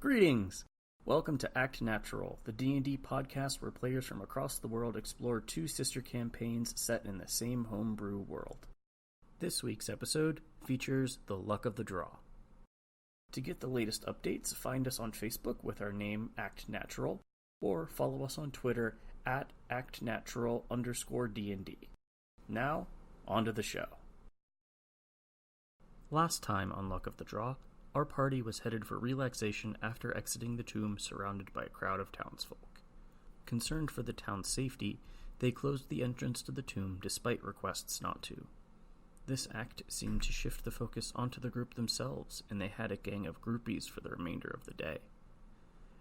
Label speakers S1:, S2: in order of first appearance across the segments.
S1: Greetings! Welcome to Act Natural, the D&D podcast where players from across the world explore two sister campaigns set in the same homebrew world. This week's episode features The Luck of the Draw. To get the latest updates, find us on Facebook with our name Act Natural, or follow us on Twitter at ActNatural_D&D. Now, on to the show. Last time on Luck of the Draw, our party was headed for relaxation after exiting the tomb surrounded by a crowd of townsfolk. Concerned for the town's safety, they closed the entrance to the tomb despite requests not to. This act seemed to shift the focus onto the group themselves, and they had a gang of groupies for the remainder of the day.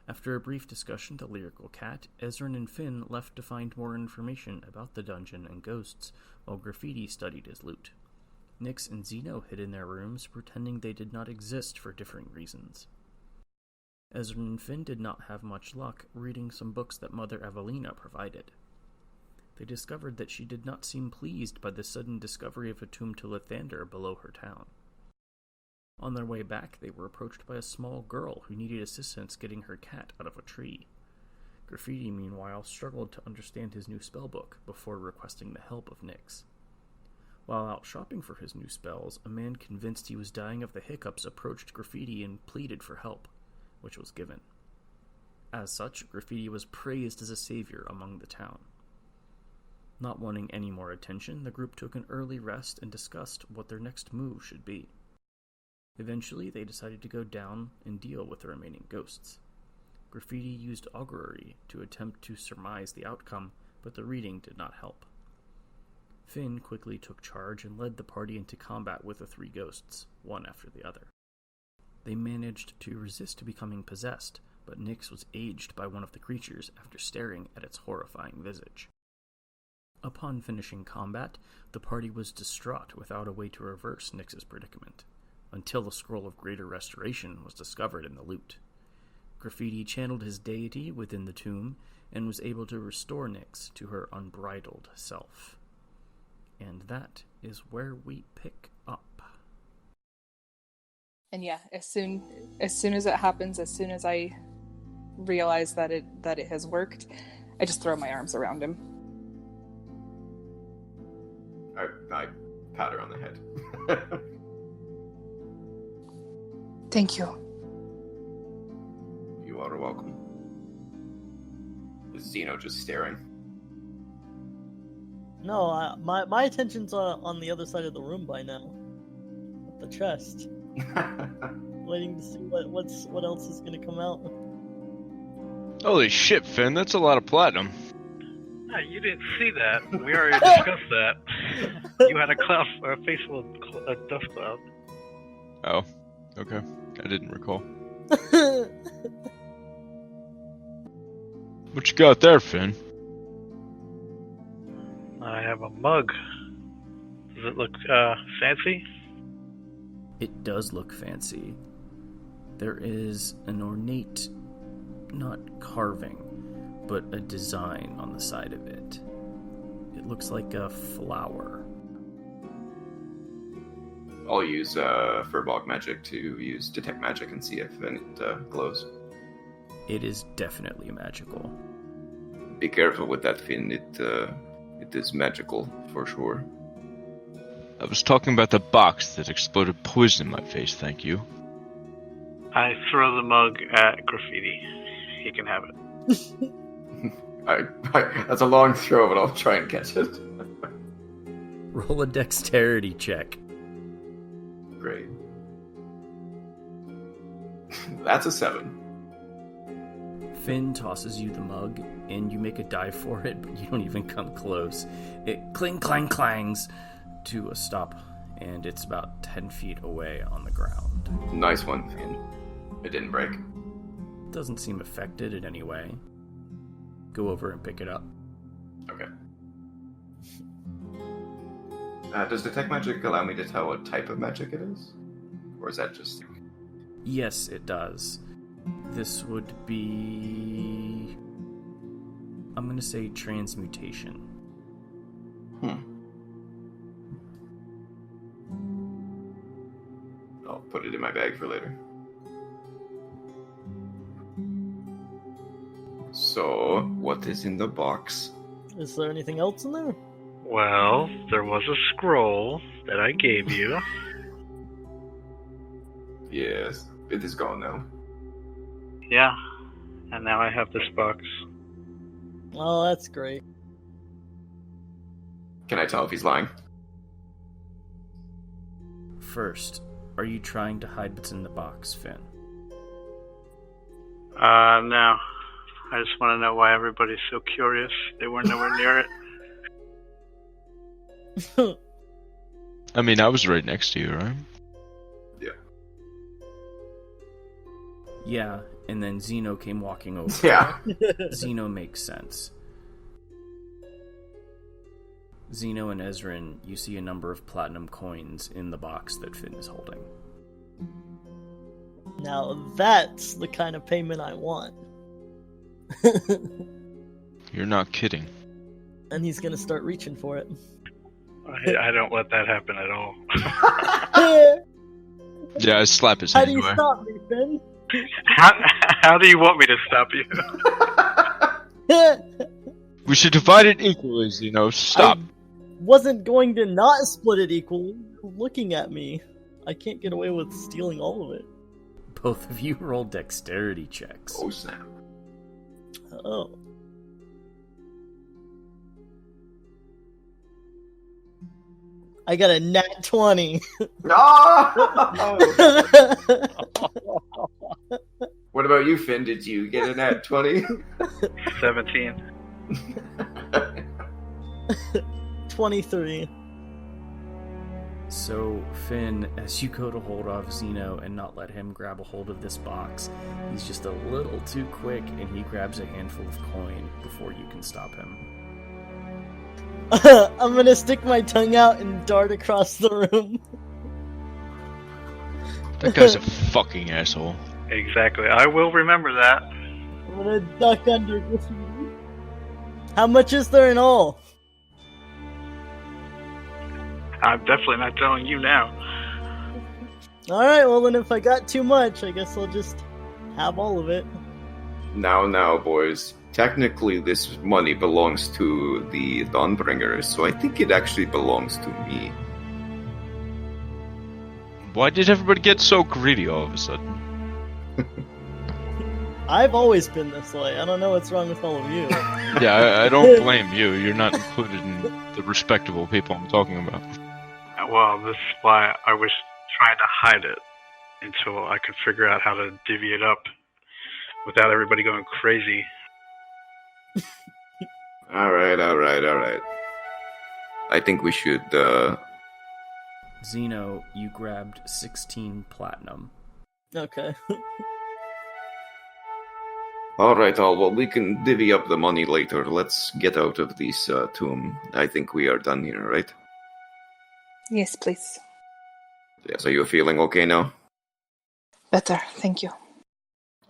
S1: After a brief discussion to Lyrical Cat, Ezrin and Finn left to find more information about the dungeon and ghosts, while Graffiti studied his loot. Nyx and Zeno hid in their rooms, pretending they did not exist for differing reasons. Ezra and Finn did not have much luck reading some books that Mother Evelina provided. They discovered that she did not seem pleased by the sudden discovery of a tomb to Lathander below her town. On their way back, they were approached by a small girl who needed assistance getting her cat out of a tree. Graffiti, meanwhile, struggled to understand his new spellbook before requesting the help of Nyx. While out shopping for his new spells, a man convinced he was dying of the hiccups approached Graffiti and pleaded for help, which was given. As such, Graffiti was praised as a savior among the town. Not wanting any more attention, the group took an early rest and discussed what their next move should be. Eventually, they decided to go down and deal with the remaining ghosts. Graffiti used augury to attempt to surmise the outcome, but the reading did not help. Finn quickly took charge and led the party into combat with the three ghosts, one after the other. They managed to resist becoming possessed, but Nyx was aged by one of the creatures after staring at its horrifying visage. Upon finishing combat, the party was distraught without a way to reverse Nyx's predicament, until the Scroll of Greater Restoration was discovered in the loot. Graffiti channeled his deity within the tomb and was able to restore Nyx to her unbridled self. And that is where we pick up.
S2: And yeah, as soon as it happens, as soon as I realize that it has worked, I just throw my arms around him.
S3: I pat her on the head.
S2: Thank you.
S3: You are welcome. Is Zeno just staring?
S4: No, my attention's on the other side of the room by now. At the chest. Waiting to see what else is gonna come out.
S5: Holy shit, Finn, that's a lot of platinum.
S6: No, you didn't see that. We already discussed that. You had a face full of dust cloud.
S5: Oh, okay. I didn't recall. What you got there, Finn?
S6: I have a mug. Does it look fancy?
S1: It does look fancy. There is an ornate, not carving, but a design on the side of it. It looks like a flower.
S3: I'll use Furbog magic to use detect magic and see if it glows.
S1: It is definitely magical.
S3: Be careful with that, Finn. It is magical for sure.
S5: I was talking about the box that exploded poison in my face, thank you.
S6: I throw the mug at Graffiti. He can have it.
S3: That's a long throw, but I'll try and catch it.
S1: Roll a dexterity check.
S3: Great. That's a 7.
S1: Finn tosses you the mug, and you make a dive for it, but you don't even come close. It clangs to a stop, and it's about 10 feet away on the ground.
S3: Nice one, Finn. It didn't break.
S1: Doesn't seem affected in any way. Go over and pick it up.
S3: Okay. Does detect magic allow me to tell what type of magic it is? Or is that just...
S1: Yes, it does. This would be... I'm going to say transmutation.
S3: I'll put it in my bag for later. So, what is in the box?
S4: Is there anything else in there?
S6: Well, there was a scroll that I gave you.
S3: Yes, it is gone now.
S6: Yeah, and now I have this box.
S4: Oh, that's great.
S3: Can I tell if he's lying?
S1: First, are you trying to hide what's in the box, Finn?
S6: No. I just want to know why everybody's so curious. They were nowhere near it.
S5: I mean, I was right next to you, right?
S3: Yeah.
S1: Yeah, and then Zeno came walking over.
S3: Yeah.
S1: Zeno makes sense. Zeno and Ezrin, you see a number of platinum coins in the box that Finn is holding.
S4: Now that's the kind of payment I want.
S5: You're not kidding.
S4: And he's gonna start reaching for it.
S6: I don't let that happen at all.
S5: Yeah, I slap his
S4: How
S5: hand
S4: do you
S5: away.
S4: stop me, Finn?
S6: How do you want me to stop you?
S5: We should divide it equally, Stop.
S4: I wasn't going to not split it equally. You're looking at me. I can't get away with stealing all of it.
S1: Both of you roll dexterity checks.
S3: Oh, snap.
S4: Oh. I got a nat 20.
S3: No! What about you, Finn? Did you get a nat 20?
S6: 17.
S4: 23.
S1: So, Finn, as you go to hold off Zeno and not let him grab a hold of this box, he's just a little too quick and he grabs a handful of coin before you can stop him.
S4: I'm gonna stick my tongue out and dart across the room.
S5: That guy's a fucking asshole.
S6: Exactly. I will remember that.
S4: I'm gonna duck under with you. How much is there in all?
S6: I'm definitely not telling you now.
S4: Alright, well then if I got too much, I guess I'll just have all of it.
S3: Now, boys. Technically, this money belongs to the Dawnbringers, so I think it actually belongs to me.
S5: Why did everybody get so greedy all of a sudden?
S4: I've always been this way. I don't know what's wrong with all of you.
S5: Yeah, I don't blame you. You're not included in the respectable people I'm talking about.
S6: Well, this is why I was trying to hide it until I could figure out how to divvy it up without everybody going crazy.
S3: Alright. I think we should,
S1: Zeno, you grabbed 16 platinum.
S4: Okay.
S3: Alright, well, we can divvy up the money later. Let's get out of this tomb. I think we are done here, right?
S2: Yes, please.
S3: Yes, are you feeling okay now?
S2: Better, thank you.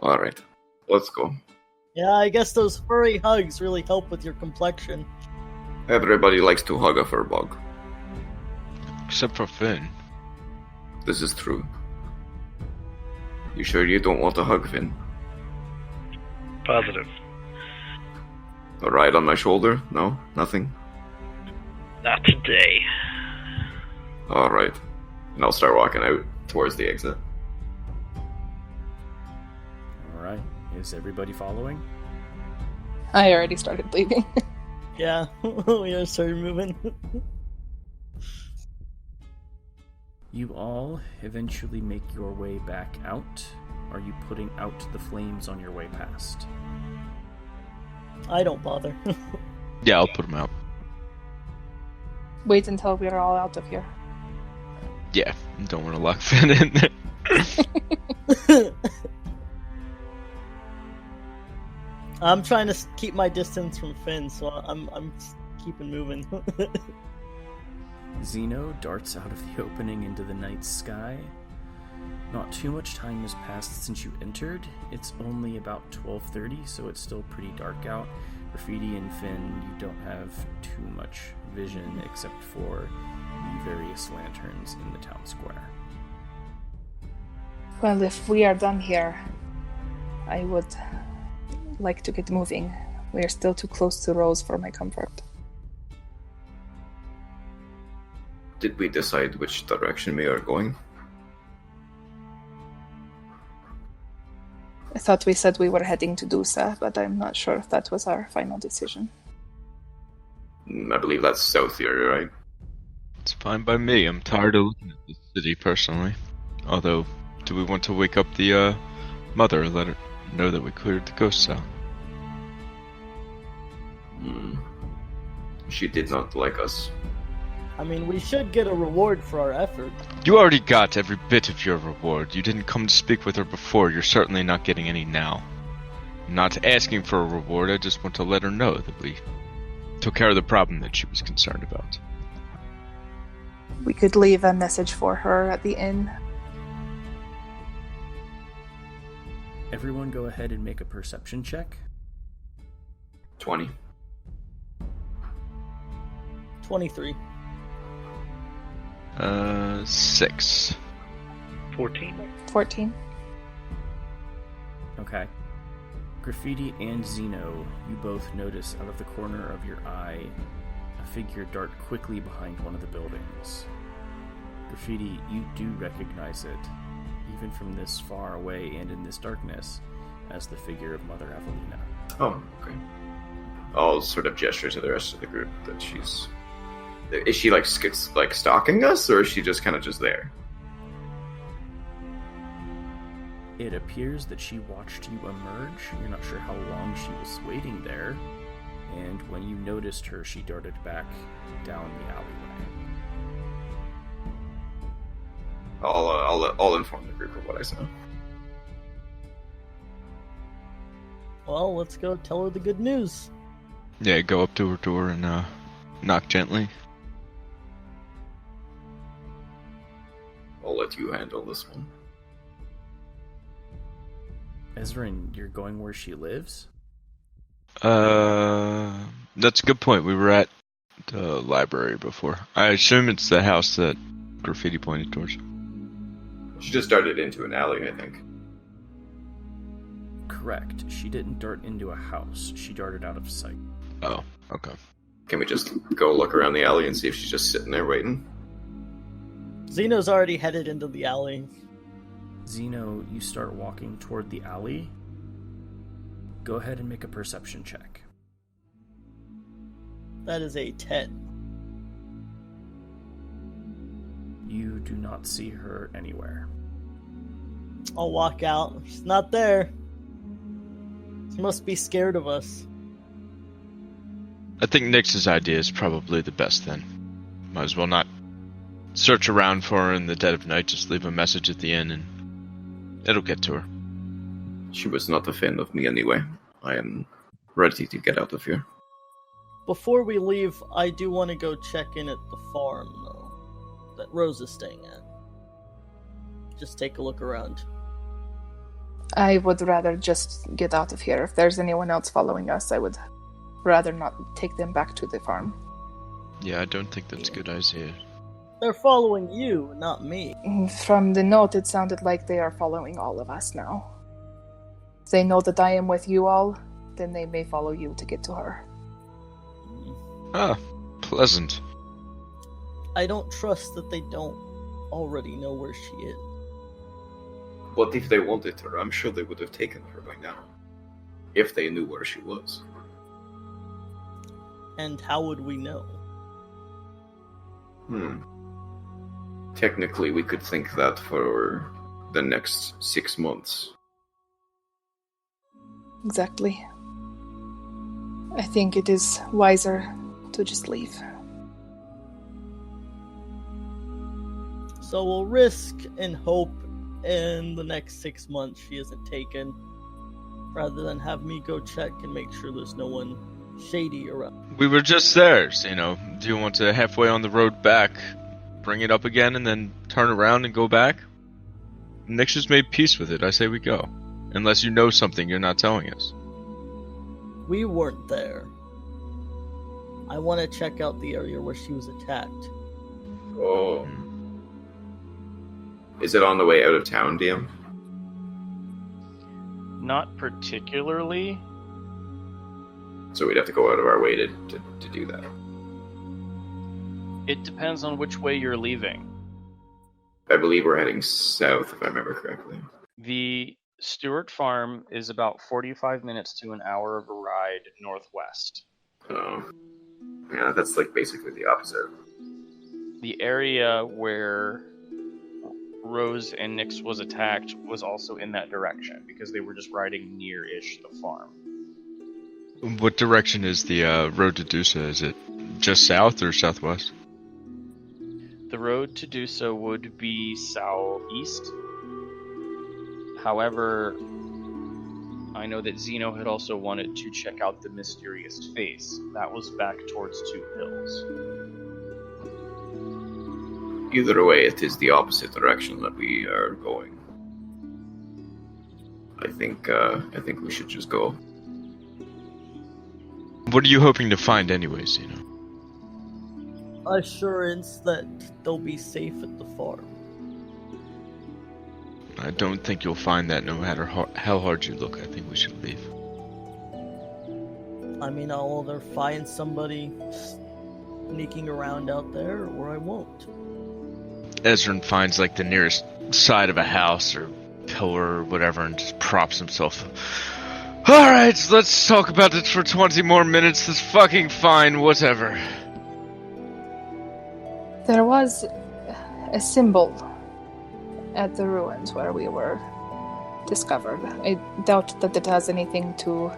S3: Alright, let's go.
S4: Yeah, I guess those furry hugs really help with your complexion.
S3: Everybody likes to hug a furbog.
S5: Except for Finn.
S3: This is true. You sure you don't want a hug, Finn?
S6: Positive.
S3: A ride on my shoulder? No? Nothing?
S6: Not today.
S3: Alright. And I'll start walking out towards the exit.
S1: Alright, is everybody following?
S2: I already started leaving.
S4: Yeah, we just started moving.
S1: You all eventually make your way back out. Are you putting out the flames on your way past?
S4: I don't bother.
S5: Yeah, I'll put him out.
S2: Wait until we're all out of here.
S5: Yeah, don't want to lock Finn in there.
S4: I'm trying to keep my distance from Finn, so I'm keeping moving.
S1: Zeno darts out of the opening into the night sky. Not too much time has passed since you entered. It's only about 12:30, so it's still pretty dark out. Graffiti and Finn, you don't have too much vision except for the various lanterns in the town square.
S2: Well, if we are done here, I would like to get moving. We are still too close to Rose for my comfort.
S3: Did we decide which direction we are going?
S2: I thought we said we were heading to Doosa, but I'm not sure if that was our final decision.
S3: I believe that's south here, right?
S5: It's fine by me. I'm tired of looking at the city personally. Although, do we want to wake up the mother and let her know that we cleared the ghost cell?
S3: She did not like us.
S4: I mean, we should get a reward for our effort.
S5: You already got every bit of your reward. You didn't come to speak with her before. You're certainly not getting any now. I'm not asking for a reward. I just want to let her know that we took care of the problem that she was concerned about.
S2: We could leave a message for her at the inn.
S1: Everyone go ahead and make a perception check.
S3: 20.
S4: 23.
S5: 6.
S6: 14.
S2: 14.
S1: Okay. Graffiti and Zeno, you both notice out of the corner of your eye a figure dart quickly behind one of the buildings. Graffiti, you do recognize it, even from this far away and in this darkness, as the figure of Mother Evelina.
S3: Oh, okay. I'll sort of gesture to the rest of the group that she's... Is she like stalking us, or is she just kind of just there?
S1: It appears that she watched you emerge. You're not sure how long she was waiting there, and when you noticed her, she darted back down the alleyway.
S3: I'll inform the group of what I saw.
S4: Well, let's go tell her the good news.
S5: Yeah, go up to her door and knock gently.
S3: I'll let you handle this one.
S1: Ezrin, you're going where she lives?
S5: That's a good point. We were at the library before. I assume it's the house that Graffiti pointed towards.
S3: She just darted into an alley, I think.
S1: Correct. She didn't dart into a house. She darted out of sight.
S5: Oh, okay.
S3: Can we just go look around the alley and see if she's just sitting there waiting?
S4: Zeno's already headed into the alley.
S1: Zeno, you start walking toward the alley. Go ahead and make a perception check.
S4: That is a 10.
S1: You do not see her anywhere.
S4: I'll walk out. She's not there. She must be scared of us.
S5: I think Nix's idea is probably the best then. Might as well not search around for her in the dead of night, just leave a message at the inn and it'll get to her.
S3: She was not a fan of me anyway. I am ready to get out of here.
S4: Before we leave, I do want to go check in at the farm, though, that Rose is staying at. Just take a look around.
S2: I would rather just get out of here. If there's anyone else following us, I would rather not take them back to the farm.
S5: Yeah, I don't think that's a good idea.
S4: They're following you, not me.
S2: From the note, it sounded like they are following all of us now. If they know that I am with you all, then they may follow you to get to her.
S5: Ah, pleasant.
S4: I don't trust that they don't already know where she is.
S3: What if they wanted her? I'm sure they would have taken her by now. If they knew where she was.
S4: And how would we know?
S3: Technically, we could think that for the next 6 months.
S2: Exactly. I think it is wiser to just leave.
S4: So we'll risk and hope in the next 6 months she isn't taken, rather than have me go check and make sure there's no one shady around.
S5: We were just there, so, do you want to halfway on the road back, bring it up again and then turn around and go back? Nix has made peace with it. I say we go. Unless you know something you're not telling us.
S4: We weren't there. I want to check out the area where she was attacked.
S3: Oh. Is it on the way out of town, DM?
S7: Not particularly.
S3: So we'd have to go out of our way to do that.
S1: It depends on which way you're leaving.
S3: I believe we're heading south, if I remember correctly.
S1: The Stewart Farm is about 45 minutes to an hour of a ride northwest.
S3: Oh. Yeah, that's like basically the opposite.
S1: The area where Rose and Nyx was attacked was also in that direction, because they were just riding near-ish the farm.
S5: What direction is the road to Doosa? Is it just south or southwest?
S1: The road to Doosa would be southeast. However, I know that Zeno had also wanted to check out the mysterious face. That was back towards Two Hills.
S3: Either way, it is the opposite direction that we are going. I think we should just go.
S5: What are you hoping to find anyways, Zeno?
S4: Assurance that they'll be safe at the farm.
S5: I don't think you'll find that no matter how hard you look. I think we should leave.
S4: I mean, I'll either find somebody sneaking around out there, or I won't.
S5: Ezrin finds like the nearest side of a house or pillar or whatever and just props himself. Alright, let's talk about this for 20 more minutes. That's fucking fine, whatever.
S2: There was a symbol at the ruins where we were discovered. I doubt that it has anything to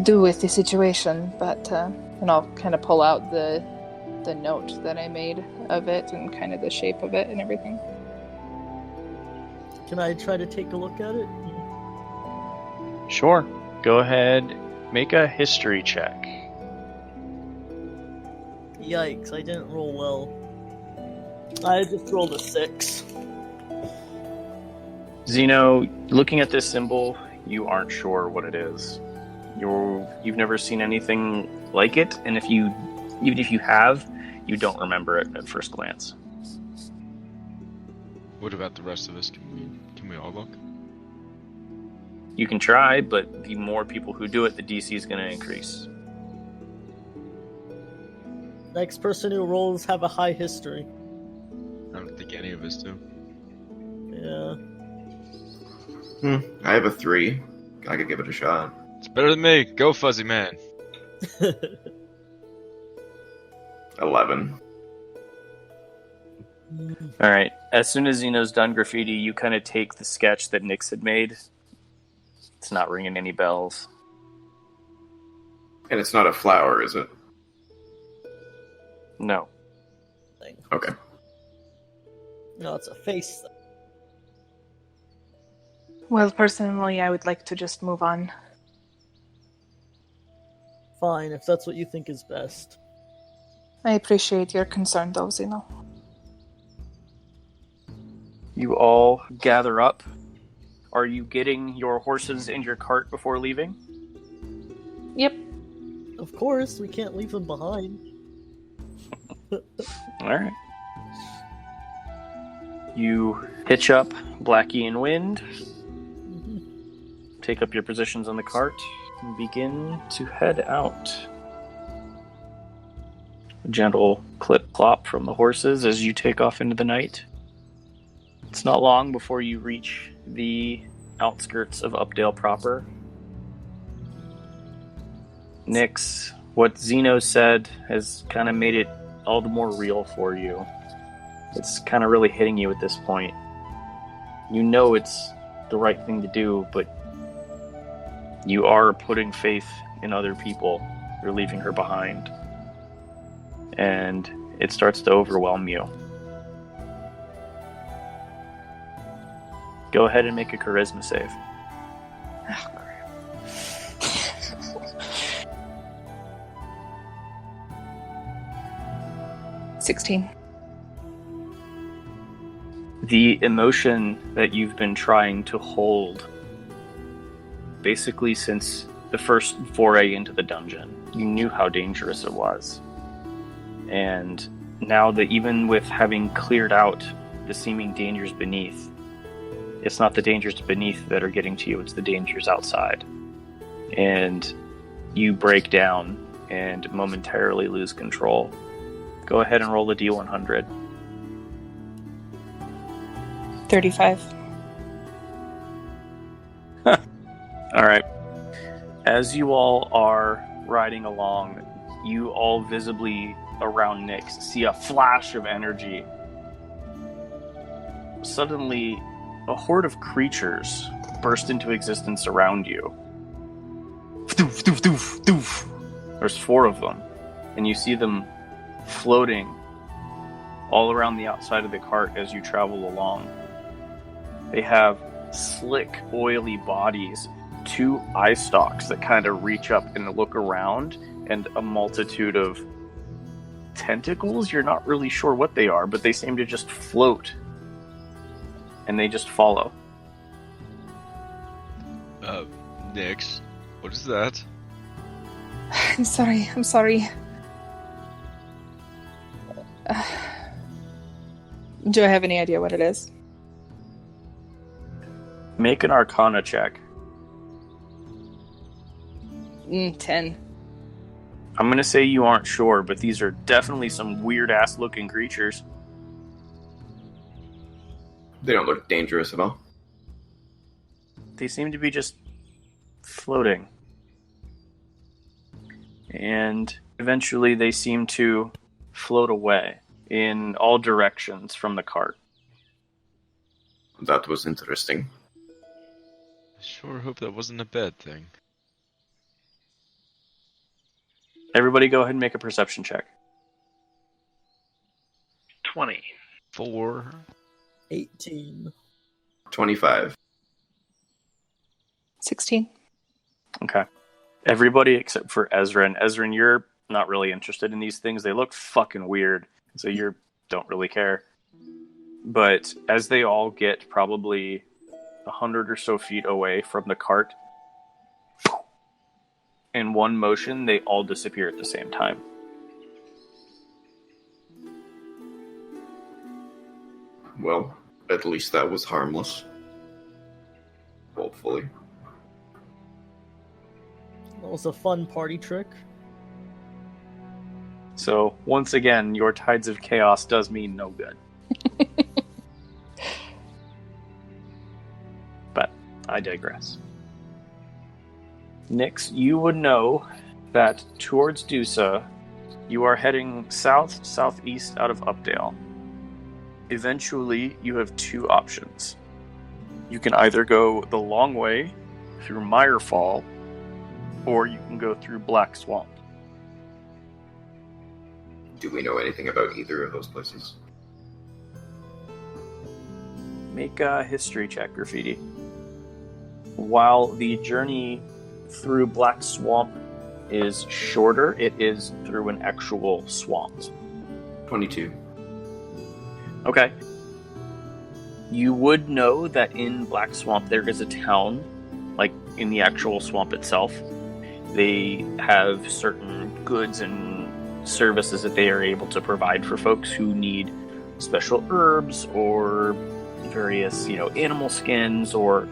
S2: do with the situation, but and I'll kind of pull out the note that I made of it and kind of the shape of it and everything.
S4: Can I try to take a look at it?
S1: Sure. Go ahead, make a history check.
S4: Yikes, I didn't roll well. I just rolled a 6.
S1: Zeno, looking at this symbol, you aren't sure what it is. You've never seen anything like it, and even if you have, you don't remember it at first glance.
S5: What about the rest of us? Can we all look?
S1: You can try, but the more people who do it, the DC is going to increase.
S4: Next person who rolls have a high history.
S5: I don't think any of us do.
S4: Yeah.
S3: I have a 3. I could give it a shot.
S5: It's better than me. Go, Fuzzy Man.
S3: 11.
S1: Alright, as soon as Zeno's done graffiti, you kind of take the sketch that Nyx had made. It's not ringing any bells.
S3: And it's not a flower, is it?
S1: No.
S3: Okay.
S4: No, it's a face.
S2: Well, personally, I would like to just move on.
S4: Fine, if that's what you think is best.
S2: I appreciate your concern, though, Zeno.
S1: You all gather up. Are you getting your horses in your cart before leaving?
S2: Yep.
S4: Of course, we can't leave them behind.
S1: Alright. You hitch up Blackie and Wind, take up your positions on the cart, and begin to head out. A gentle clip-clop from the horses as you take off into the night. It's not long before you reach the outskirts of Updale proper. Nyx, what Zeno said has kind of made it all the more real for you. It's kind of really hitting you at this point. You know it's the right thing to do, but you are putting faith in other people. You're leaving her behind. And it starts to overwhelm you. Go ahead and make a charisma save.
S2: Oh, crap. 16.
S1: The emotion that you've been trying to hold, basically since the first foray into the dungeon, you knew how dangerous it was. And now that even with having cleared out the seeming dangers beneath, it's not the dangers beneath that are getting to you, it's the dangers outside. And
S7: you break down and momentarily lose control. Go ahead and roll a D100.
S2: 35.
S7: Alright. As you all are riding along, you all visibly around Nyx see a flash of energy. Suddenly, a horde of creatures burst into existence around you. Doof, doof, doof, doof. There's 4 of them, and you see them floating all around the outside of the cart as you travel along. They have slick, oily bodies, 2 eye stalks that kind of reach up and look around, and a multitude of tentacles. You're not really sure what they are, but they seem to just float, and they just follow.
S5: Nyx, what is that?
S2: I'm sorry. Do I have any idea what it is?
S7: Make an Arcana check.
S2: 10.
S7: I'm going to say you aren't sure, but these are definitely some weird-ass looking creatures.
S3: They don't look dangerous at all.
S7: They seem to be just floating. And eventually they seem to float away in all directions from the cart.
S3: That was interesting.
S5: I sure hope that wasn't a bad thing.
S7: Everybody go ahead and make a perception check.
S6: 20.
S5: 4.
S4: 18.
S3: 25.
S2: 16.
S7: Okay. Everybody except for Ezra. And Ezra, you're not really interested in these things. They look fucking weird, so you don't really care. But as they all get probably 100 or so feet away from the cart, in one motion, they all disappear at the same time.
S3: Well, at least that was harmless. Hopefully.
S4: That was a fun party trick.
S7: So, once again, your Tides of Chaos does mean no good. But, I digress. Nyx, you would know that towards Doosa, you are heading south-southeast out of Updale. Eventually, you have 2 options. You can either go the long way through Mirefall, or you can go through Black Swamp.
S3: Do we know anything about either of those places?
S7: Make a history check, Graffiti. While the journey through Black Swamp is shorter, it is through an actual swamp.
S3: 22.
S7: Okay. You would know that in Black Swamp there is a town, like in the actual swamp itself. They have certain goods and services that they are able to provide for folks who need special herbs or various, animal skins or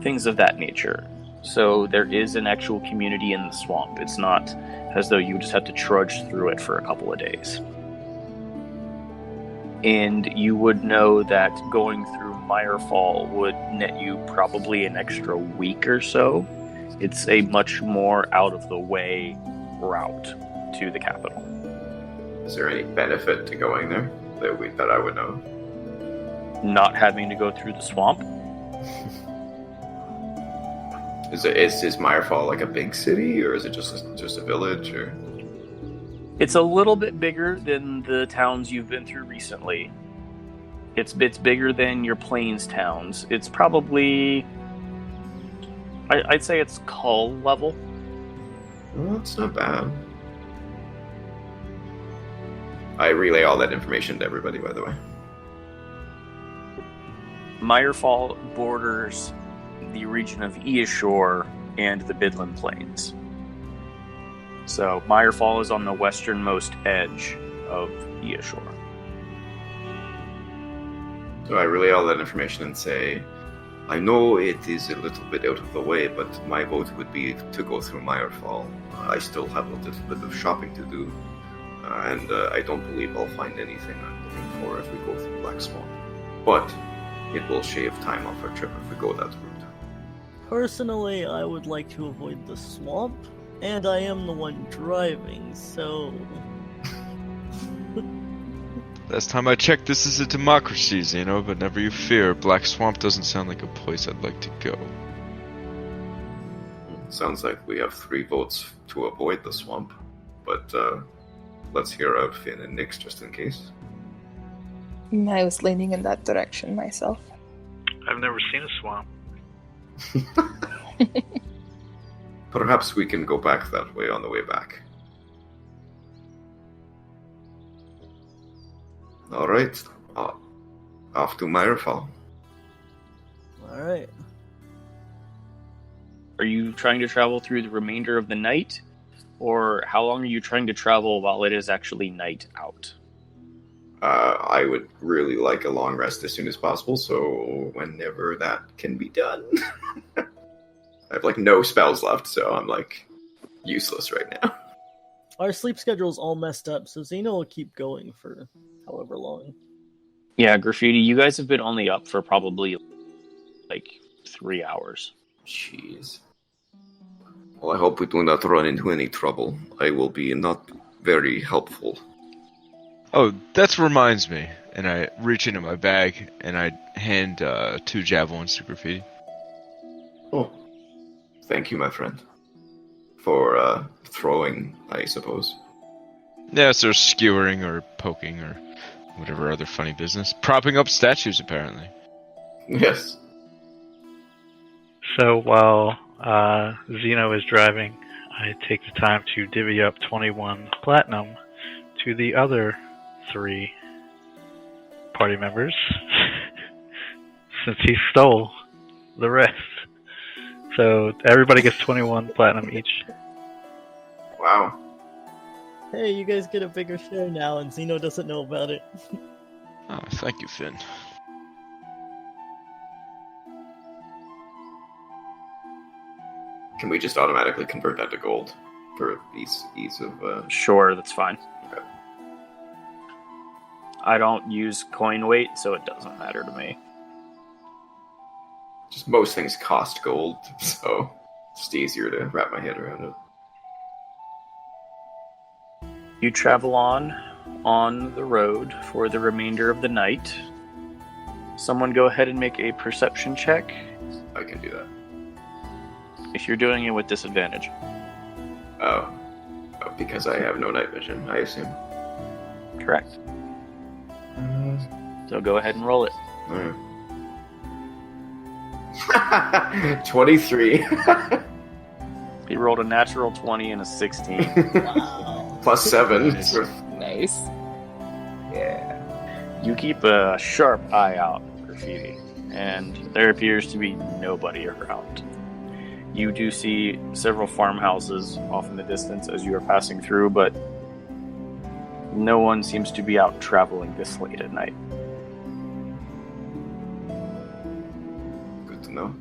S7: things of that nature. So there is an actual community in the swamp. It's not as though you just have to trudge through it for a couple of days. And you would know that going through Mirefall would net you probably an extra week or so. It's a much more out-of-the-way route to the capital.
S3: Is there any benefit to going there that I would know?
S7: Not having to go through the swamp.
S3: Is Mirefall like a big city, or is it just a village? Or
S7: it's a little bit bigger than the towns you've been through recently. It's bigger than your plains towns. It's probably, I'd say it's Cull level.
S3: Well, that's not bad. I relay all that information to everybody, by the way.
S7: Mirefall borders the region of Eashore and the Bidland Plains. So Mirefall is on the westernmost edge of Eashore.
S3: So I relay all that information and say, I know it is a little bit out of the way, but my vote would be to go through Mirefall. I still have a little bit of shopping to do, and I don't believe I'll find anything I'm looking for if we go through Black Swamp. But it will shave time off our trip if we go that route.
S4: Personally, I would like to avoid the swamp, and I am the one driving, so...
S5: Last time I checked, this is a democracy, Zeno, but never you fear. Black Swamp doesn't sound like a place I'd like to go.
S3: Sounds like we have 3 votes to avoid the swamp, but let's hear out Finn and Nyx just in case.
S2: I was leaning in that direction myself.
S6: I've never seen a swamp.
S3: Perhaps we can go back that way on the way back. Alright, off to Mirefall.
S4: Alright.
S7: Are you trying to travel through the remainder of the night? Or how long are you trying to travel while it is actually night out?
S3: I would really like a long rest as soon as possible, so whenever that can be done. I have no spells left, so I'm useless right now.
S4: Our sleep schedule's all messed up, so Xeno will keep going for however long.
S7: Yeah, Graffiti, you guys have been only up for probably 3 hours.
S3: Jeez. Well, I hope we do not run into any trouble. I will be not very helpful.
S5: Oh, that reminds me. And I reach into my bag and I hand 2 javelins to Graffiti.
S3: Oh. Thank you, my friend. For throwing, I suppose.
S5: Yeah, so skewering or poking or whatever other funny business. Propping up statues, apparently.
S3: Yes.
S6: So while Zeno is driving, I take the time to divvy up 21 platinum to the other 3 party members, since he stole the rest. So everybody gets 21 platinum each.
S3: Wow.
S4: Hey, you guys get a bigger share now, and Xeno doesn't know about it.
S5: Oh, thank you, Finn.
S3: Can we just automatically convert that to gold for ease of?
S7: Sure, that's fine.
S3: Okay.
S7: I don't use coin weight, so it doesn't matter to me.
S3: Just most things cost gold, so it's just easier to wrap my head around it.
S7: You travel on the road for the remainder of the night. Someone go ahead and make a perception check.
S3: I can do that.
S7: If you're doing it with disadvantage.
S3: Oh, because I have no night vision, I assume.
S7: Correct. So go ahead and roll it.
S3: Alright. 23.
S7: He rolled a natural 20 and a 16.
S4: Wow.
S3: Plus 7.
S2: Nice.
S3: Yeah.
S7: You keep a sharp eye out for Graffiti, and there appears to be nobody around. You do see several farmhouses off in the distance as you are passing through, but no one seems to be out traveling this late at night.
S3: Good to know.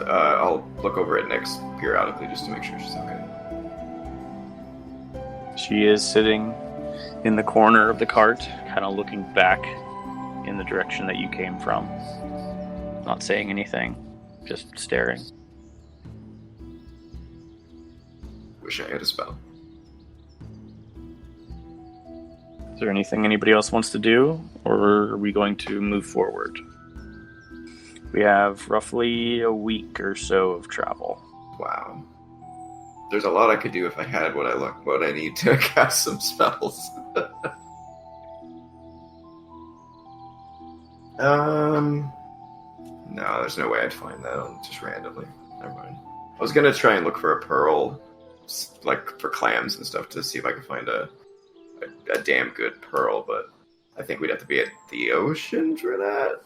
S3: I'll look over at Nyx periodically just to make sure she's okay.
S7: She is sitting in the corner of the cart, kind of looking back in the direction that you came from. Not saying anything, just staring.
S3: Wish I had a spell.
S7: Is there anything anybody else wants to do, or are we going to move forward? We have roughly a week or so of travel.
S3: Wow. There's a lot I could do if I had what I need to cast some spells. No, there's no way I'd find that just randomly. Never mind. I was gonna try and look for a pearl, for clams and stuff, to see if I could find a damn good pearl, but I think we'd have to be at the ocean for that.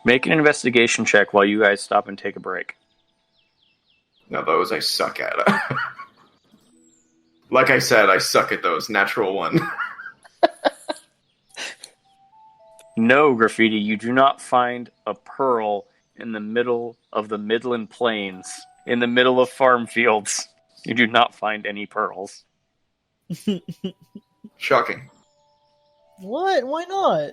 S7: Make an investigation check while you guys stop and take a break.
S3: Now those I suck at. Like I said, I suck at those. Natural 1.
S7: No, Graffiti, you do not find a pearl in the middle of the Midland Plains, in the middle of farm fields. You do not find any pearls.
S3: Shocking.
S4: What? Why not?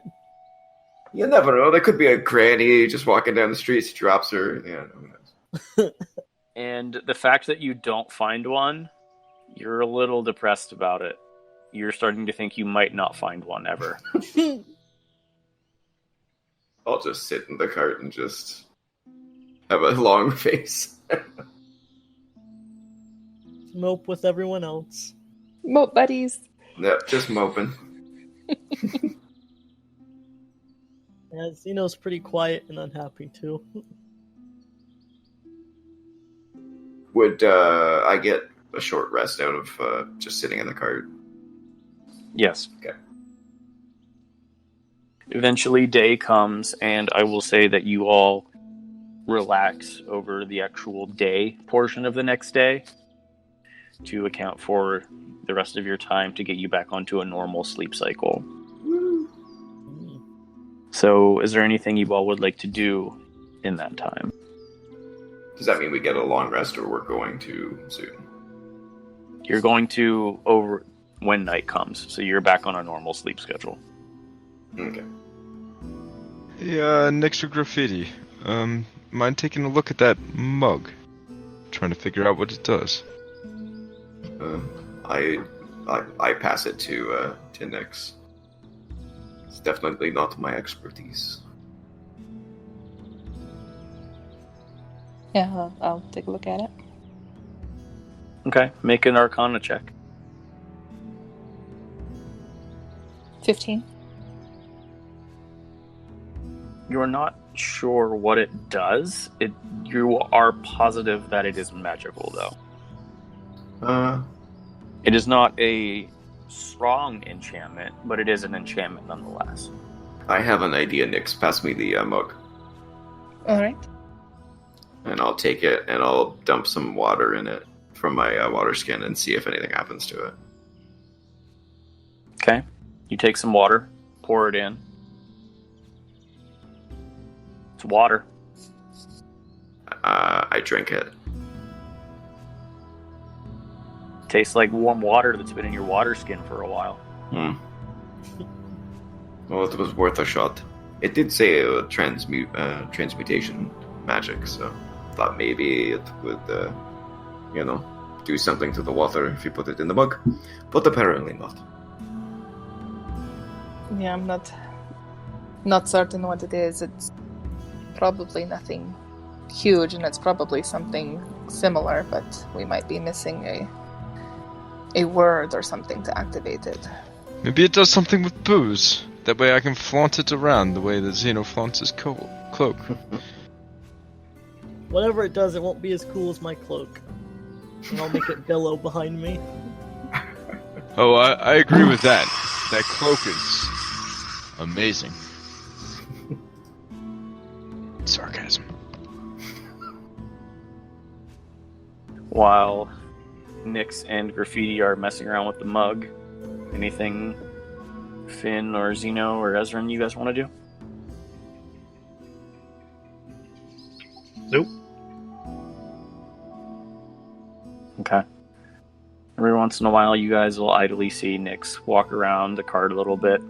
S3: You never know. There could be a granny just walking down the street. She drops her. Yeah, who knows?
S7: And the fact that you don't find one, you're a little depressed about it. You're starting to think you might not find one ever.
S3: I'll just sit in the cart and just have a long face.
S4: Mope with everyone else.
S2: Moat buddies.
S3: Yep, just moping.
S4: Yeah, Zeno's pretty quiet and unhappy too.
S3: Would I get a short rest out of just sitting in the cart?
S7: Yes.
S3: Okay.
S7: Eventually, day comes, and I will say that you all relax over the actual day portion of the next day to account for the rest of your time to get you back onto a normal sleep cycle. So, is there anything you all would like to do in that time?
S3: Does that mean we get a long rest, or we're going to soon?
S7: You're going to over when night comes, so you're back on a normal sleep schedule.
S3: Okay.
S5: Yeah, next to Graffiti. Mind taking a look at that mug? Trying to figure out what it does.
S3: I pass it to Nix. It's definitely not my expertise.
S2: Yeah, I'll take a look at it.
S7: Okay, make an Arcana check.
S2: 15.
S7: You're not sure what it does. You are positive that it is magical, though. It is not a strong enchantment, but it is an enchantment nonetheless.
S3: I have an idea, Nix. Pass me the mug.
S2: Alright.
S3: And I'll take it and I'll dump some water in it from my water skin and see if anything happens to it.
S7: Okay. You take some water, pour it in. It's water.
S3: I drink it.
S7: Tastes like warm water that's been in your water skin for a while.
S3: Well, it was worth a shot. It did say transmutation magic, so I thought maybe it would, do something to the water if you put it in the mug. But apparently not.
S2: Yeah, I'm not certain what it is. It's probably nothing huge, and it's probably something similar, but we might be missing a word or something to activate it.
S5: Maybe it does something with booze. That way I can flaunt it around the way that Xeno flaunts his cloak.
S4: Whatever it does, it won't be as cool as my cloak. And I'll make it billow behind me.
S5: Oh, I agree with that. That cloak is amazing. Sarcasm.
S7: While Nyx and Graffiti are messing around with the mug, anything Finn or Xeno or Ezrin you guys want to do?
S6: Nope.
S7: Okay. Every once in a while, you guys will idly see Nyx walk around the cart a little bit,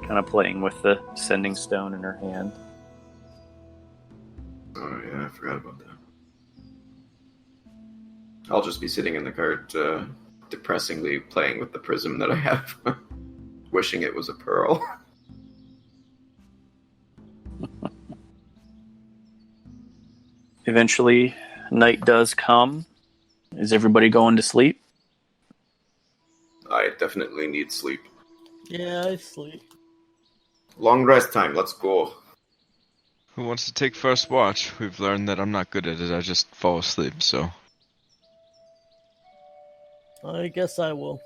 S7: kind of playing with the sending stone in her hand.
S3: Oh yeah, I forgot about that. I'll just be sitting in the cart, depressingly playing with the prism that I have, wishing it was a pearl.
S7: Eventually, night does come. Is everybody going to sleep?
S3: I definitely need sleep.
S4: Yeah, I sleep.
S3: Long rest time, let's go.
S5: Who wants to take first watch? We've learned that I'm not good at it. I just fall asleep, so...
S4: I guess I will.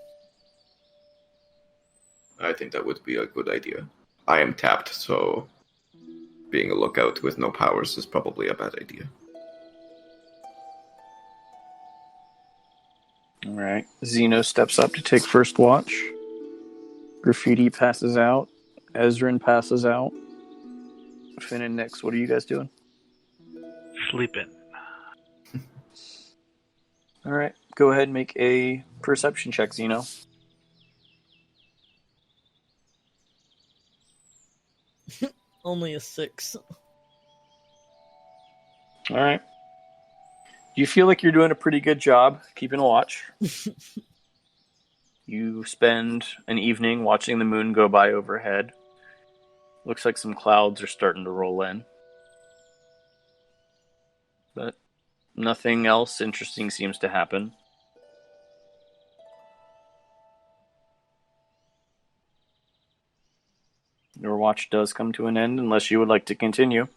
S3: I think that would be a good idea. I am tapped, so being a lookout with no powers is probably a bad idea.
S7: Alright. Xeno steps up to take first watch. Graffiti passes out. Ezrin passes out. Finn and Nyx, what are you guys doing?
S6: Sleeping.
S7: Alright, go ahead and make a perception check, Zeno.
S4: Only a 6.
S7: Alright. You feel like you're doing a pretty good job keeping watch. You spend an evening watching the moon go by overhead. Looks like some clouds are starting to roll in. But nothing else interesting seems to happen. Your watch does come to an end unless you would like to continue.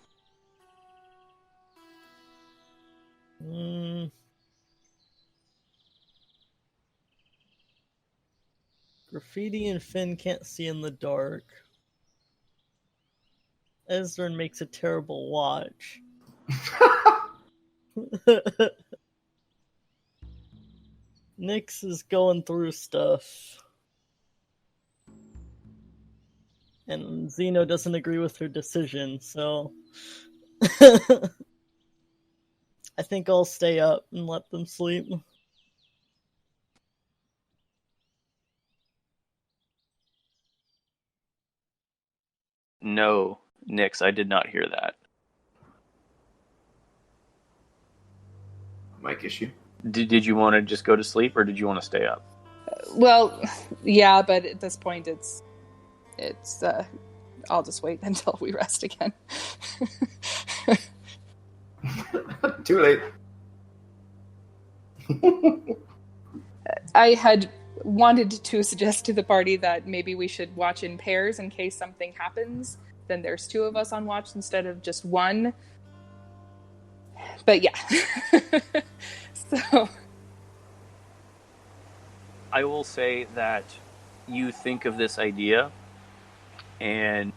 S4: Graffiti and Finn can't see in the dark. Ezrin makes a terrible watch. Nyx is going through stuff. And Zeno doesn't agree with her decision, so I think I'll stay up and let them sleep.
S7: No, Nyx, I did not hear that.
S3: Mic issue?
S7: Did you want to just go to sleep, or did you want to stay up?
S2: Well, yeah, but at this point, it's. I'll just wait until we rest again.
S3: Too late.
S2: I had wanted to suggest to the party that maybe we should watch in pairs in case something happens. Then there's 2 of us on watch instead of just 1. But yeah. So
S7: I will say that you think of this idea, and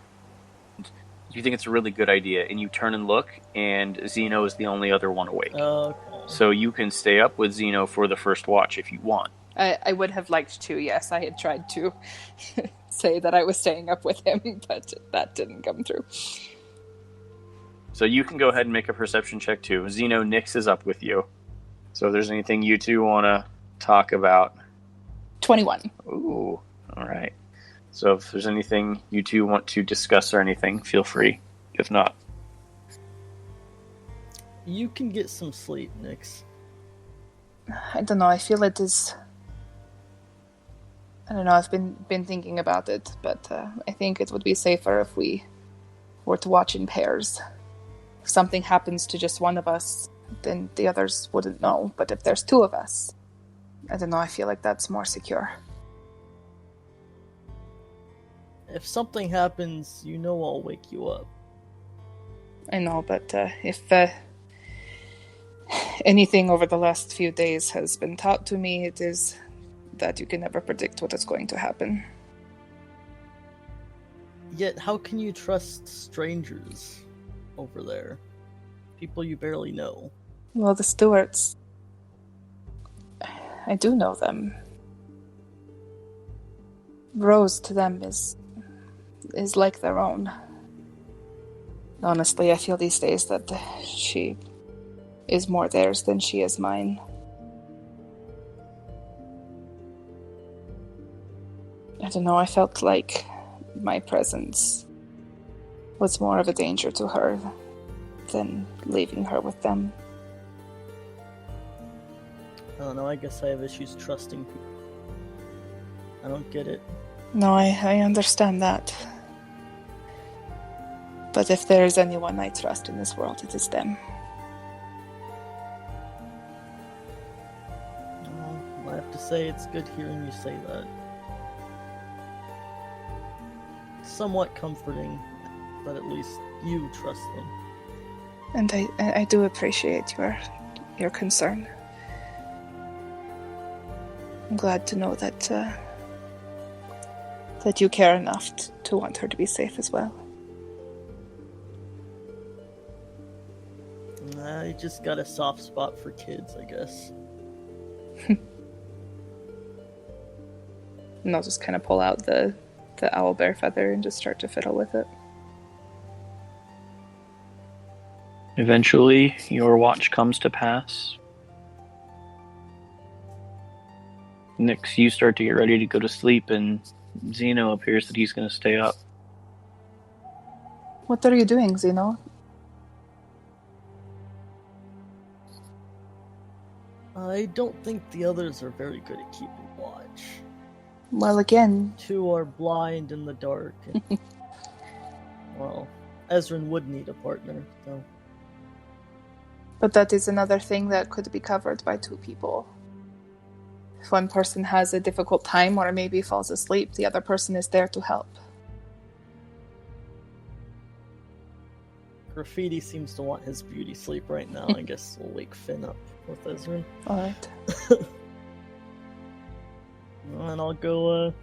S7: you think it's a really good idea, and you turn and look, and Zeno is the only other one awake.
S4: Okay.
S7: So you can stay up with Zeno for the first watch if you want.
S2: I would have liked to, yes. I had tried to say that I was staying up with him, but that didn't come through.
S7: So you can go ahead and make a perception check too. Zeno, Nyx is up with you. So if there's anything you two want to talk about.
S2: 21.
S7: Ooh, all right. So if there's anything you two want to discuss or anything, feel free. If not,
S4: You can get some sleep, Nyx.
S2: I don't know, I feel it is... I don't know, I've been thinking about it, but I think it would be safer if we were to watch in pairs. If something happens to just one of us, then the others wouldn't know. But if there's 2 of us, I don't know, I feel like that's more secure.
S4: If something happens, you know I'll wake you up.
S2: I know, but if anything over the last few days has been taught to me, it is that you can never predict what is going to happen.
S4: Yet, how can you trust strangers over there? People you barely know.
S2: Well, the stewards... I do know them. Rose to them is like their own. Honestly, I feel these days that she is more theirs than she is mine. I don't know, I felt like my presence was more of a danger to her than leaving her with them.
S4: I don't know, I guess I have issues trusting people. I don't get it.
S2: No, I understand that. But if there is anyone I trust in this world, it is them.
S4: I have to say, it's good hearing you say that. Somewhat comforting that at least you trust them.
S2: And I do appreciate your concern. I'm glad to know that that you care enough to want her to be safe as well.
S4: I just got a soft spot for kids, I guess.
S2: And I'll just kind of pull out the the owlbear feather and just start to fiddle with it.
S7: Eventually, your watch comes to pass. Nyx, you start to get ready to go to sleep, and Zeno appears that he's going to stay up.
S2: What are you doing, Zeno?
S4: I don't think the others are very good at keeping watch.
S2: Well, again...
S4: Two are blind in the dark. And, well, Ezrin would need a partner, so...
S2: But that is another thing that could be covered by two people. If one person has a difficult time or maybe falls asleep, the other person is there to help.
S4: Graffiti seems to want his beauty sleep right now. I guess we'll wake Finn up with Ezrin.
S2: Alright.
S4: And I'll go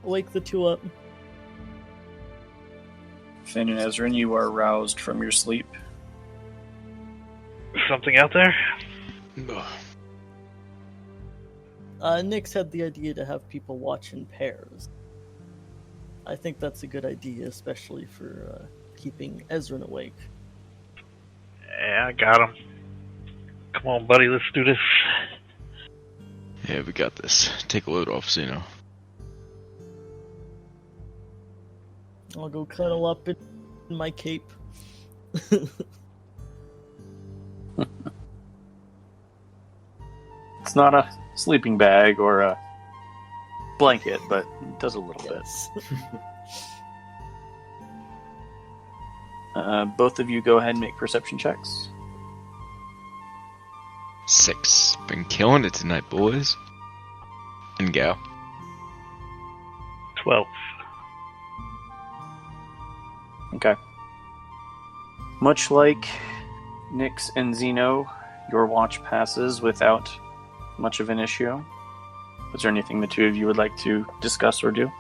S4: wake the two up.
S7: Finn and Ezrin, you are roused from your sleep.
S6: Something out there?
S4: Nyx had the idea to have people watch in pairs. I think that's a good idea, especially for keeping Ezrin awake.
S6: Yeah, I got him. Come on, buddy, let's do this.
S5: Yeah, we got this. Take a load off, Zeno.
S4: I'll go cuddle up in my cape.
S7: It's not a sleeping bag or a blanket, but it does a little
S4: Yes.
S7: bit. Both of you go ahead and make perception checks.
S5: 6. Been killing it tonight, boys. And gal.
S6: 12.
S7: Okay. Much like Nyx and Zeno, your watch passes without much of an issue. Is there anything the two of you would like to discuss or do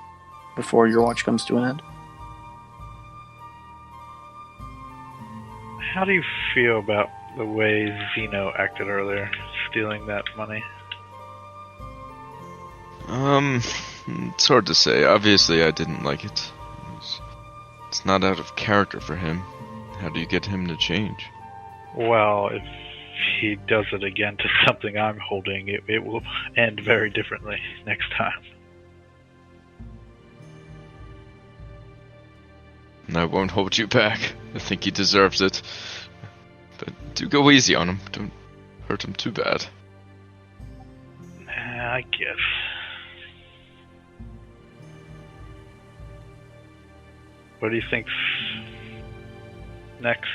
S7: before your watch comes to an end?
S6: How do you feel about the way Zeno acted earlier, stealing that money?
S5: It's hard to say. Obviously, I didn't like it. It's not out of character for him. How do you get him to change?
S6: Well, if he does it again to something I'm holding, it will end very differently next time.
S5: And I won't hold you back. I think he deserves it. But do go easy on him. Don't hurt him too bad.
S6: I guess. What do you think's next?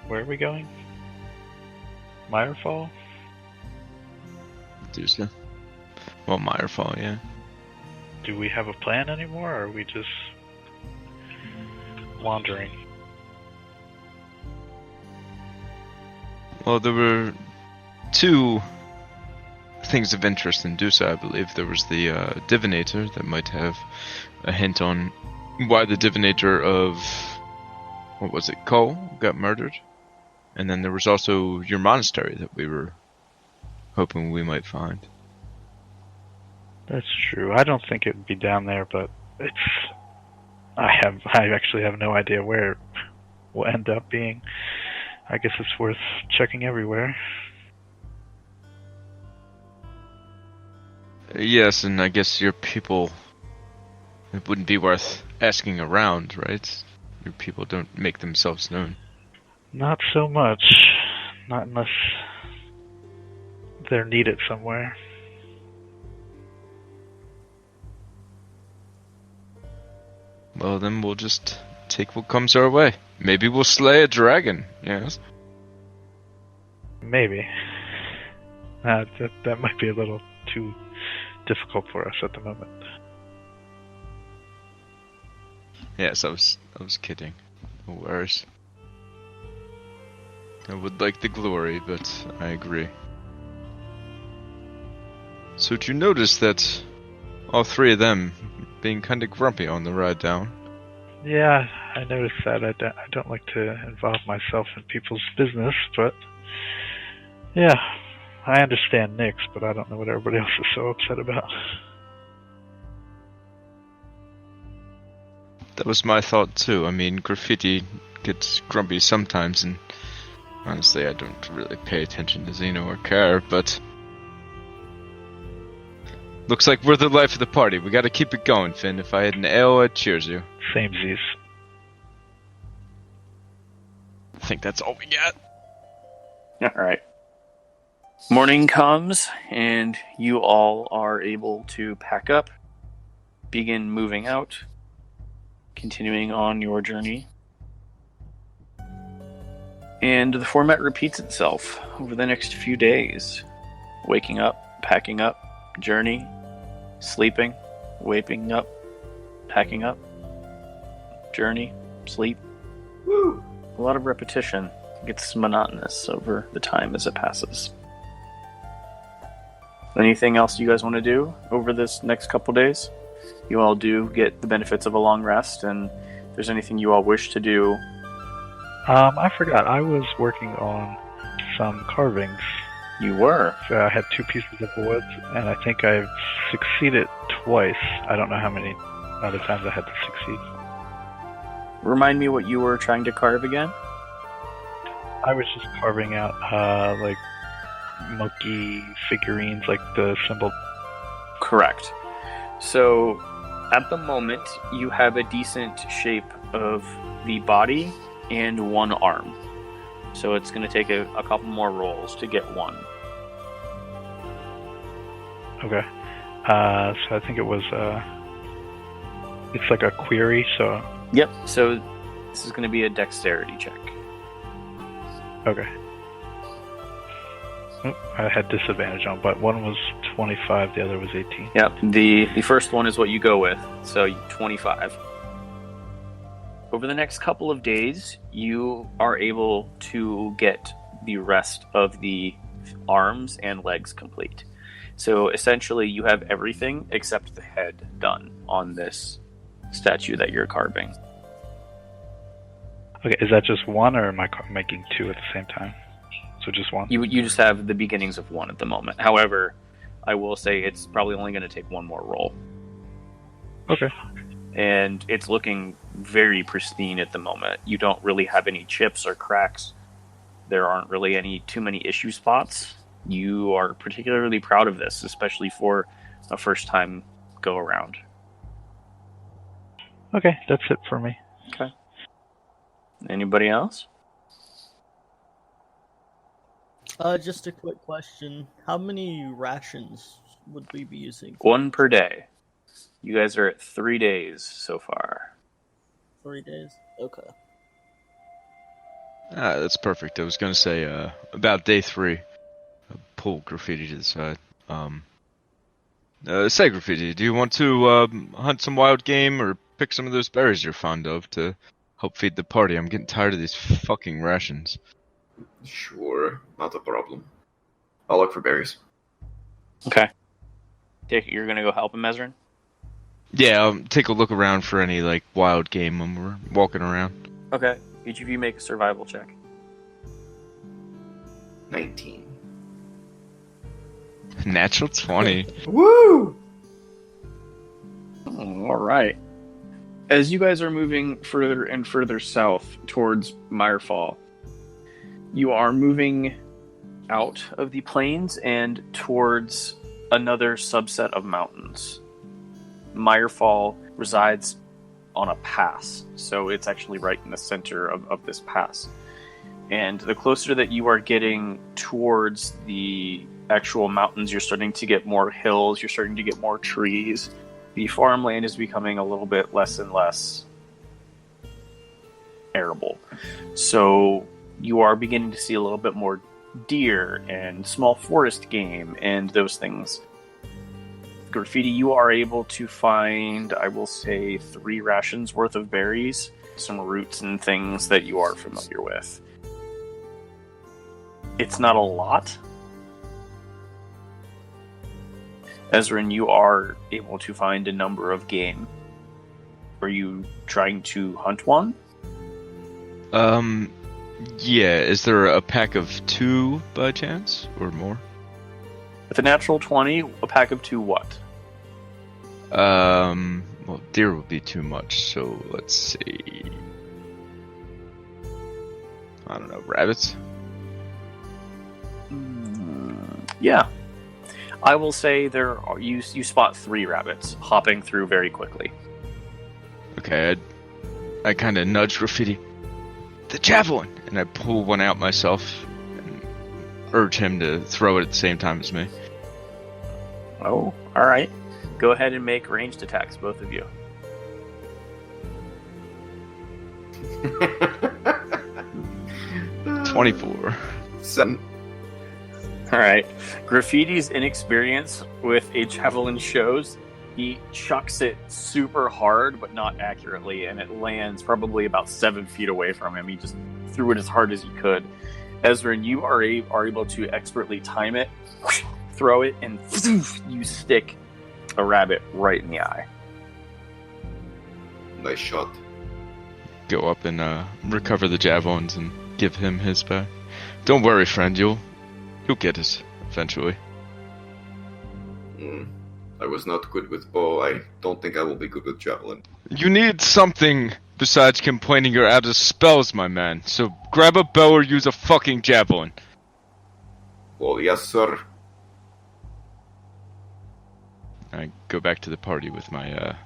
S6: Where are we going? Mirefall?
S5: Doosa. Well, Mirefall, yeah.
S6: Do we have a plan anymore, or are we just wandering?
S5: Well, there were two things of interest in Doosa, I believe. There was the Divinator that might have a hint on why the Divinator of, what was it, Cole got murdered. And then there was also your monastery that we were hoping we might find.
S6: That's true. I don't think it would be down there, but I actually have no idea where it will end up being. I guess it's worth checking everywhere.
S5: Yes, and I guess your people, it wouldn't be worth asking around, right? Your people don't make themselves known.
S6: Not so much. Not unless they're needed somewhere.
S5: Well, then we'll just take what comes our way. Maybe we'll slay a dragon, yes?
S6: Maybe. That might be a little too difficult for us at the moment.
S5: Yes, I was kidding. No worries. I would like the glory, but I agree. So did you notice that all three of them being kind of grumpy on the ride down?
S6: Yeah, I noticed that. I don't like to involve myself in people's business, but yeah, I understand Nyx, but I don't know what everybody else is so upset about.
S5: That was my thought too. I mean, graffiti gets grumpy sometimes, and honestly, I don't really pay attention to Xeno or care, but looks like we're the life of the party. We gotta keep it going, Finn. If I had an ale, I'd cheers you.
S6: Same Z's.
S5: I think that's all we got.
S7: Alright. Morning comes, and you all are able to pack up, begin moving out, continuing on your journey. And the format repeats itself over the next few days. Waking up, packing up, journey, sleeping, waking up, packing up, journey, sleep.
S3: Woo!
S7: A lot of repetition. It gets monotonous over the time as it passes. Anything else you guys want to do over this next couple days? You all do get the benefits of a long rest, and if there's anything you all wish to do.
S6: I forgot. I was working on some carvings.
S7: You were.
S6: So I had 2 pieces of wood, and I think I've succeeded twice. I don't know how many other times I had to succeed.
S7: Remind me what you were trying to carve again?
S6: I was just carving out, like, monkey figurines, like the symbol.
S7: Correct. So, at the moment, you have a decent shape of the body and 1 arm. So it's going to take a couple more rolls to get 1.
S6: Okay. So I think it was, it's like a query, so...
S7: Yep, so this is going to be a dexterity check.
S6: Okay. Oh, I had disadvantage on, but one was 25, the other was 18.
S7: Yep, the first one is what you go with, so 25. Over the next couple of days, you are able to get the rest of the arms and legs complete. So essentially, you have everything except the head done on this statue that you're carving.
S6: Okay, is that just 1, or am I making 2 at the same time? So just 1?
S7: You just have the beginnings of 1 at the moment. However, I will say it's probably only going to take 1 more roll.
S6: Okay.
S7: And it's looking very pristine at the moment. You don't really have any chips or cracks. There aren't really too many issue spots. You are particularly proud of this, especially for a first-time go-around.
S6: Okay, that's it for me.
S7: Okay. Anybody else?
S4: Just a quick question. How many rations would we be using?
S7: 1 per day. You guys are at 3 days so far.
S4: 3 days? Okay.
S5: That's perfect. I was going to say, about day 3, pull graffiti to the side. Say graffiti, do you want to hunt some wild game or pick some of those berries you're fond of to help feed the party? I'm getting tired of these fucking rations.
S3: Sure, not a problem. I'll look for berries.
S7: Okay. Take it you're going to go help him, Ezrin?
S5: Yeah, I'll take a look around for any, like, wild game when we're walking around.
S7: Okay. Each of you make a survival check.
S3: 19.
S5: Natural 20.
S3: Woo!
S7: Alright. As you guys are moving further and further south towards Mirefall, you are moving out of the plains and towards another subset of mountains. Mirefall resides on a pass, so it's actually right in the center of this pass. And the closer that you are getting towards the actual mountains, you're starting to get more hills, you're starting to get more trees. The farmland is becoming a little bit less and less arable. So you are beginning to see a little bit more deer and small forest game and those things. Graffiti, you are able to find, I will say, 3 rations worth of berries, some roots and things that you are familiar with. It's not a lot. Ezrin, you are able to find a number of game. Are you trying to hunt one?
S5: Yeah, is there a pack of 2 by chance, or more?
S7: With a natural 20, a pack of 2 what?
S5: Well, deer would be too much, so let's see. I don't know, rabbits?
S7: Yeah. I will say you spot 3 rabbits hopping through very quickly.
S5: Okay, I kind of nudge Graffiti. The javelin! And I pull one out myself and urge him to throw it at the same time as me.
S7: Oh, alright. Go ahead and make ranged attacks, both of you.
S5: 24.
S3: 7.
S7: Alright. Graffiti's inexperience with a javelin shows. He chucks it super hard, but not accurately, and it lands probably about 7 feet away from him. He just threw it as hard as he could. Ezrin, you are able to expertly time it, throw it, and you stick a rabbit right in the eye.
S3: Nice shot.
S5: Go up and recover the javelins and give him his back. Don't worry, friend. You'll get us eventually.
S3: I was not good with bow. I don't think I will be good with javelin.
S5: You need something besides complaining you're out of spells, my man. So grab a bow or use a fucking javelin.
S3: Well, yes, sir.
S5: I go back to the party with my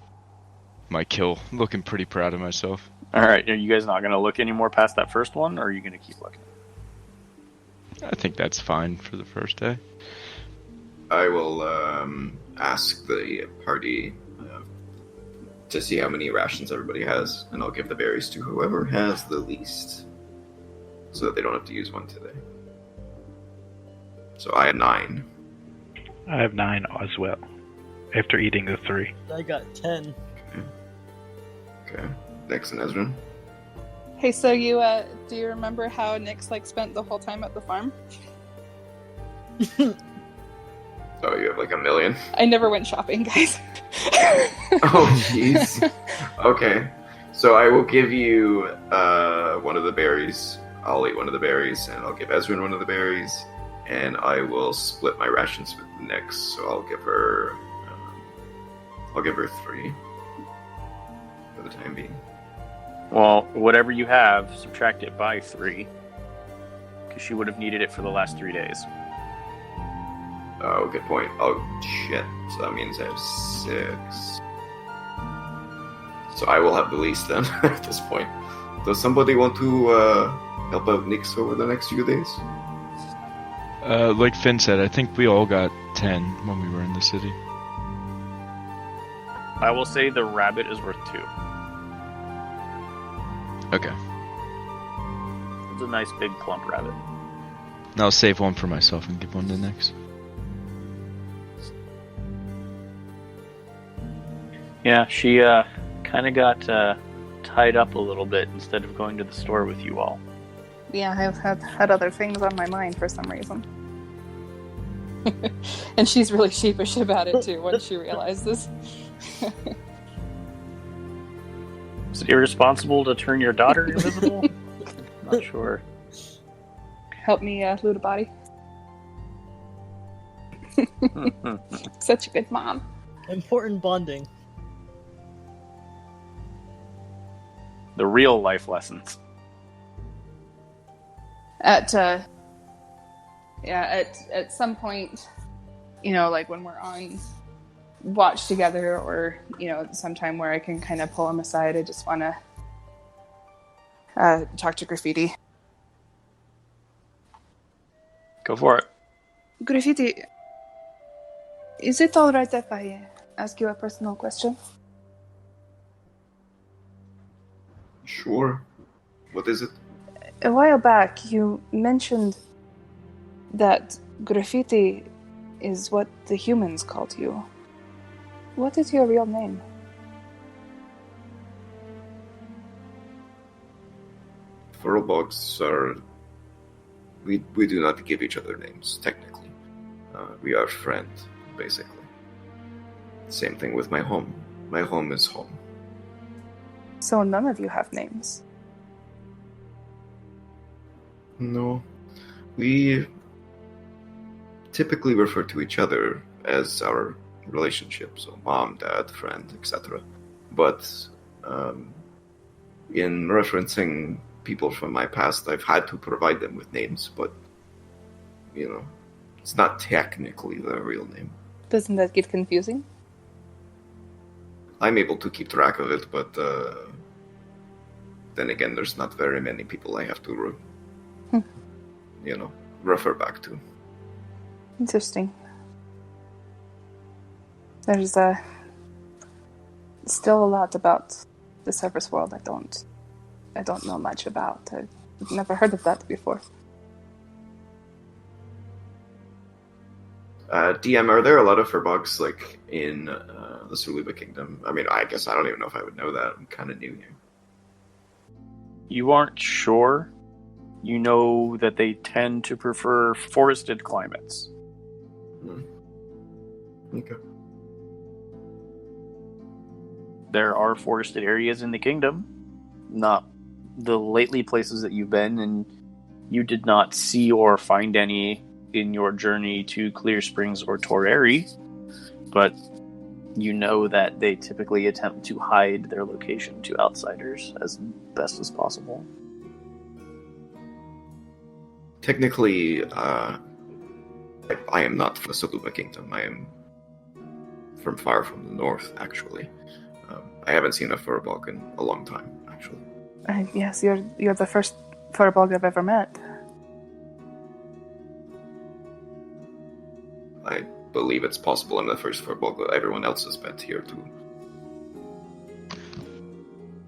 S5: my kill, looking pretty proud of myself.
S7: Alright, are you guys not going to look anymore past that first one, or are you going to keep looking?
S5: I think that's fine for the first day.
S3: I will ask the party to see how many rations everybody has, and I'll give the berries to whoever has the least, so that they don't have to use one today. So I have 9.
S6: I have 9 as well, after eating the 3.
S4: I got 10.
S3: Okay. Next, and Ezrin.
S2: Hey, so do you remember how Nyx spent the whole time at the farm?
S3: Oh, you have 1 million?
S2: I never went shopping, guys.
S3: Oh, jeez. Okay. So I will give you one of the berries. I'll eat one of the berries, and I'll give Ezrin one of the berries, and I will split my rations with Nyx. So I'll give her 3 for the time being.
S7: Well, whatever you have, subtract it by 3, because she would have needed it for the last 3 days.
S3: Oh, good point. Oh, shit. So that means I have 6. So I will have the least then, at this point. Does somebody want to help out Nyx over the next few days?
S5: Like Finn said, I think we all got 10 when we were in the city.
S7: I will say the rabbit is worth 2.
S5: Okay.
S7: It's a nice big plump rabbit.
S5: I'll save one for myself and give one to Nyx.
S7: Yeah, she kind of got tied up a little bit instead of going to the store with you all.
S2: Yeah, I've had other things on my mind for some reason. And she's really sheepish about it too once she realizes.
S7: Is it irresponsible to turn your daughter invisible? Not sure.
S2: Help me loot a body. Such a good mom.
S4: Important bonding.
S7: The real life lessons.
S2: At some point, when we're on watch together, or sometime where I can kind of pull him aside, I just want to talk to Graffiti.
S7: Go for it.
S2: Graffiti, is it all right if I ask you a personal question?
S3: Sure. What is it?
S2: A while back, you mentioned that Graffiti is what the humans called you. What is your real name?
S3: Furlbogs are... We do not give each other names, technically. We are friends, basically. Same thing with my home. My home is home.
S2: So none of you have names?
S3: No. We typically refer to each other as our relationship, so mom, dad, friend, etc. but in referencing people from my past, I've had to provide them with names, but, it's not technically the real name.
S2: Doesn't that get confusing?
S3: I'm able to keep track of it, but then again, there's not very many people I have to, refer back to.
S2: Interesting. There's still a lot about the surface world I don't know much about. I've never heard of that before.
S3: DM, are there a lot of furbolgs in the Saluban Kingdom? I mean, I guess I don't even know if I would know that. I'm kind of new here.
S7: You aren't sure. You know that they tend to prefer forested climates.
S3: Okay.
S7: There are forested areas in the kingdom. Not the lately places that you've been, and you did not see or find any in your journey to Clear Springs or Toreri, but you know that they typically attempt to hide their location to outsiders as best as possible.
S3: Technically, I am not from the Saluban Kingdom. I am from far from the north, actually. I haven't seen a furbolg in a long time, actually.
S2: Yes, you're the first furbolg I've ever met.
S3: I believe it's possible I'm the first furbolg that everyone else has met here, too.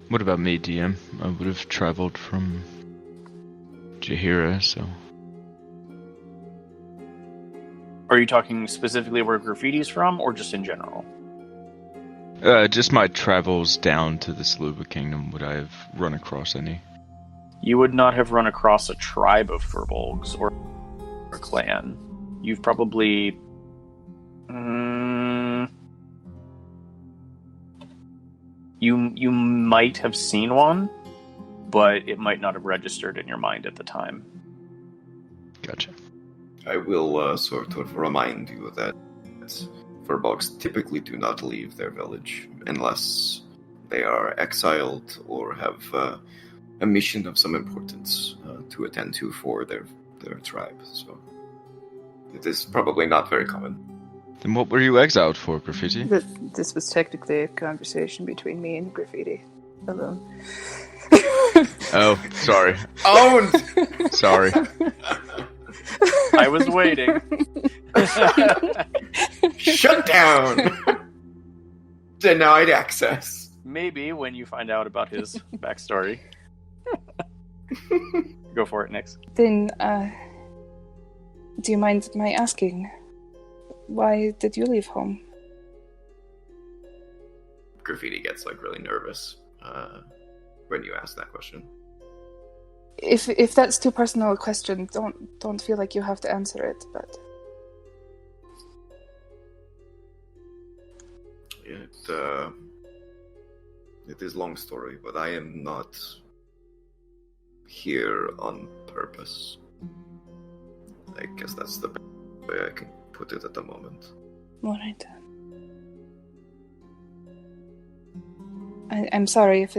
S5: What about me, DM? I would have traveled from Jaheira, so...
S7: Are you talking specifically where Graffiti's from, or just in general?
S5: Just my travels down to the Saluban Kingdom. Would I have run across any?
S7: You would not have run across a tribe of furbolgs or a clan. You've probably... You might have seen one, but it might not have registered in your mind at the time.
S5: Gotcha.
S3: I will sort of remind you that furbolgs typically do not leave their village unless they are exiled or have a mission of some importance to attend to for their tribe. So it is probably not very common.
S5: Then what were you exiled for, Graffiti?
S2: This was technically a conversation between me and Graffiti alone.
S5: Oh, sorry.
S3: Owned!
S5: Sorry.
S7: I was waiting.
S3: Shut down! Denied access.
S7: Maybe when you find out about his backstory. Go for it, Nix.
S2: Then, do you mind my asking, why did you leave home?
S3: Graffiti gets really nervous when you ask that question.
S2: If that's too personal a question, don't feel like you have to answer it, but...
S3: It is long story, but I am not here on purpose. I guess that's the best way I can put it at the moment.
S2: Alright then. I'm sorry if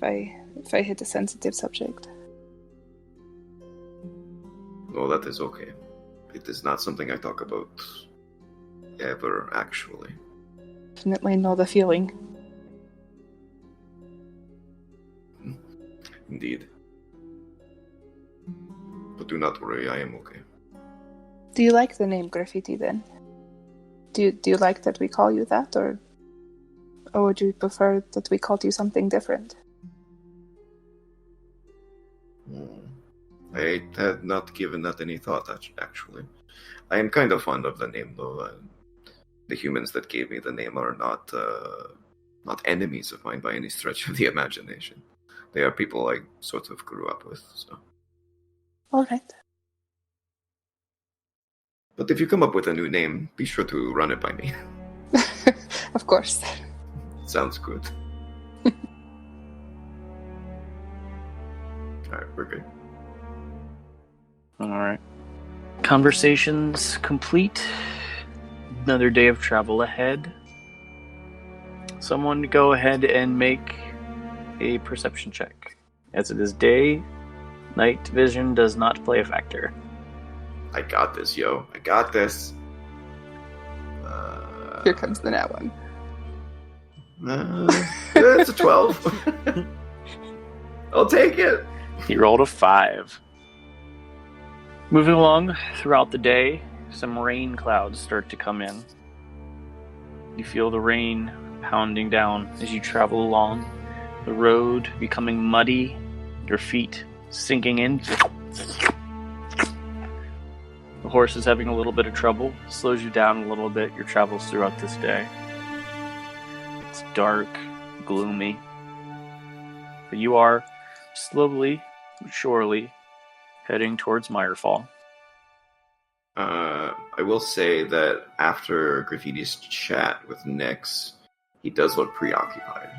S2: I hit a sensitive subject.
S3: No, that is okay. It is not something I talk about ever, actually.
S2: Definitely know the feeling.
S3: Indeed. But do not worry, I am okay.
S2: Do you like the name Graffiti then? Do you like that we call you that, or would you prefer that we called you something different?
S3: I had not given that any thought, actually. I am kind of fond of the name, though. The humans that gave me the name are not enemies of mine by any stretch of the imagination. They are people I sort of grew up with, so...
S2: Alright.
S3: But if you come up with a new name, be sure to run it by me.
S2: Of course.
S3: Sounds good. Alright, we're good.
S7: Alright. Conversations complete. Another day of travel ahead. Someone go ahead and make a perception check. As it is day, night vision does not play a factor.
S3: I got this, yo. I got this.
S2: Here comes the nat one.
S3: It's a 12. I'll take it.
S7: He rolled a 5. Moving along throughout the day, some rain clouds start to come in. You feel the rain pounding down as you travel along, the road becoming muddy, your feet sinking in. The horse is having a little bit of trouble, slows you down a little bit, your travels throughout this day. It's dark, gloomy, but you are slowly but surely heading towards Mirefall.
S3: I will say that after Graffiti's chat with Nyx, he does look preoccupied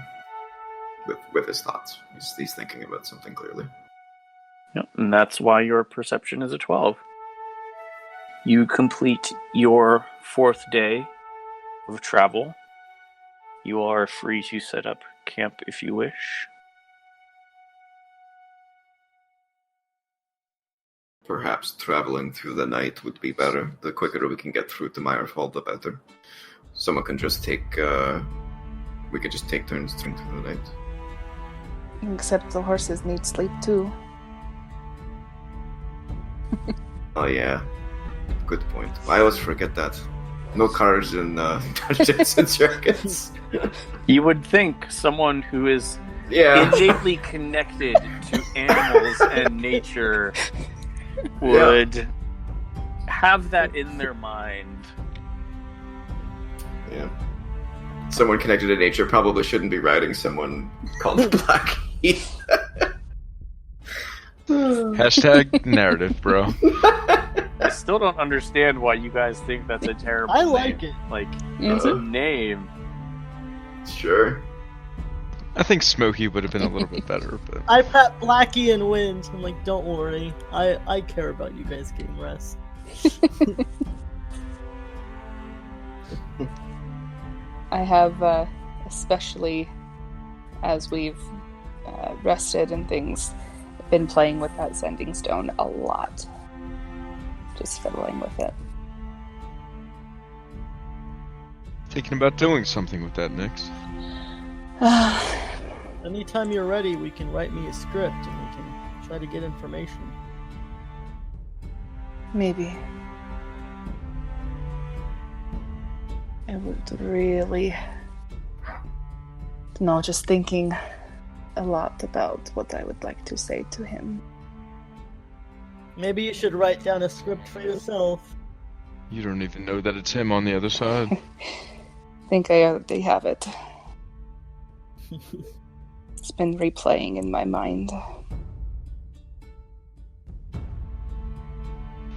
S3: with his thoughts. He's thinking about something clearly.
S7: Yep, and that's why your perception is a 12. You complete your 4th day of travel. You are free to set up camp if you wish.
S3: Perhaps traveling through the night would be better. The quicker we can get through to Mirefall, the better. Someone can just take... we could just take turns through the night.
S2: Except the horses need sleep too.
S3: Oh yeah. Good point. I always forget that. No cars in Dungeons and Dragons.
S7: You would think someone who is
S3: Yeah.
S7: innately connected to animals and nature would have that in their mind.
S3: Yeah. Someone connected to nature probably shouldn't be riding someone called Black Heath.
S5: Hashtag narrative, bro.
S7: I still don't understand why you guys think that's a terrible
S4: I
S7: name.
S4: like it.
S7: Like, it's a name.
S3: Sure.
S5: I think Smokey would have been a little bit better, but
S4: I pat Blackie and wins. I'm like, don't worry. I care about you guys getting rest.
S2: I have, especially as we've rested and things, been playing with that sending stone a lot. Just fiddling with it.
S5: thinking about doing something with that, Nyx.
S4: Anytime you're ready, we can write me a script and we can try to get information.
S2: Maybe. I would really... No, just thinking a lot about what I would like to say to him.
S4: Maybe you should write down a script for yourself.
S5: You don't even know that it's him on the other side.
S2: I think I already have it. It's been replaying in my mind.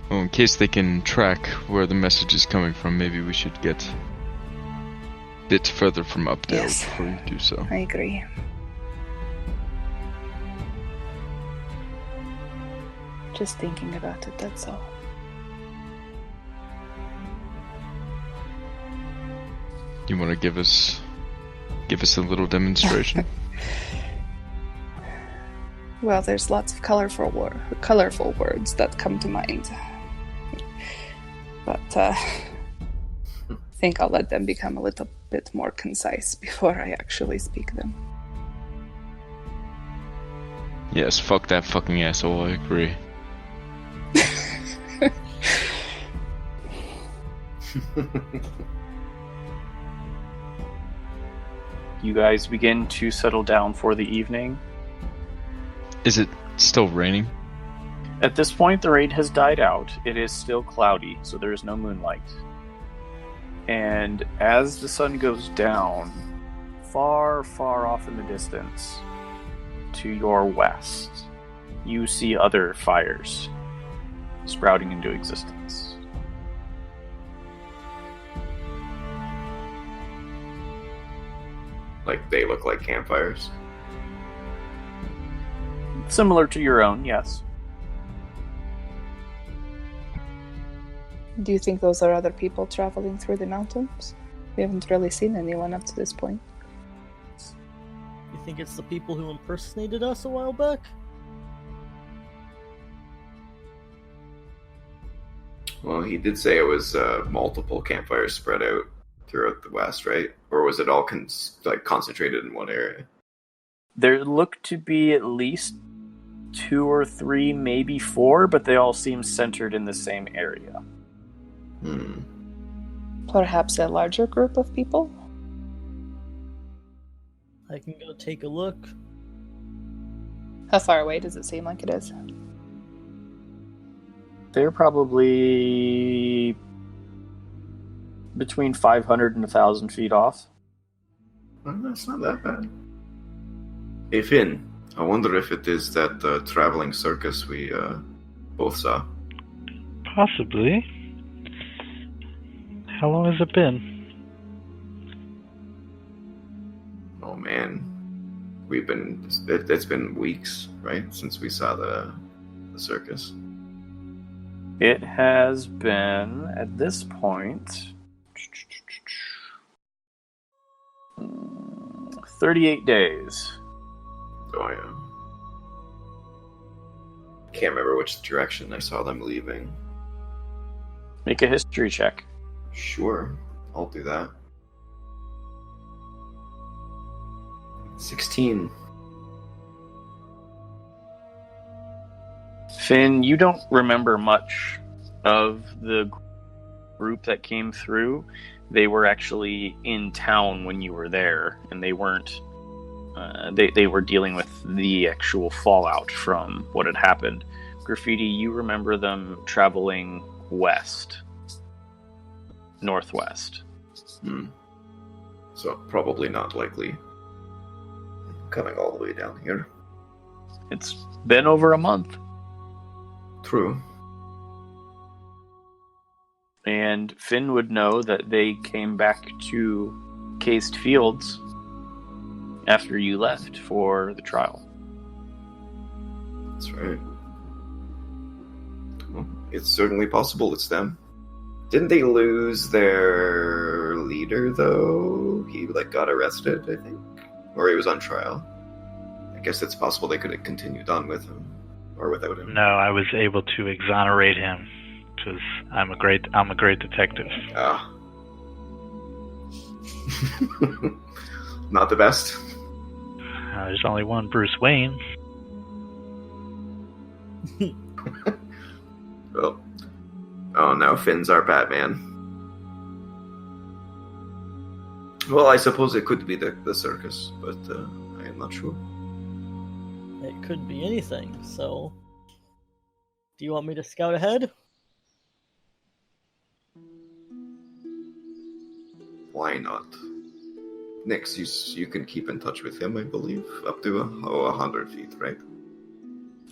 S5: Well, in case they can track where the message is coming from, maybe we should get a bit further from Updale
S2: Yes.
S5: before you do so.
S2: I agree. Just thinking about it, that's all.
S5: You want to give us a little demonstration?
S2: Well, there's lots of colorful words that come to mind. But I think I'll let them become a little bit more concise before I actually speak them.
S5: Yes, fuck that fucking asshole, I agree.
S7: You guys begin to settle down for the evening.
S5: Is it still raining?
S7: At this point, the rain has died out. It is still cloudy, so there is no moonlight. And as the sun goes down, far, far off in the distance, to your west, you see other fires sprouting into existence.
S3: Like, they look like campfires.
S7: Similar to your own, yes.
S2: Do you think those are other people traveling through the mountains? We haven't really seen anyone up to this point.
S4: think it's the people who impersonated us a while back?
S3: Well, he did say it was multiple campfires spread out throughout the west, right? Or was it all concentrated in one area?
S7: There look to be at least 2 or 3, maybe 4, but they all seem centered in the same area.
S2: Perhaps a larger group of people?
S4: I can go take a look.
S2: How far away does it seem like it is?
S7: They're probably between 500 and 1,000 feet off.
S3: Well, that's not that bad. Hey, Finn, I wonder if it is that traveling circus we both saw.
S6: Possibly. How long has it been?
S3: Oh man, it's been weeks, right, since we saw the circus.
S7: It has been, at this point, 38 days.
S3: Oh yeah. Can't remember which direction I saw them leaving.
S7: Make a history check.
S3: Sure, I'll do that. 16.
S7: Finn, you don't remember much of the group that came through. They were actually in town when you were there, and they weren't. They were dealing with the actual fallout from what had happened. Graffiti, you remember them traveling west, northwest.
S3: So probably not likely coming all the way down here.
S7: It's been over a month.
S3: True.
S7: And Finn would know that they came back to Cased Fields after you left for the trial.
S3: That's right. Well, it's certainly possible it's them. Didn't they lose their leader, though? He, got arrested, I think? Or he was on trial. I guess it's possible they could have continued on with him. Or without him.
S6: No, I was able to exonerate him because I'm a great detective.
S3: Ah. Not the best.
S6: There's only one Bruce Wayne.
S3: Well, oh, now Finn's our Batman. Well, I suppose it could be the circus, but I am not sure.
S4: It could be anything, so... Do you want me to scout ahead?
S3: Why not? Nix, you can keep in touch with him, I believe, up to 100 feet, right?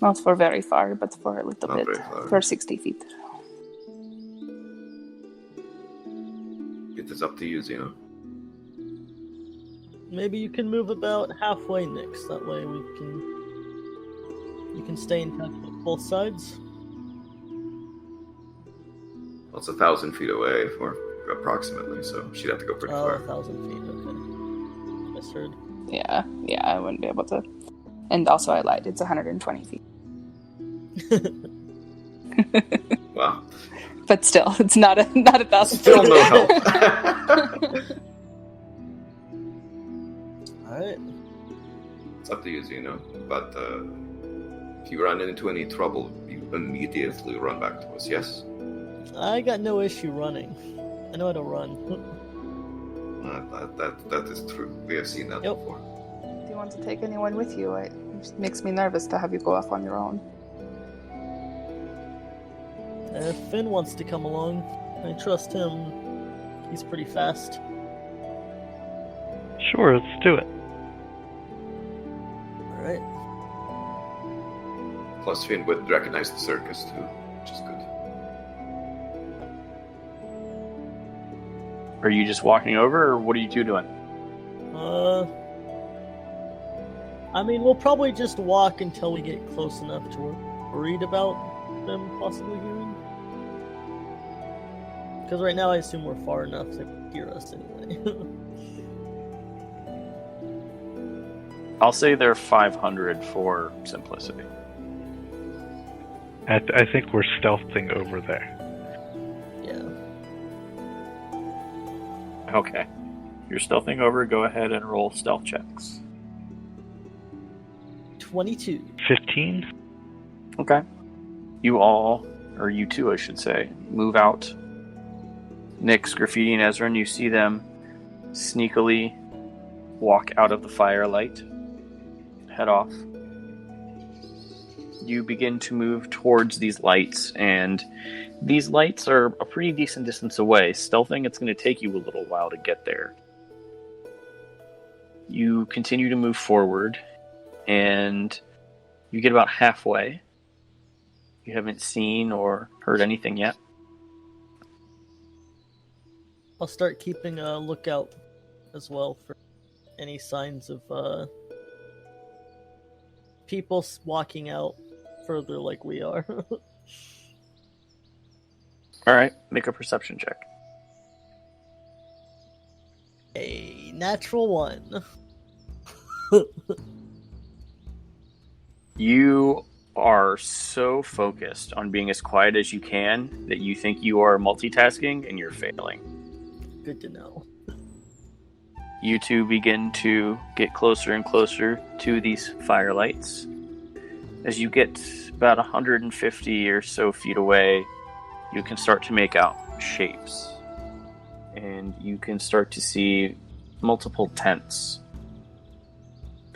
S2: Not for very far, but for a little
S3: Not
S2: bit.
S3: very far.
S2: For 60 feet.
S3: It is up to you, Zeno.
S4: Maybe you can move about halfway, Nix. That way you can stay in touch with both sides.
S3: Well, it's 1,000 feet away, or approximately, so she'd have to go pretty far.
S4: 1,000 feet, okay. Misheard.
S2: Yeah, I wouldn't be able to. And also I lied, it's 120 feet.
S3: Wow.
S2: But still, it's not a 1,000
S3: Still
S2: feet.
S3: no help.
S4: Alright.
S3: It's up to you, Zeno. But if you run into any trouble, you immediately run back to us, yes?
S4: I got no issue running. I know how to run.
S3: That is true. We have seen that
S4: Yep.
S3: before.
S2: Do you want to take anyone with you? It just makes me nervous to have you go off on your own.
S4: If Finn wants to come along, I trust him. He's pretty fast.
S6: Sure, let's do it.
S4: Alright.
S3: Plus, Finn would recognize the circus, too, which is good.
S7: Are you just walking over, or what are you two doing?
S4: I mean, we'll probably just walk until we get close enough to worried about them possibly hearing. Because right now I assume we're far enough to hear us anyway.
S7: I'll say they're 500 for simplicity.
S6: I think we're stealthing over there.
S4: Yeah.
S7: Okay. You're stealthing over. Go ahead and roll stealth checks.
S4: 22.
S6: 15?
S7: Okay. You all, or you two, I should say, move out. Nyx, Graffiti, and Ezra, and you see them sneakily walk out of the firelight, head off. You begin to move towards these lights, and these lights are a pretty decent distance away. Stealthing, it's going to take you a little while to get there. You continue to move forward, and you get about halfway. You haven't seen or heard anything yet.
S4: I'll start keeping a lookout as well for any signs of people walking out further like we are.
S7: Alright, make a perception check.
S4: A natural 1.
S7: You are so focused on being as quiet as you can that you think you are multitasking and you're failing.
S4: Good to know.
S7: You two begin to get closer and closer to these firelights. As you get about 150 or so feet away, you can start to make out shapes. And you can start to see multiple tents.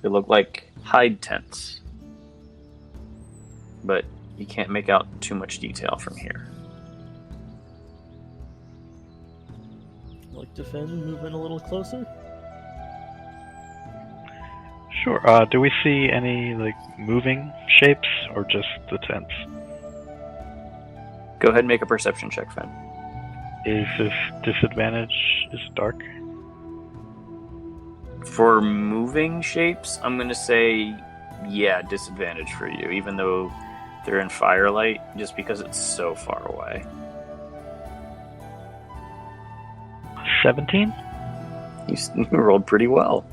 S7: They look like hide tents. But you can't make out too much detail from here.
S4: Like to Finn, move in a little closer.
S6: Sure. Do we see any, moving shapes, or just the tents?
S7: Go ahead and make a perception check, Finn.
S6: Is this disadvantage? Is it dark?
S7: For moving shapes, I'm going to say, yeah, disadvantage for you, even though they're in firelight, just because it's so far away.
S6: 17?
S7: You rolled pretty well.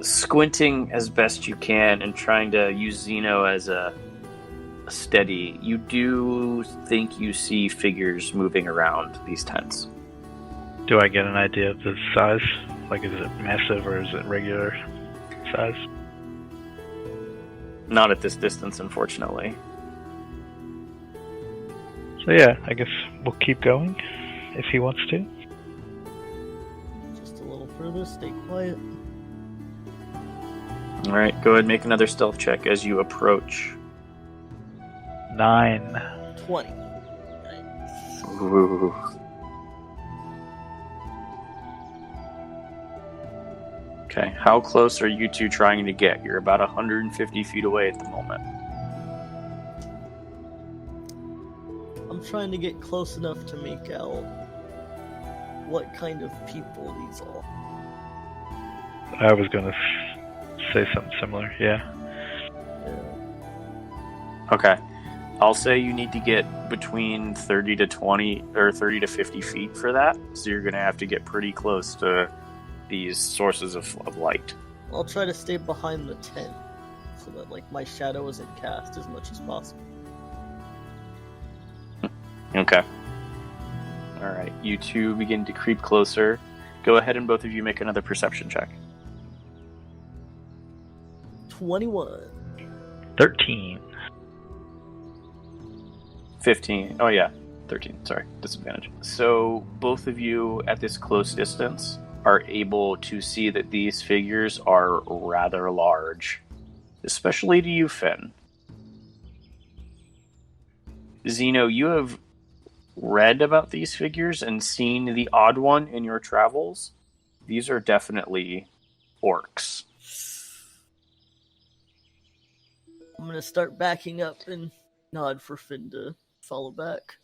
S7: Squinting as best you can and trying to use Zeno as a steady, you do think you see figures moving around these tents.
S6: Do I get an idea of the size? Is it massive or is it regular size?
S7: Not at this distance, unfortunately.
S6: So yeah, I guess we'll keep going if he wants to.
S4: Just a little further, stay quiet.
S7: Alright, go ahead and make another stealth check as you approach.
S6: 9.
S4: 20.
S7: Ooh. Okay, how close are you two trying to get? You're about 150 feet away at the moment.
S4: I'm trying to get close enough to make out what kind of people these are.
S6: I was gonna say something similar, yeah.
S7: Okay. I'll say you need to get between 30 to 20 or 30 to 50 feet for that. So you're going to have to get pretty close to these sources of light.
S4: I'll try to stay behind the tent so that my shadow isn't cast as much as possible.
S7: Okay. Alright, you two begin to creep closer. Go ahead and both of you make another perception check.
S4: 21.
S6: 13.
S7: 15. Oh yeah, 13. Sorry, disadvantage. So both of you at this close distance are able to see that these figures are rather large. Especially to you, Finn. Zeno, you have read about these figures and seen the odd one in your travels. These are definitely orcs.
S4: I'm gonna start backing up and nod for Finn to follow back.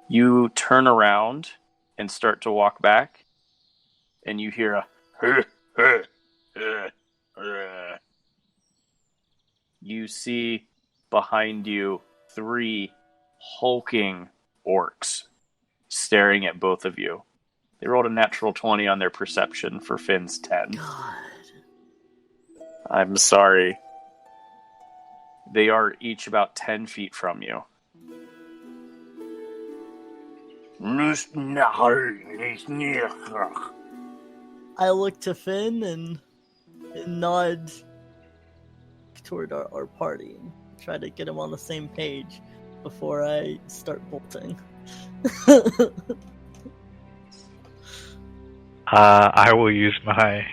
S7: You turn around and start to walk back, and you hear a You see behind you 3 hulking orcs staring at both of you. They rolled a natural 20 on their perception for Finn's 10.
S4: God.
S7: I'm sorry. They are each about 10 feet from you.
S4: I look to Finn and nod toward our party and try to get him on the same page before I start bolting.
S6: I will use my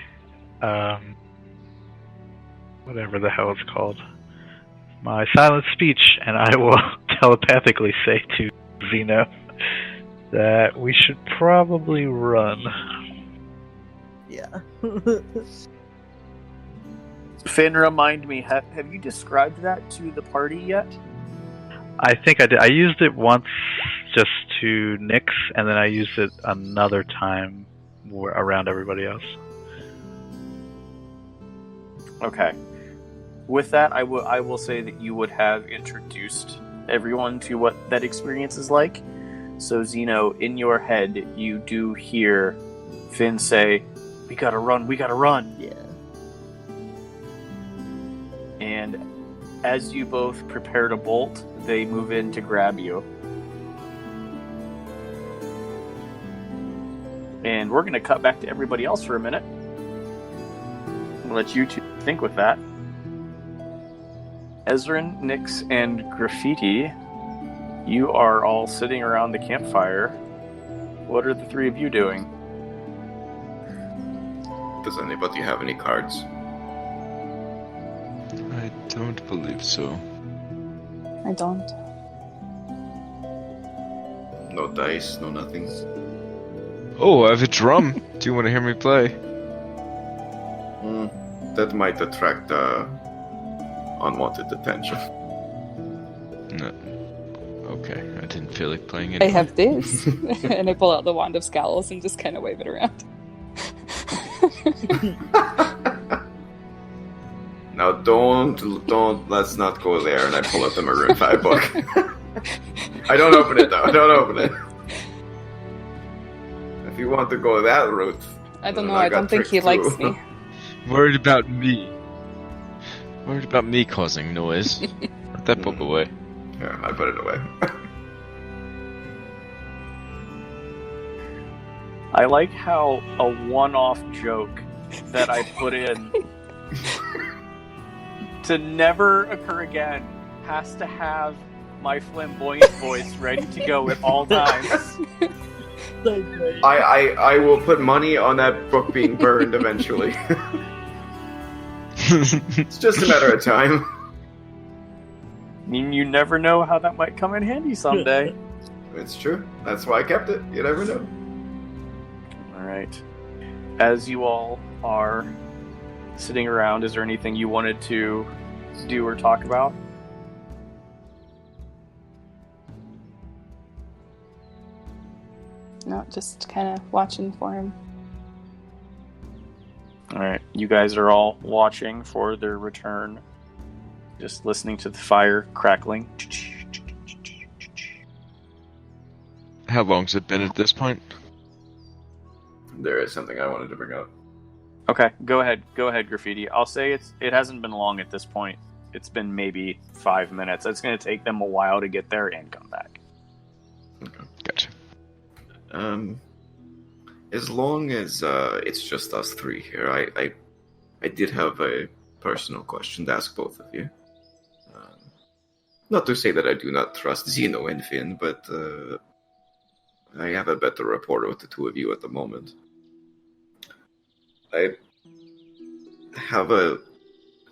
S6: whatever the hell it's called, my silent speech, and I will telepathically say to Zeno that we should probably run.
S4: Yeah.
S7: Finn, remind me, have you described that to the party yet?
S6: I think I did. I used it once just to Nyx, and then I used it another time around everybody else.
S7: Okay. With that, I will say that you would have introduced everyone to what that experience is like. So, Zeno, in your head, you do hear Finn say, "We gotta run, we gotta run."
S4: Yeah.
S7: And as you both prepare to bolt, they move in to grab you. And we're going to cut back to everybody else for a minute. I'll let you two think with that. Ezrin, Nyx, and Graffiti, you are all sitting around the campfire. What are the three of you doing?
S3: Does anybody have any cards?
S5: I don't believe so.
S2: I don't.
S3: No dice, no nothing.
S5: Oh, I have a drum. Do you want to hear me play?
S3: That might attract unwanted attention.
S5: No. Okay, I didn't feel like playing it.
S2: I have this. And I pull out the Wand of Scowls and just kind of wave it around.
S3: Now don't, let's not go there. And I pull out the Maroon 5 book. I don't open it though, don't open it. If you want to go that route.
S2: I don't know, I don't think he likes me.
S5: Worried about me. Worried about me causing noise. Put that book away.
S3: Yeah, I put it away.
S7: I like how a one-off joke that I put in to never occur again has to have my flamboyant voice ready to go at all times.
S4: So great.
S3: I will put money on that book being burned eventually. It's just a matter of time.
S7: I mean, you never know how that might come in handy someday.
S3: It's true. That's why I kept it. You never know.
S7: Alright. As you all are sitting around, is there anything you wanted to do or talk about?
S2: No, just kind of watching for him.
S7: Alright, you guys are all watching for their return. Just listening to the fire crackling.
S5: How long's it been at this point?
S3: There is something I wanted to bring up.
S7: Okay, go ahead, Graffiti. I'll say it hasn't been long at this point. It's been maybe 5 minutes. It's going to take them a while to get there and come back.
S3: Okay.
S5: Gotcha.
S3: As long as it's just us three here, I did have a personal question to ask both of you. Not to say that I do not trust Zeno and Finn, but I have a better rapport with the two of you at the moment. I have a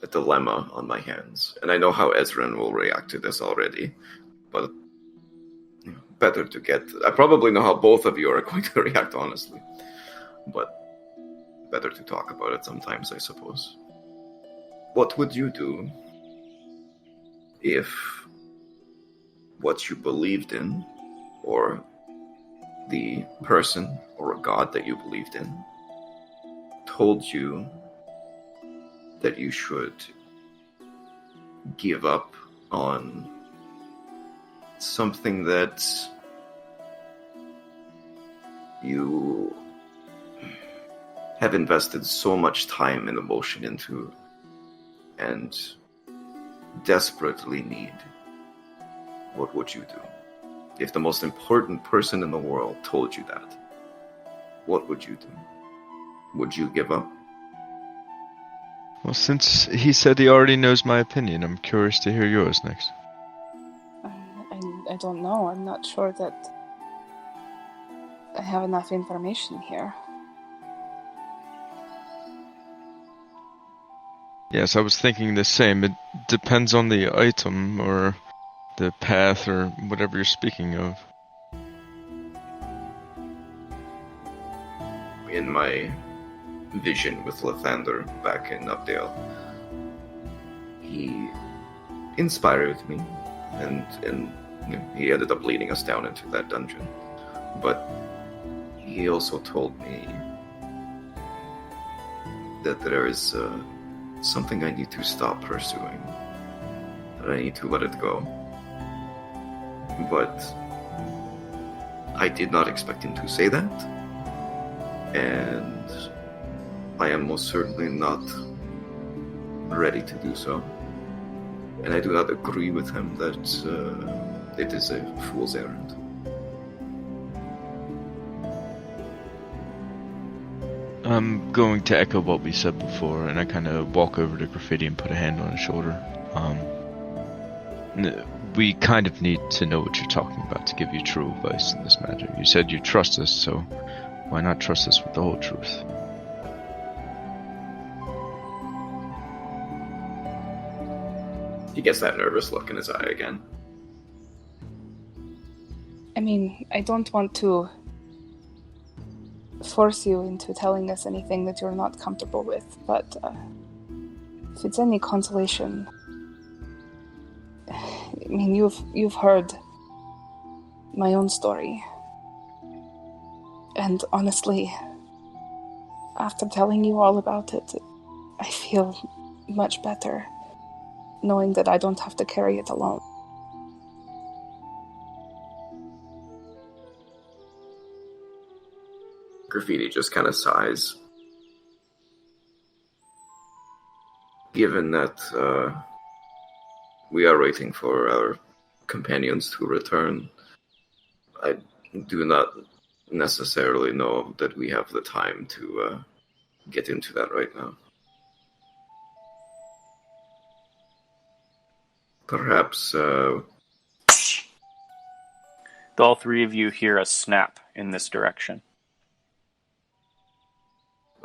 S3: dilemma on my hands, and I know how Ezrin will react to this already, but better to get... I probably know how both of you are going to react, honestly, but better to talk about it sometimes, I suppose. What would you do if what you believed in, or the person or a god that you believed in, told you that you should give up on something that you have invested so much time and emotion into and desperately need, what would you do? If the most important person in the world told you that, what would you do? Would you give up?
S5: Well, since he said he already knows my opinion, I'm curious to hear yours next.
S2: I don't know. I'm not sure that I have enough information here.
S5: Yes, I was thinking the same. It depends on the item or the path or whatever you're speaking of.
S3: In my vision with Lathander back in Updale, he inspired me, and he ended up leading us down into that dungeon. But he also told me that there is something I need to stop pursuing, that I need to let it go. But I did not expect him to say that, and I am most certainly not ready to do so. And I do not agree with him that it is a fool's errand.
S5: I'm going to echo what we said before, and I kind of walk over to Graffiti and put a hand on his shoulder. We kind of need to know what you're talking about to give you true advice in this matter. You said you trust us, so why not trust us with the whole truth?
S3: He gets that nervous look in his eye again.
S2: I mean, I don't want to force you into telling us anything that you're not comfortable with, but if it's any consolation, I mean, you've heard my own story, and honestly, after telling you all about it, I feel much better knowing that I don't have to carry it alone.
S3: Graffiti just kind of sighs. Given that we are waiting for our companions to return, I do not necessarily know that we have the time to get into that right now. Perhaps
S7: All three of you hear a snap in this direction.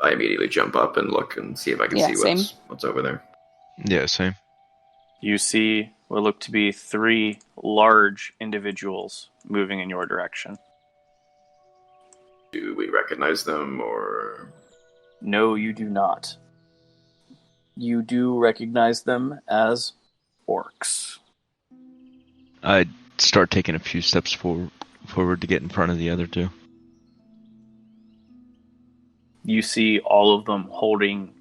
S3: I immediately jump up and look and see if I can see what's over there.
S5: Yeah, same.
S7: You see what look to be 3 large individuals moving in your direction.
S3: Do we recognize them, or...?
S7: No, you do not. You do recognize them as orcs.
S5: I'd start taking a few steps forward to get in front of the other two.
S7: You see all of them holding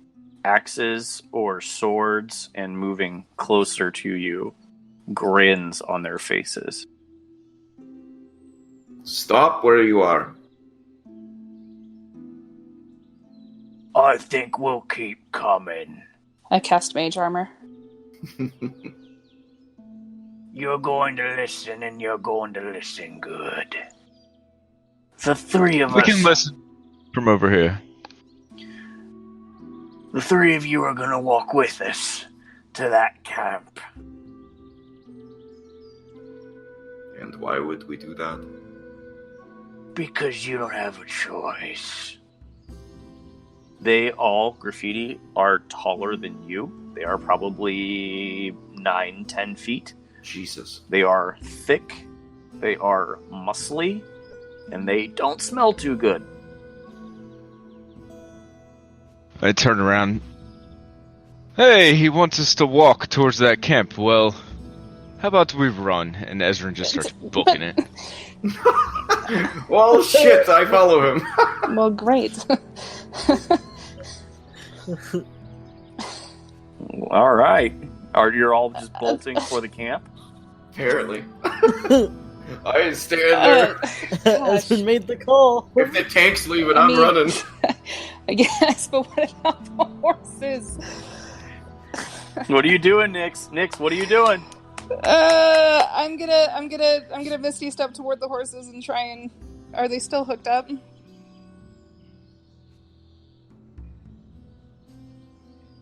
S7: axes or swords and moving closer to you, grins on their faces.
S3: Stop where you are.
S8: I think we'll keep coming.
S2: I cast mage armor.
S8: You're going to listen, and you're going to listen good. The 3 of us...
S5: We can listen from over here.
S8: The 3 of you are going to walk with us to that camp.
S3: And why would we do that?
S8: Because you don't have a choice.
S7: They all, Graffiti, are taller than you. They are probably 9-10 feet.
S3: Jesus.
S7: They are thick, they are muscly, and they don't smell too good.
S5: I turn around. Hey, he wants us to walk towards that camp. Well, how about we run? And Ezra just starts booking it.
S3: Well, shit, I follow him.
S2: Well, great.
S7: All right. Are you all just bolting for the camp?
S3: Apparently. I stand there.
S4: Ezrin made the call.
S3: If the tank's leaving,
S2: I
S3: I'm
S2: mean-
S3: running.
S2: I guess, but what about the horses?
S7: What are you doing, Nix? Nix, what are you doing?
S2: I'm gonna misty step toward the horses and try and. Are they still hooked up?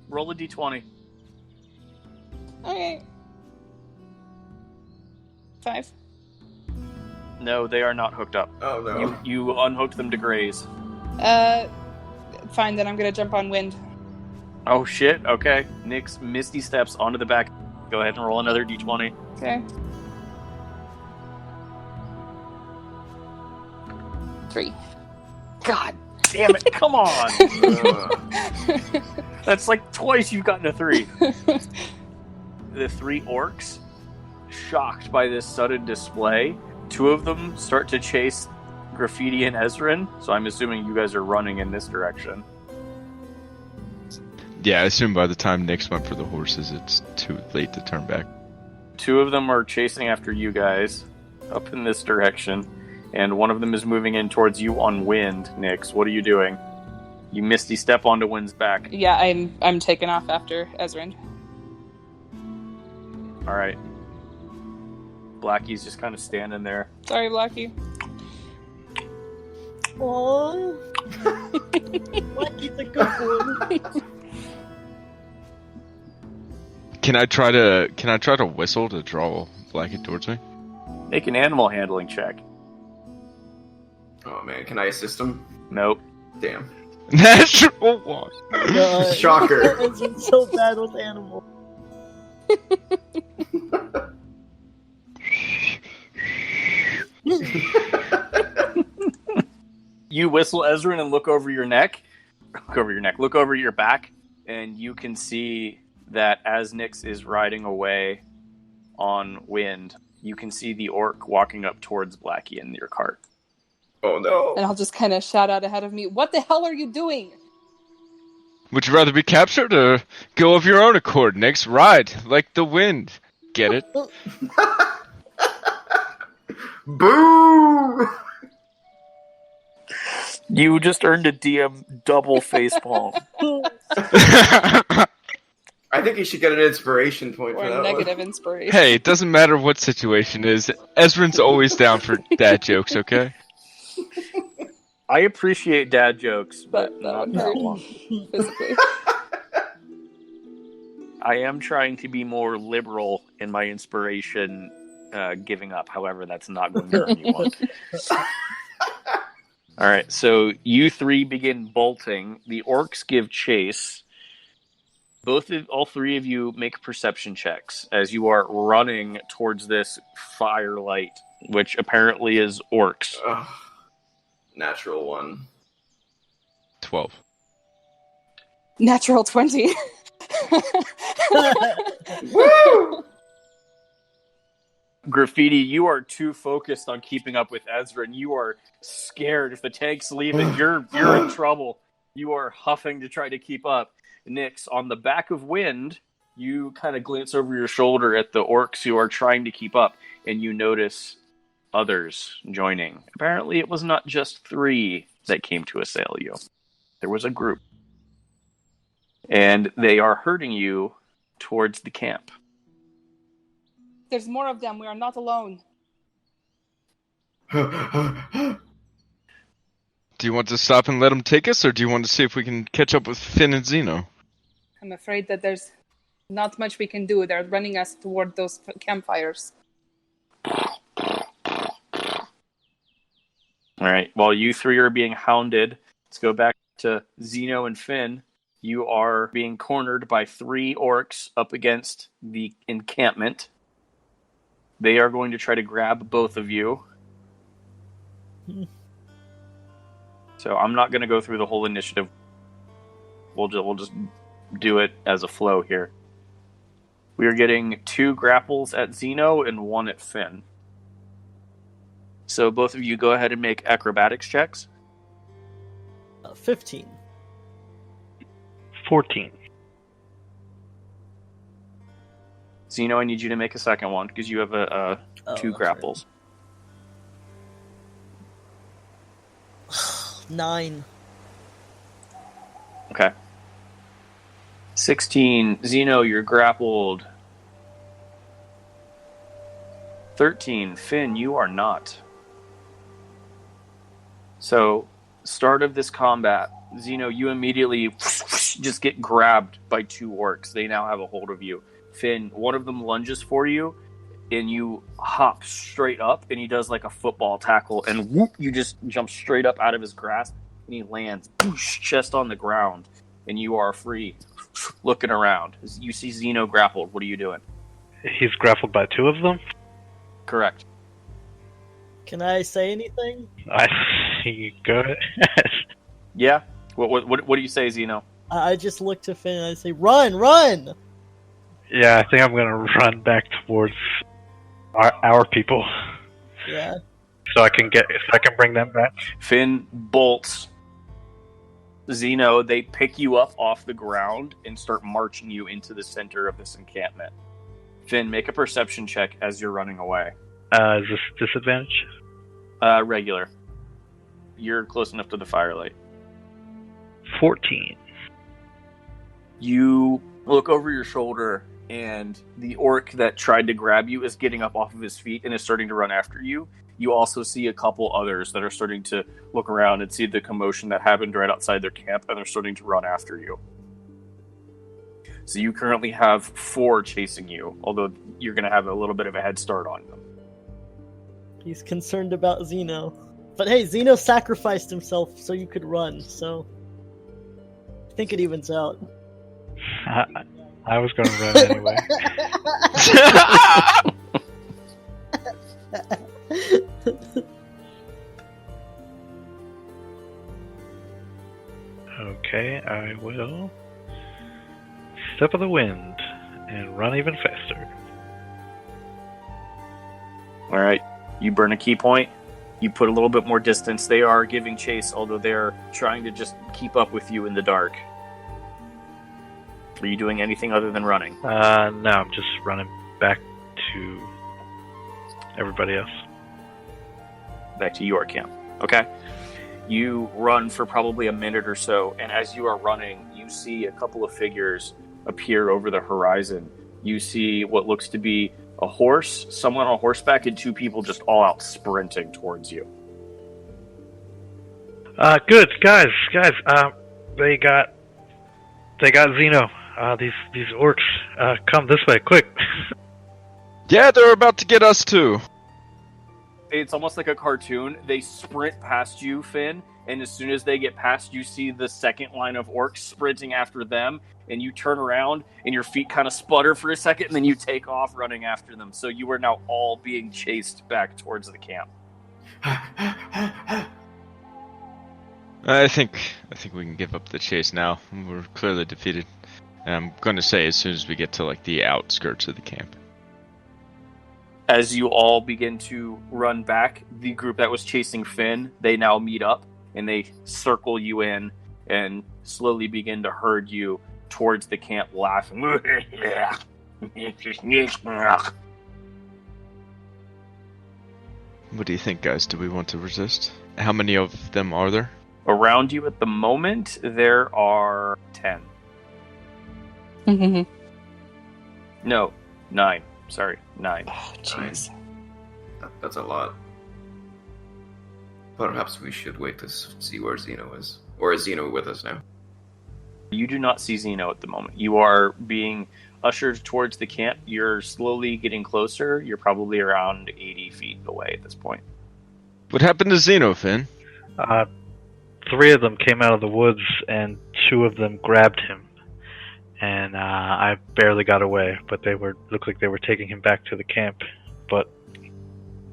S7: Roll a d20.
S2: Okay. 5.
S7: No, they are not hooked up.
S3: Oh no.
S7: You unhooked them to graze.
S2: Fine, then I'm gonna jump on wind.
S7: Oh shit, okay. Nix misty steps onto the back. Go ahead and roll another d20.
S2: Okay. 3. God.
S7: Damn it, come on!
S3: Ugh.
S7: That's like twice you've gotten a 3. The 3 orcs, shocked by this sudden display, 2 of them start to chase Graffiti and Ezrin, so I'm assuming you guys are running in this direction.
S5: Yeah, I assume by the time Nix went for the horses, it's too late to turn back.
S7: 2 of them are chasing after you guys, up in this direction, and one of them is moving in towards you on wind. Nix, what are you doing? You misty step onto wind's back.
S2: Yeah, I'm taking off after Ezrin.
S7: Alright. Blackie's just kind of standing there.
S2: Sorry, Blocky.
S4: Aww. Lucky's a good one.
S5: Can I try to whistle to draw Blackie towards me?
S7: Make an animal handling check.
S3: Oh man, can I assist him?
S7: Nope.
S3: Damn.
S5: Natural one.
S3: Shocker.
S4: Ezrin's so bad with animals.
S7: You whistle Ezrin and look over your neck. Look over your back, and you can see that as Nix is riding away on wind, you can see the orc walking up towards Blackie in your cart.
S3: Oh no.
S2: And I'll just kind of shout out ahead of me, "What the hell are you doing?"
S5: Would you rather be captured or go of your own accord? Nix, ride like the wind. Get it?
S3: Boo!
S7: You just earned a DM double facepalm.
S3: I think you should get an inspiration point
S2: Or
S3: for
S2: a
S3: that
S2: negative
S3: one.
S2: inspiration.
S5: Hey, it doesn't matter what situation is. Ezrin's always down for dad jokes, okay?
S7: I appreciate dad jokes, but
S2: But
S7: not
S2: that
S7: that
S2: would
S7: one.
S2: physically.
S7: I am trying to be more liberal in my inspiration giving up. However, that's not going to earn you one. All right, so you 3 begin bolting. The orcs give chase. All 3 of you make perception checks as you are running towards this firelight, which apparently is orcs.
S3: Ugh. Natural 1.
S5: 12.
S2: Natural 20.
S3: Woo!
S7: Graffiti, you are too focused on keeping up with Ezra, and you are scared. If the tank's leaving, you're in trouble. You are huffing to try to keep up. Nix, on the back of wind, you kind of glance over your shoulder at the orcs who are trying to keep up, and you notice others joining. Apparently, it was not just 3 that came to assail you. There was a group. And they are herding you towards the camp.
S2: There's more of them. We are not alone.
S5: Do you want to stop and let them take us, or do you want to see if we can catch up with Finn and Zeno?
S2: I'm afraid that there's not much we can do. They're running us toward those campfires.
S7: Alright, while you 3 are being hounded, let's go back to Zeno and Finn. You are being cornered by 3 orcs up against the encampment. They are going to try to grab both of you. So I'm not going to go through the whole initiative. We'll just do it as a flow here. We are getting 2 grapples at Zeno and 1 at Finn. So both of you go ahead and make acrobatics checks.
S4: 15.
S6: 14.
S7: Zeno, I need you to make a second one because you have 2
S4: that's
S7: grapples.
S4: 9.
S7: Okay. 16. Zeno, you're grappled. 13. Finn, you are not. So, start of this combat, Zeno, you immediately just get grabbed by 2 orcs. They now have a hold of you. Finn, one of them lunges for you, and you hop straight up, and he does like a football tackle, and whoop, you just jump straight up out of his grasp, and he lands, boosh, chest on the ground, and you are free, looking around. You see Zeno grappled. What are you doing?
S6: He's grappled by 2 of them?
S7: Correct.
S4: Can I say anything?
S6: I see. Go ahead.
S7: Yeah? What do you say, Zeno?
S4: I just look to Finn and I say, "Run, run!"
S6: Yeah, I think I'm going to run back towards our people.
S4: Yeah.
S6: So I can bring them back.
S7: Finn bolts. Zeno, they pick you up off the ground and start marching you into the center of this encampment. Finn, make a perception check as you're running away.
S6: Is this disadvantage?
S7: Regular. You're close enough to the firelight.
S6: 14.
S7: You look over your shoulder, and the orc that tried to grab you is getting up off of his feet and is starting to run after you. You also see a couple others that are starting to look around and see the commotion that happened right outside their camp, and they're starting to run after you. So you currently have 4 chasing you, although you're going to have a little bit of a head start on them.
S4: He's concerned about Zeno. But hey, Zeno sacrificed himself so you could run, so I think it evens out.
S6: I was going to run anyway. Okay, I will step of the wind and run even faster.
S7: Alright, you burn a key point. You put a little bit more distance. They are giving chase, although they're trying to just keep up with you in the dark. Are you doing anything other than running?
S6: No, I'm just running back to everybody else.
S7: Back to your camp. Okay. You run for probably a minute or so, and as you are running, you see a couple of figures appear over the horizon. You see what looks to be a horse, someone on horseback, and 2 people just all out sprinting towards you.
S6: Good, guys, they got Zeno. These orcs, come this way, quick.
S5: Yeah, they're about to get us too.
S7: It's almost like a cartoon. They sprint past you, Finn, and as soon as they get past, you see the second line of orcs sprinting after them, and you turn around, and your feet kind of sputter for a second, and then you take off running after them. So you are now all being chased back towards the camp.
S5: I think we can give up the chase now. We're clearly defeated. And I'm going to say as soon as we get to like the outskirts of the camp.
S7: As you all begin to run back, the group that was chasing Finn, they now meet up, and they circle you in and slowly begin to herd you towards the camp, laughing.
S5: What do you think, guys? Do we want to resist? How many of them are there?
S7: Around you at the moment, there are 10. No, 9. Sorry, 9.
S2: Oh, jeez.
S3: That's a lot. Perhaps we should wait to see where Zeno is. Or is Zeno with us now?
S7: You do not see Zeno at the moment. You are being ushered towards the camp. You're slowly getting closer. You're probably around 80 feet away at this point.
S5: What happened to Zeno, Finn?
S6: 3 of them came out of the woods, and 2 of them grabbed him. And I barely got away, but looked like they were taking him back to the camp. But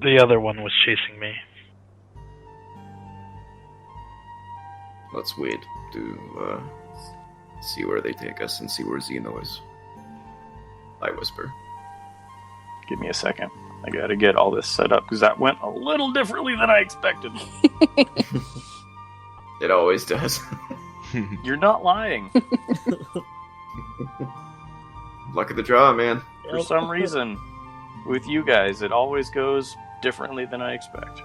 S6: the other one was chasing me.
S3: Let's wait to see where they take us and see where Zeno is. I whisper.
S7: Give me a second. I gotta get all this set up, because that went a little differently than I expected.
S3: It always does.
S7: You're not lying.
S3: Luck of the draw, man.
S7: For some reason, with you guys, it always goes differently than I expect.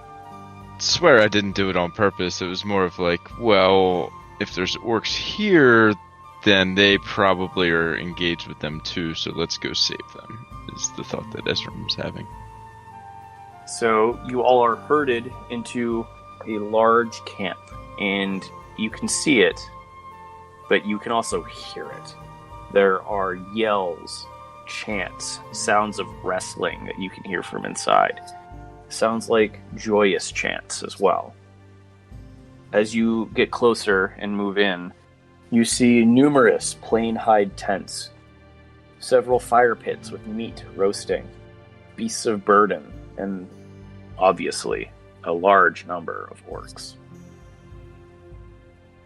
S5: swear I didn't do it on purpose. It was more of like, well, if there's orcs here, then they probably are engaged with them too, so let's go save them, is the thought that Ezra was having.
S7: So you all are herded into a large camp, and you can see it, but you can also hear it. There are yells, chants, sounds of wrestling that you can hear from inside. Sounds like joyous chants as well. As you get closer and move in, you see numerous plain hide tents, several fire pits with meat roasting, beasts of burden, and obviously a large number of orcs.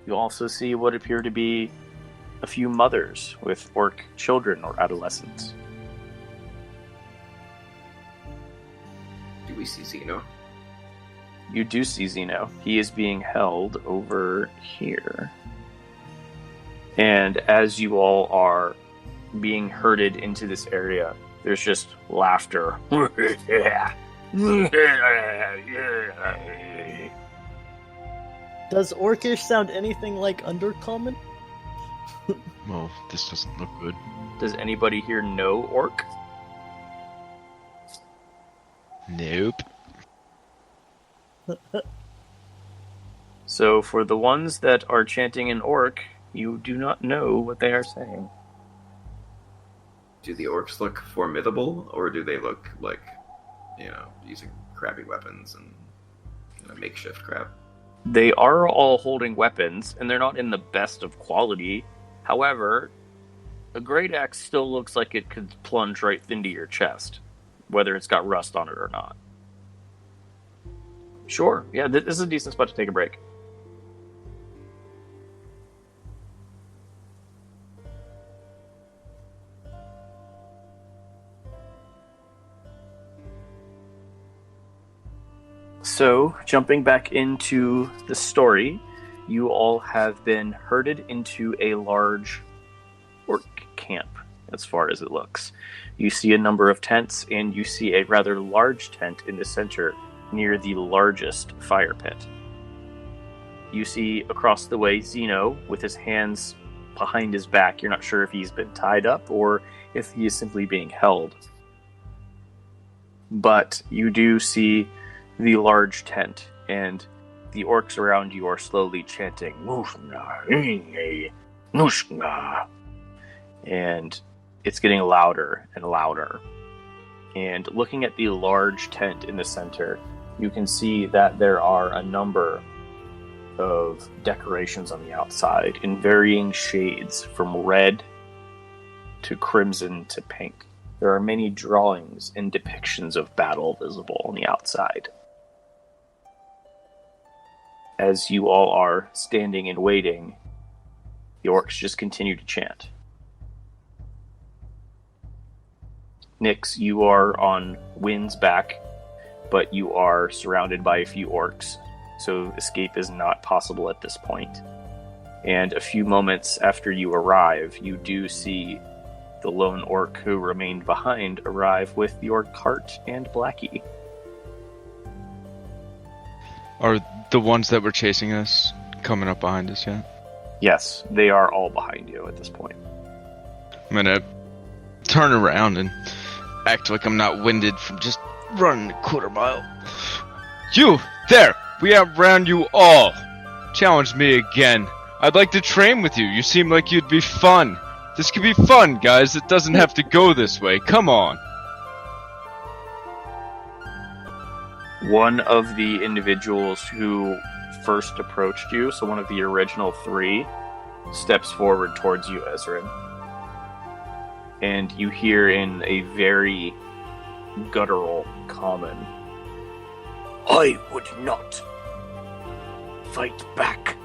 S7: You also see what appear to be a few mothers with orc children or adolescents.
S3: Do we see Zeno?
S7: You do see Zeno. He is being held over here. And as you all are being herded into this area, there's just laughter.
S4: Does Orcish sound anything like Undercommon?
S5: Well, this doesn't look good.
S7: Does anybody here know orc?
S5: Nope.
S7: So for the ones that are chanting in orc, you do not know what they are saying.
S3: Do the orcs look formidable, or do they look like, using crappy weapons and makeshift crap?
S7: They are all holding weapons, and they're not in the best of quality. However, a great axe still looks like it could plunge right into your chest, whether it's got rust on it or not. Sure, yeah, this is a decent spot to take a break. So, jumping back into the story, you all have been herded into a large orc camp, as far as it looks. You see a number of tents, and you see a rather large tent in the center near the largest fire pit. You see across the way Zeno with his hands behind his back. You're not sure if he's been tied up or if he is simply being held. But you do see the large tent, and the orcs around you are slowly chanting, Nushna, Nushna. And it's getting louder and louder. And looking at the large tent in the center, you can see that there are a number of decorations on the outside in varying shades, from red to crimson to pink. There are many drawings and depictions of battle visible on the outside. As you all are standing and waiting, the orcs just continue to chant. Nyx, you are on Wynn's back, but you are surrounded by a few orcs, so escape is not possible at this point. And a few moments after you arrive, you do see the lone orc who remained behind arrive with the orc cart and Blackie.
S5: Are the ones that were chasing us coming up behind us yet?
S7: Yes, they are all behind you at this point.
S5: I'm gonna turn around and act like I'm not winded from just running a quarter mile. You! There! We outran you all! Challenge me again. I'd like to train with you. You seem like you'd be fun. This could be fun, guys. It doesn't have to go this way. Come on.
S7: One of the individuals who first approached you, so one of the original three, steps forward towards you, Ezrin. And you hear in a very guttural common,
S8: I would not fight back.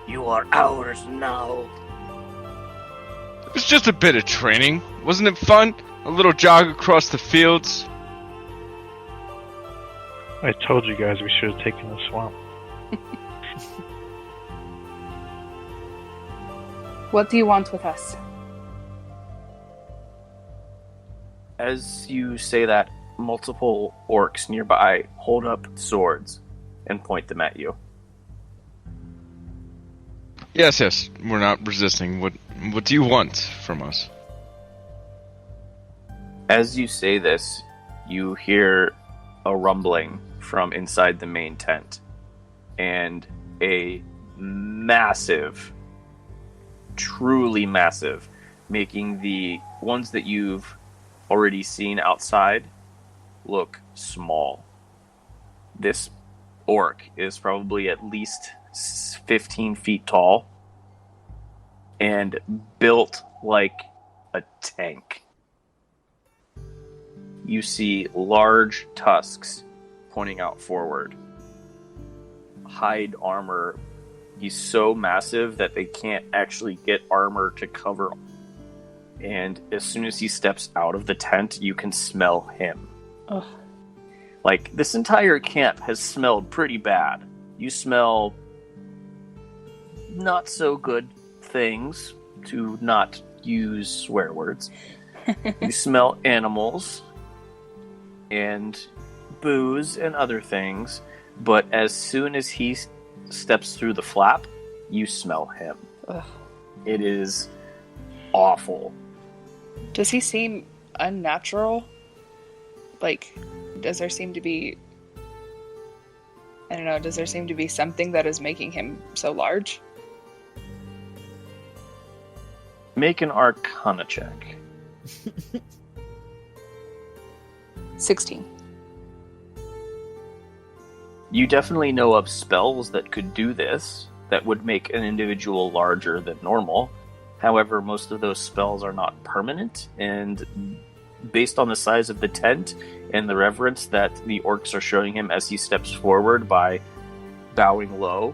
S8: You are ours now.
S5: It was just a bit of training. Wasn't it fun? A little jog across the fields.
S6: I told you guys we should have taken the swamp.
S2: What do you want with us?
S7: as you say that, multiple orcs nearby hold up swords and point them at you.
S5: Yes, we're not resisting. What do you want from us?
S7: As you say this, you hear a rumbling from inside the main tent, and a massive, truly massive, making the ones that you've already seen outside look small. This orc is probably at least 15 feet tall and built like a tank. You see large tusks pointing out forward. Hide armor. He's so massive that they can't actually get armor to cover. And as soon as he steps out of the tent, you can smell him.
S2: Ugh.
S7: Like, this entire camp has smelled pretty bad. You smell not so good things, to not use swear words. You smell animals and booze and other things, but as soon as he steps through the flap, you smell him.
S2: Ugh.
S7: It is awful.
S2: Does he seem unnatural? Like, does there seem to be... I don't know, does there seem to be something that is making him so large?
S7: Make an Arcana check.
S2: 16.
S7: You definitely know of spells that could do this, that would make an individual larger than normal. However, most of those spells are not permanent, and based on the size of the tent and the reverence that the orcs are showing him as he steps forward by bowing low,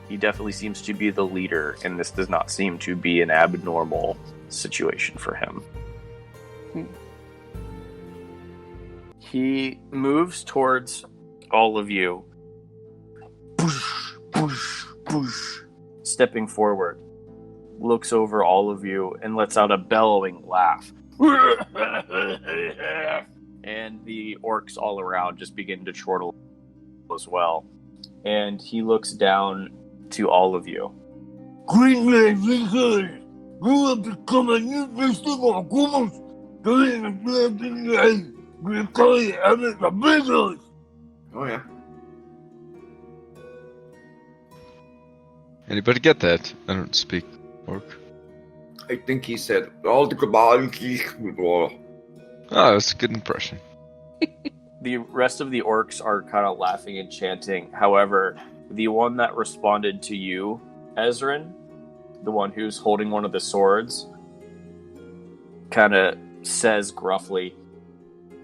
S7: he definitely seems to be the leader, and this does not seem to be an abnormal situation for him. He moves towards all of you, push, push, push, stepping forward, looks over all of you, and lets out a bellowing laugh. And the orcs all around just begin to chortle as well. And he looks down to all of you.
S8: Greenland Legal, you have become a new list of our governments.
S3: Oh, yeah.
S5: Anybody get that? I don't speak orc.
S3: I think he said, all the cabal.
S5: Oh, that's a good impression.
S7: The rest of the orcs are kind of laughing and chanting. However, the one that responded to you, Ezrin, the one who's holding one of the swords, kind of says gruffly,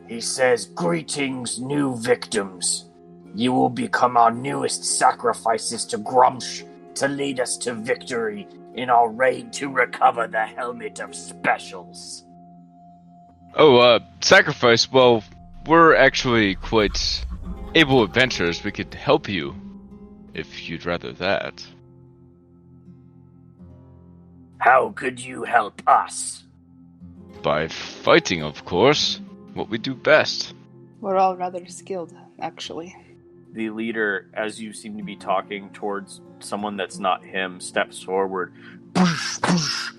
S8: He says, greetings, new victims. You will become our newest sacrifices to Grumsh to lead us to victory in our raid to recover the Helmet of Specials.
S5: Oh, sacrifice. Well, we're actually quite able adventurers. We could help you, if you'd rather that.
S8: How could you help us?
S5: By fighting, of course. What we do best.
S2: We're all rather skilled, actually.
S7: the leader, as you seem to be talking towards someone that's not him, steps forward.
S8: Push, push.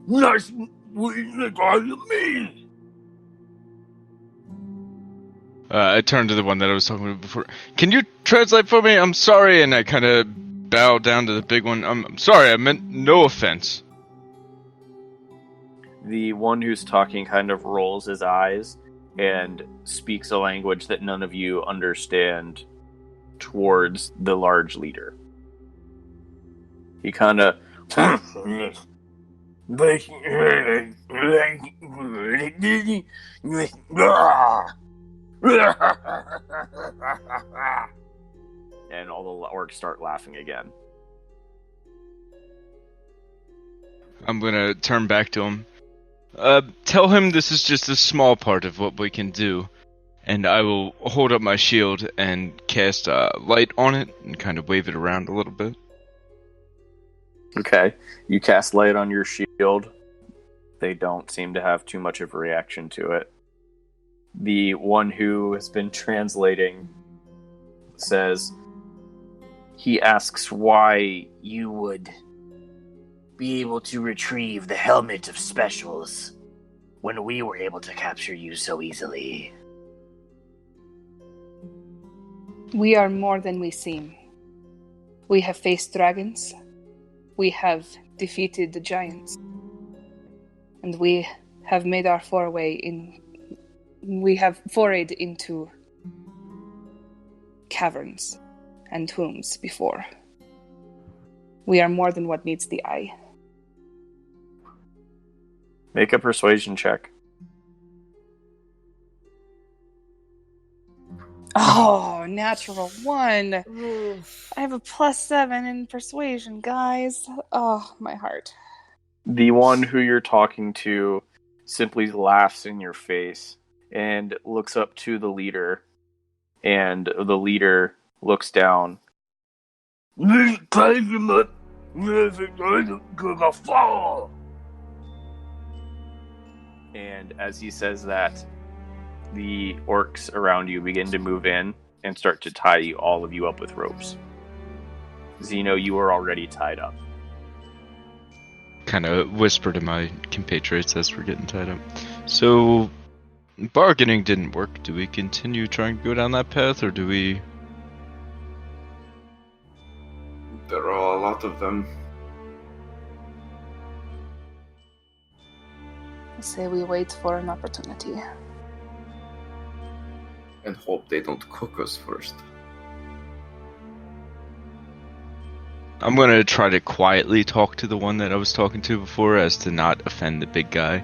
S8: Nice weakness on me.
S5: I turned to the one that I was talking to before. Can you translate for me? I'm sorry, and I kind of bow down to the big one. I'm sorry, I meant no offense.
S7: The one who's talking kind of rolls his eyes and speaks a language that none of you understand towards the large leader. He kind of... and all the orcs start laughing again.
S5: I'm gonna turn back to him. Tell him this is just a small part of what we can do, and I will hold up my shield and cast light on it and kind of wave it around a little bit.
S7: Okay, you cast light on your shield. They don't seem to have too much of a reaction to it. The one who has been translating says,
S8: he asks why you would be able to retrieve the helmet of specials when we were able to capture you so easily.
S2: We are more than we seem. We have faced dragons. We have defeated the giants. And we have made our foray in... We have forayed into caverns and tombs before. We are more than what meets the eye.
S7: make a persuasion check.
S2: Oh, natural 1. I have a +7 in persuasion, guys. Oh, my heart.
S7: The one who you're talking to simply laughs in your face and looks up to the leader, and the leader looks down. And as he says that, the orcs around you begin to move in and start to tie all of you up with ropes. Zeno, you are already tied up.
S5: Kind of whisper to my compatriots as we're getting tied up. So, bargaining didn't work. Do we continue trying to go down that path, or do we...
S3: There are a lot of them.
S2: I say we wait for an opportunity.
S3: And hope they don't cook us first.
S5: I'm gonna try to quietly talk to the one that I was talking to before as to not offend the big guy.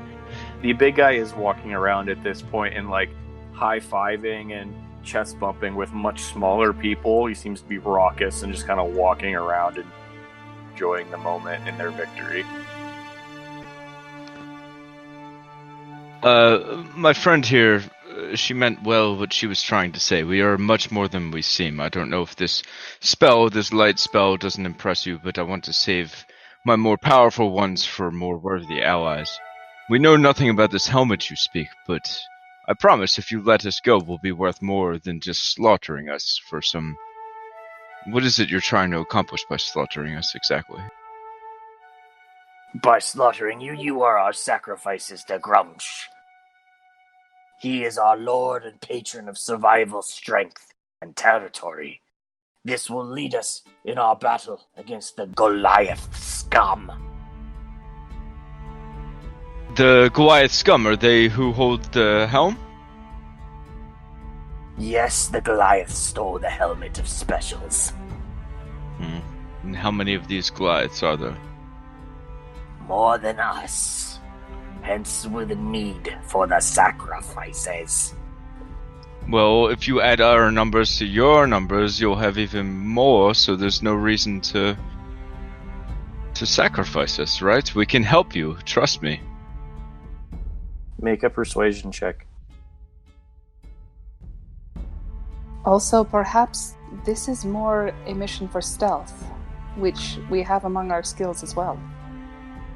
S7: The big guy is walking around at this point and like high-fiving and chest bumping with much smaller people. He seems to be raucous and just kind of walking around and enjoying the moment in their victory.
S5: My friend here, she meant well what she was trying to say. We are much more than we seem. I don't know if this light spell doesn't impress you, but I want to save my more powerful ones for more worthy allies. We know nothing about this helmet you speak, but I promise if you let us go, we'll be worth more than just slaughtering us for some... What is it you're trying to accomplish by slaughtering us exactly?
S8: By slaughtering you, you are our sacrifices to Grumsh. He is our lord and patron of survival, strength, and territory. This will lead us in our battle against the Goliath scum.
S5: The Goliath scum, are they who hold the helm?
S8: Yes, the Goliath stole the helmet of specials.
S5: And how many of these Goliaths are there?
S8: More than us. Hence with the need for the sacrifices.
S5: Well, if you add our numbers to your numbers, you'll have even more, so there's no reason to sacrifice us, right? We can help you, trust me.
S7: Make a persuasion check.
S2: Also, perhaps this is more a mission for stealth, which we have among our skills as well.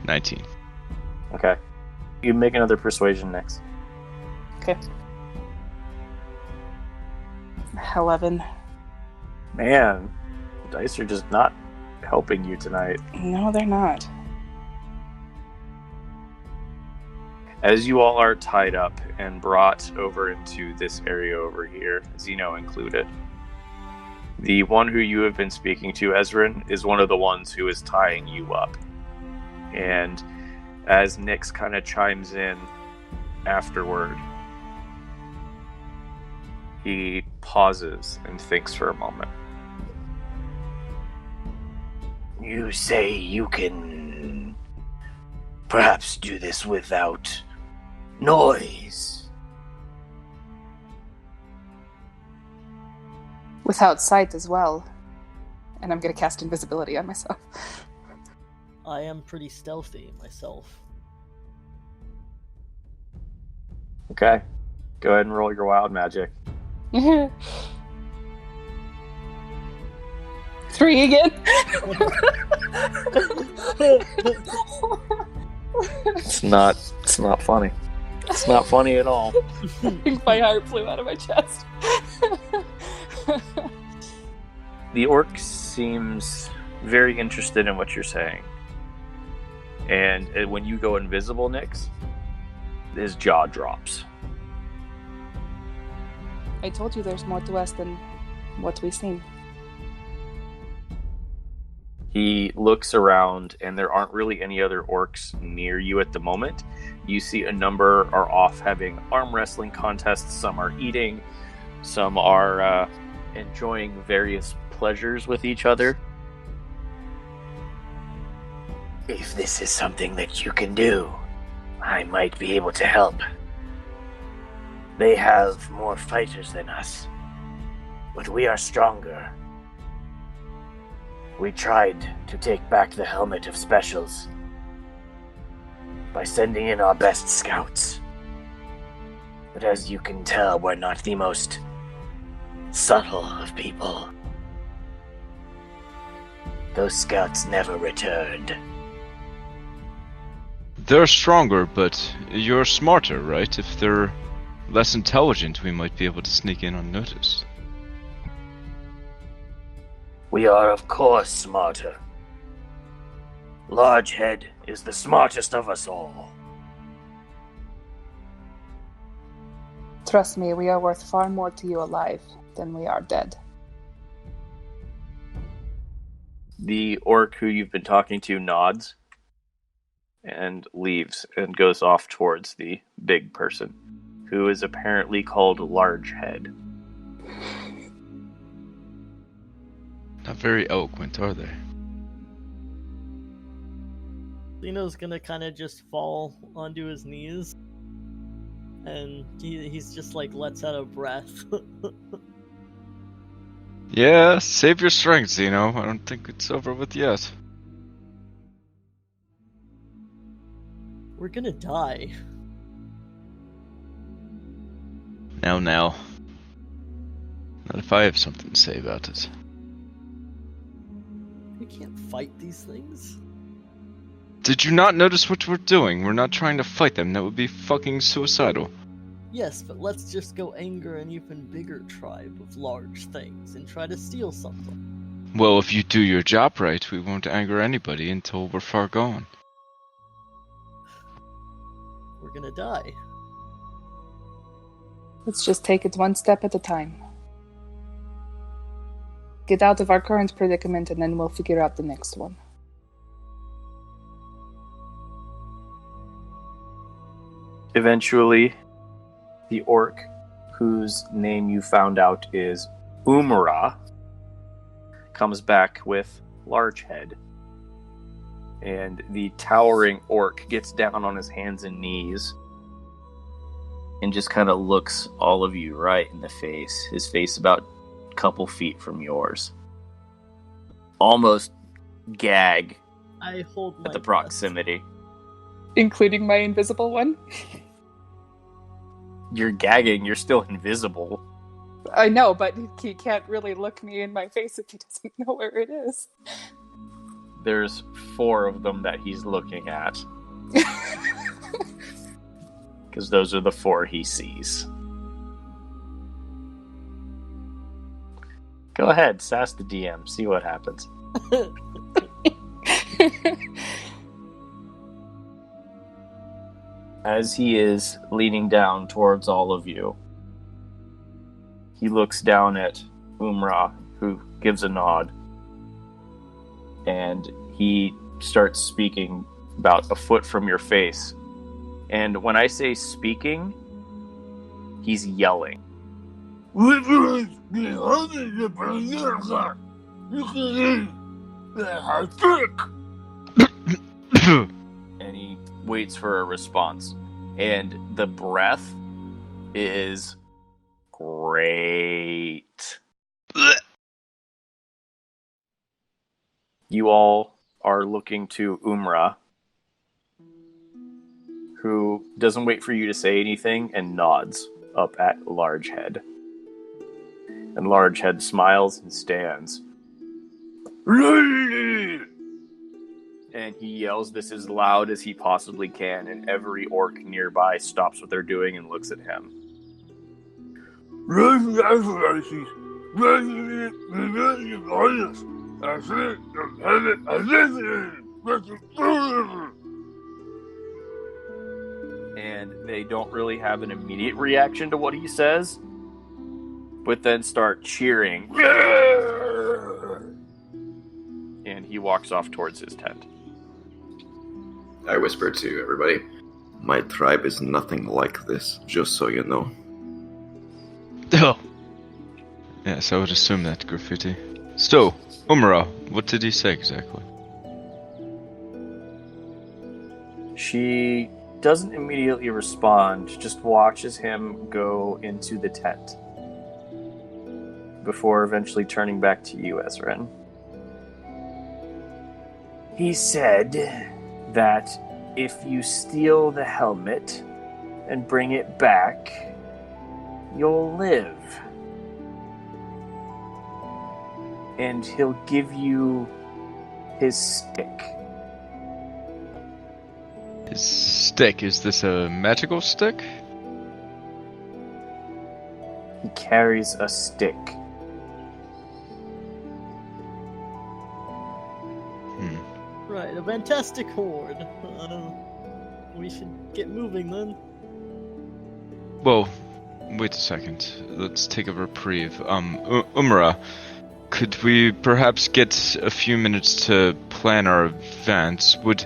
S5: 19.
S7: Okay. You make another persuasion next.
S2: Okay. 11.
S7: Man, the dice are just not helping you tonight.
S2: No, they're not.
S7: As you all are tied up and brought over into this area over here, Zeno included, the one who you have been speaking to, Ezrin, is one of the ones who is tying you up. And as Nyx kind of chimes in afterward, he pauses and thinks for a moment.
S8: You say you can perhaps do this without noise.
S2: Without sight as well. And I'm going to cast invisibility on myself.
S4: I am pretty stealthy myself.
S7: Okay. Go ahead and roll your wild magic.
S2: 3 again?
S7: It's not funny. It's not funny at all.
S2: I think my heart flew out of my chest.
S7: The orc seems very interested in what you're saying. And when you go invisible, Nyx, his jaw drops.
S2: I told you there's more to us than what we seem.
S7: He looks around, and there aren't really any other orcs near you at the moment. You see a number are off having arm wrestling contests. Some are eating. Some are enjoying various pleasures with each other.
S8: If this is something that you can do, I might be able to help. They have more fighters than us, but we are stronger. We tried to take back the helmet of specials by sending in our best scouts. But as you can tell, we're not the most subtle of people. Those scouts never returned.
S5: They're stronger, but you're smarter, right? If they're less intelligent, we might be able to sneak in unnoticed.
S8: We are, of course, smarter. Largehead is the smartest of us all.
S2: Trust me, we are worth far more to you alive than we are dead.
S7: The orc who you've been talking to nods and leaves and goes off towards the big person, who is apparently called Largehead.
S5: Not very eloquent, are they?
S4: Zeno's gonna kind of just fall onto his knees, and he's just like lets out a breath.
S5: Yeah, save your strength, Zeno. I don't think it's over with yet.
S4: We're gonna die.
S5: Now. Not if I have something to say about it.
S4: We can't fight these things.
S5: Did you not notice what we're doing? We're not trying to fight them. That would be fucking suicidal.
S4: Yes, but let's just go anger an even bigger tribe of large things and try to steal something.
S5: Well, if you do your job right, we won't anger anybody until we're far gone.
S4: We're gonna die.
S2: Let's just take it one step at a time. Get out of our current predicament and then we'll figure out the next one.
S7: Eventually, the orc, whose name you found out is Umra, comes back with Largehead. And the towering orc gets down on his hands and knees and just kind of looks all of you right in the face. His face about a couple feet from yours. Almost gag
S4: I hold my
S7: at the
S4: breath.
S7: proximity.
S2: Including my invisible one?
S7: You're gagging, you're still invisible.
S2: I know, but he can't really look me in my face if he doesn't know where it is.
S7: There's 4 of them that he's looking at. Because those are the 4 he sees. Go ahead, sass the DM, see what happens. As he is leaning down towards all of you, he looks down at Umra, who gives a nod, and he starts speaking about a foot from your face. And when I say speaking, he's yelling. And he waits for a response. And the breath is great. You all are looking to Umra, who doesn't wait for you to say anything and nods up at Largehead. And Largehead smiles and stands. And he yells this as loud as he possibly can, and every orc nearby stops what they're doing and looks at him. And they don't really have an immediate reaction to what he says, but then start cheering. And he walks off towards his tent.
S3: I whisper to everybody, my tribe is nothing like this, just so you know.
S5: Oh. Yes, I would assume that, Graffiti. So, Umara, what did he say exactly?
S7: She doesn't immediately respond, just watches him go into the tent before eventually turning back to you, Ezrin. He said that if you steal the helmet and bring it back, you'll live. And he'll give you his stick.
S5: His stick? Is this a magical stick?
S7: He carries a stick.
S4: Right, a fantastic horde. We should get moving then.
S5: Well, wait a second. Let's take a reprieve. Umara, could we perhaps get a few minutes to plan our advance? Would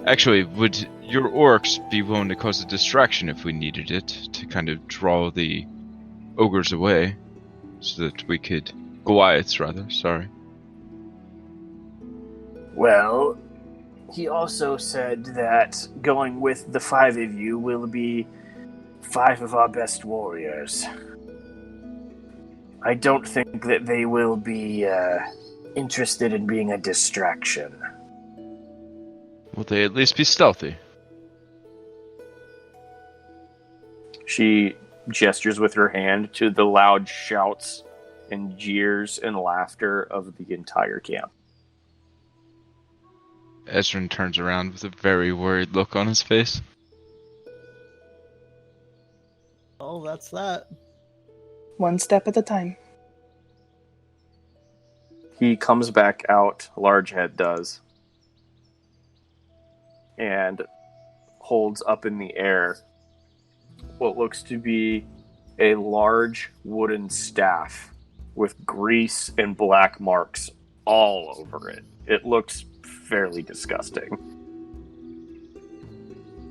S5: your orcs be willing to cause a distraction if we needed it, to kind of draw the ogres away, so that we could... Goliaths, rather, sorry.
S8: Well, he also said that going with the 5 of you will be 5 of our best warriors. I don't think that they will be interested in being a distraction.
S5: Will they at least be stealthy?
S7: She gestures with her hand to the loud shouts and jeers and laughter of the entire camp.
S5: Ezrin turns around with a very worried look on his face.
S4: Oh, that's that.
S2: One step at a time.
S7: He comes back out, Largehead does, and holds up in the air what looks to be a large wooden staff with grease and black marks all over it. It looks fairly disgusting.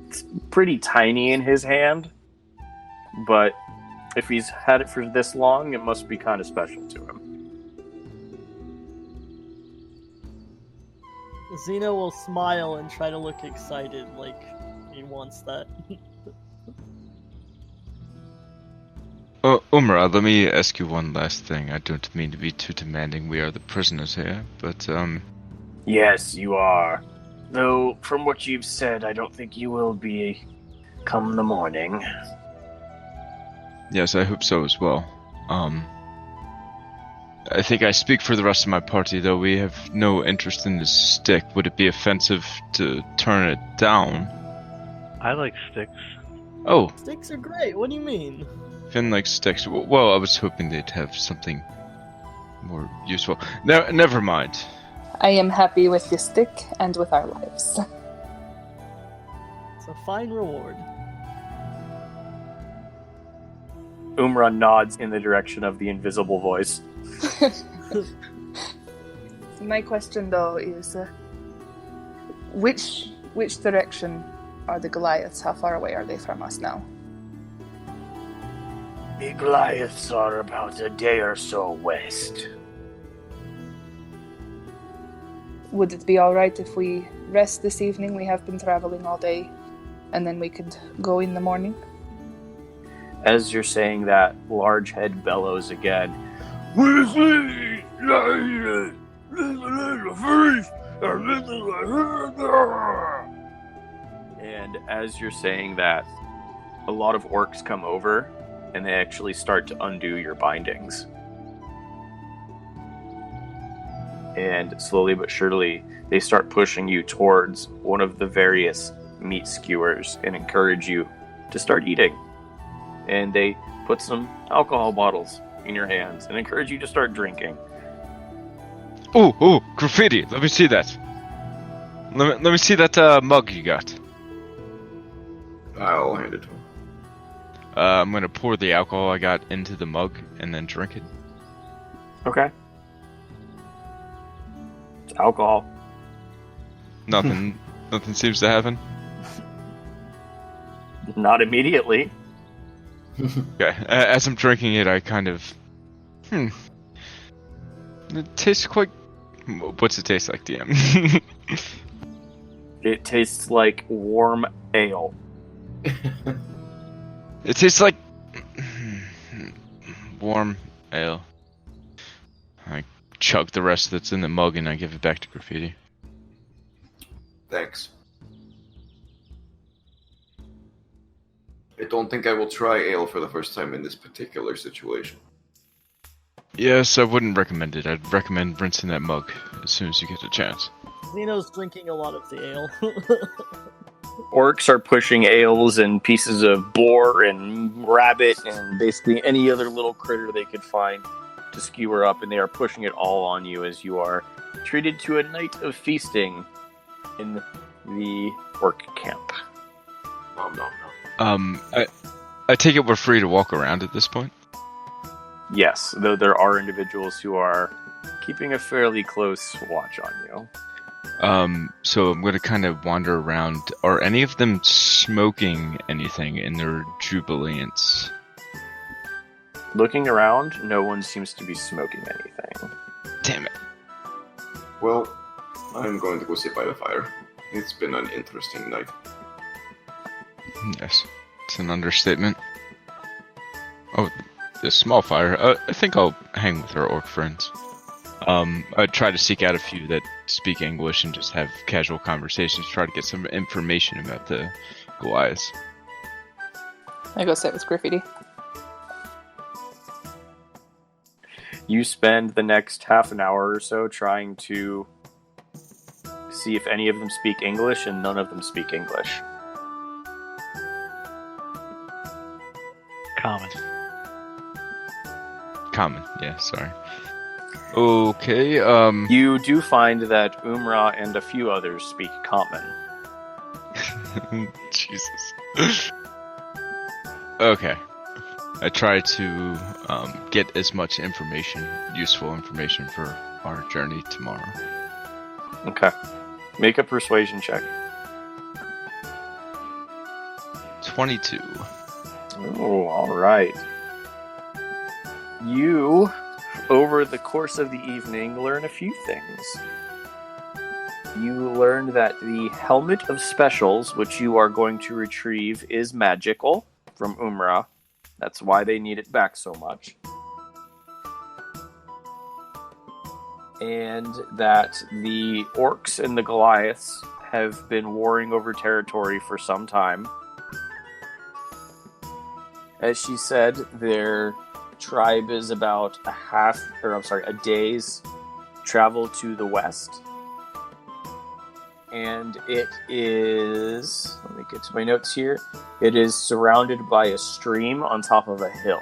S7: It's pretty tiny in his hand, but if he's had it for this long, it must be kind of special to him.
S4: Xeno will smile and try to look excited, like he wants that.
S5: Umara, let me ask you one last thing. I don't mean to be too demanding. We are the prisoners here, but,
S8: Yes, you are. Though, from what you've said, I don't think you will be come the morning.
S5: Yes, I hope so as well. I think I speak for the rest of my party, though we have no interest in this stick. Would it be offensive to turn it down?
S6: I like sticks.
S5: Oh.
S4: Sticks are great, what do you mean?
S5: Finn likes sticks. Well, I was hoping they'd have something more useful. Never mind.
S2: I am happy with the stick and with our lives.
S4: It's a fine reward.
S7: Umra nods in the direction of the invisible voice.
S2: My question, though, is which direction are the Goliaths? How far away are they from us now?
S8: The Goliaths are about a day or so west.
S2: Would it be alright if we rest this evening? We have been traveling all day, and then we could go in the morning?
S7: As you're saying that, Largehead bellows again. And as you're saying that, a lot of orcs come over, and they actually start to undo your bindings. and slowly but surely they start pushing you towards one of the various meat skewers and encourage you to start eating. And they put some alcohol bottles in your hands and encourage you to start drinking.
S5: Ooh, graffiti. Let me see that. Let me see that mug you got.
S3: I'll hand it to him.
S5: I'm gonna pour the alcohol I got into the mug and then drink it.
S7: Okay. It's alcohol.
S5: Nothing seems to happen.
S7: Not immediately.
S5: Okay. As I'm drinking it, I kind of... It tastes quite... What's it taste like, DM?
S7: It tastes like warm ale.
S5: It tastes like... warm ale. I chug the rest that's in the mug and I give it back to Graffiti.
S3: Thanks. I don't think I will try ale for the first time in this particular situation.
S5: Yes, I wouldn't recommend it. I'd recommend rinsing that mug as soon as you get a chance.
S4: Zeno's drinking a lot of the ale.
S7: Orcs are pushing ales and pieces of boar and rabbit and basically any other little critter they could find to skewer up, and they are pushing it all on you as you are treated to a night of feasting in the orc camp.
S3: Nom nom nom.
S5: I take it we're free to walk around at this point?
S7: Yes, though there are individuals who are keeping a fairly close watch on you.
S5: So I'm gonna kind of wander around. Are any of them smoking anything in their jubilance?
S7: Looking around, no one seems to be smoking anything.
S5: Damn it.
S3: Well, I'm going to go sit by the fire. It's been an interesting night.
S5: Yes, it's an understatement. Oh, the small fire. I think I'll hang with our orc friends. I try to seek out a few that speak English and just have casual conversations, try to get some information about the Goliaths.
S2: I go sit with Graffiti.
S7: You spend the next half an hour or so trying to see if any of them speak English, and none of them speak English.
S5: Common, yeah, sorry. Okay,
S7: You do find that Umra and a few others speak Common.
S5: Jesus. Okay. I try to get as much information, useful information for our journey tomorrow.
S7: Okay. Make a persuasion check.
S5: 22.
S7: Oh, alright. You, over the course of the evening, learn a few things. You learn that the Helmet of Specials, which you are going to retrieve, is magical from Umra. That's why they need it back so much. And that the orcs and the Goliaths have been warring over territory for some time. As she said, their tribe is about a day's travel to the west. And it is, let me get to my notes here, it is surrounded by a stream on top of a hill.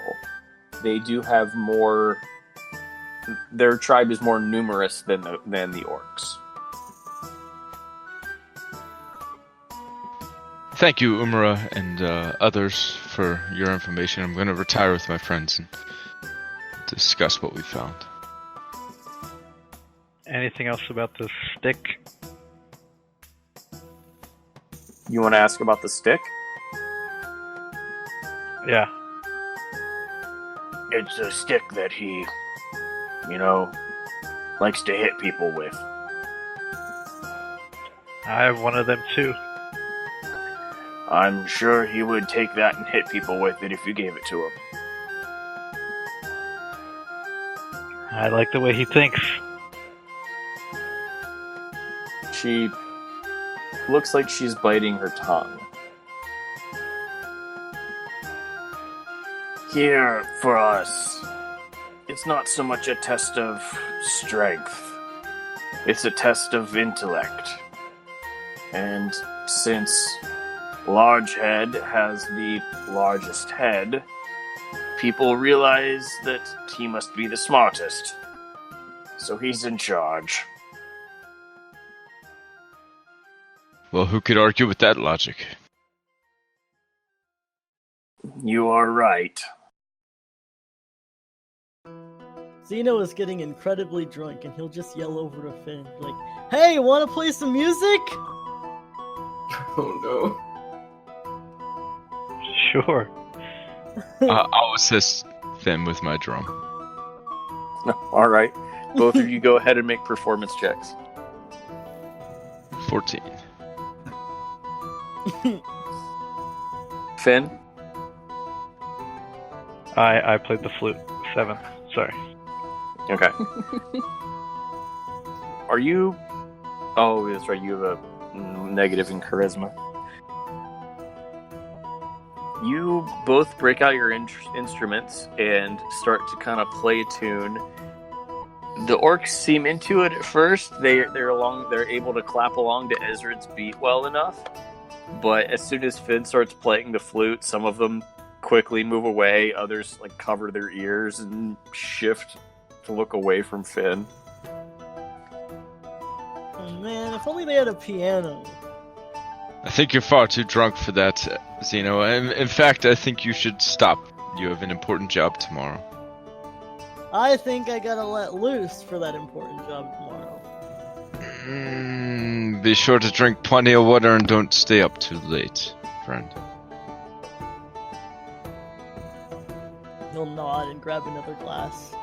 S7: They do have more, their tribe is more numerous than the orcs.
S5: Thank you, Umra and others, for your information. I'm going to retire with my friends and discuss what we found.
S6: Anything else about the stick?
S7: You want to ask about the stick?
S6: Yeah.
S8: It's a stick that he, likes to hit people with.
S6: I have one of them too.
S8: I'm sure he would take that and hit people with it if you gave it to him.
S6: I like the way he thinks.
S7: She looks like she's biting her tongue.
S8: Here, for us, it's not so much a test of strength
S7: It's a test of intellect. And since Large Head has the largest head, people realize that he must be the smartest. So he's in charge.
S5: Well, who could argue with that logic?
S7: You are right.
S4: Zeno is getting incredibly drunk, and he'll just yell over to Finn, like, "Hey, wanna play some music?"
S3: Oh
S6: Sure.
S5: I'll assist Finn with my drum.
S7: All right. Both of you go ahead and make performance checks.
S5: 14.
S7: Finn?
S6: I played the flute. 7. Sorry.
S7: Okay. Are you... Oh, that's right. You have a negative in charisma. You both break out your instruments and start to kind of play a tune. The orcs seem into it at first. They're able to clap along to Ezra's beat well enough. But as soon as Finn starts playing the flute, some of them quickly move away. Others cover their ears and shift to look away from Finn.
S4: Oh man, if only they had a piano.
S5: I think you're far too drunk for that, Zeno. In fact, I think you should stop. You have an important job tomorrow.
S4: I think I gotta let loose for that important job tomorrow.
S5: Be sure to drink plenty of water and don't stay up too late, friend.
S4: He'll nod and grab another glass.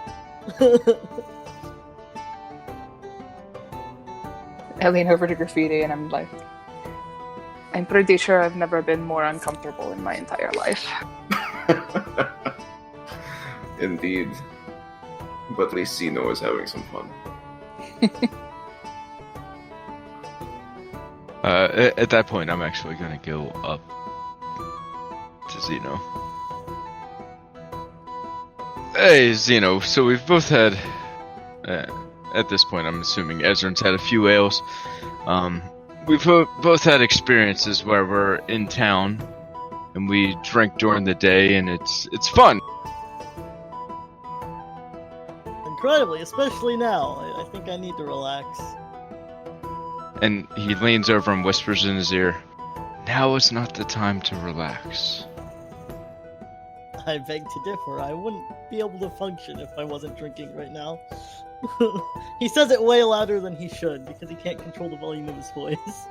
S2: I lean over to Graffiti and I'm like, I'm pretty sure I've never been more uncomfortable in my entire life.
S3: no. Indeed. But at least Zeno is having some fun.
S5: At that point, I'm actually going to go up to Zeno. Hey, Zeno. So we've both had... at this point, I'm assuming Ezra's had a few ales. We've both had experiences where we're in town and we drink during the day, and it's fun.
S4: Incredibly, especially now. I think I need to relax.
S5: And he leans over and whispers in his ear, "Now is not the time to relax."
S4: I beg to differ. I wouldn't be able to function if I wasn't drinking right now. He says it way louder than he should because he can't control the volume of his voice.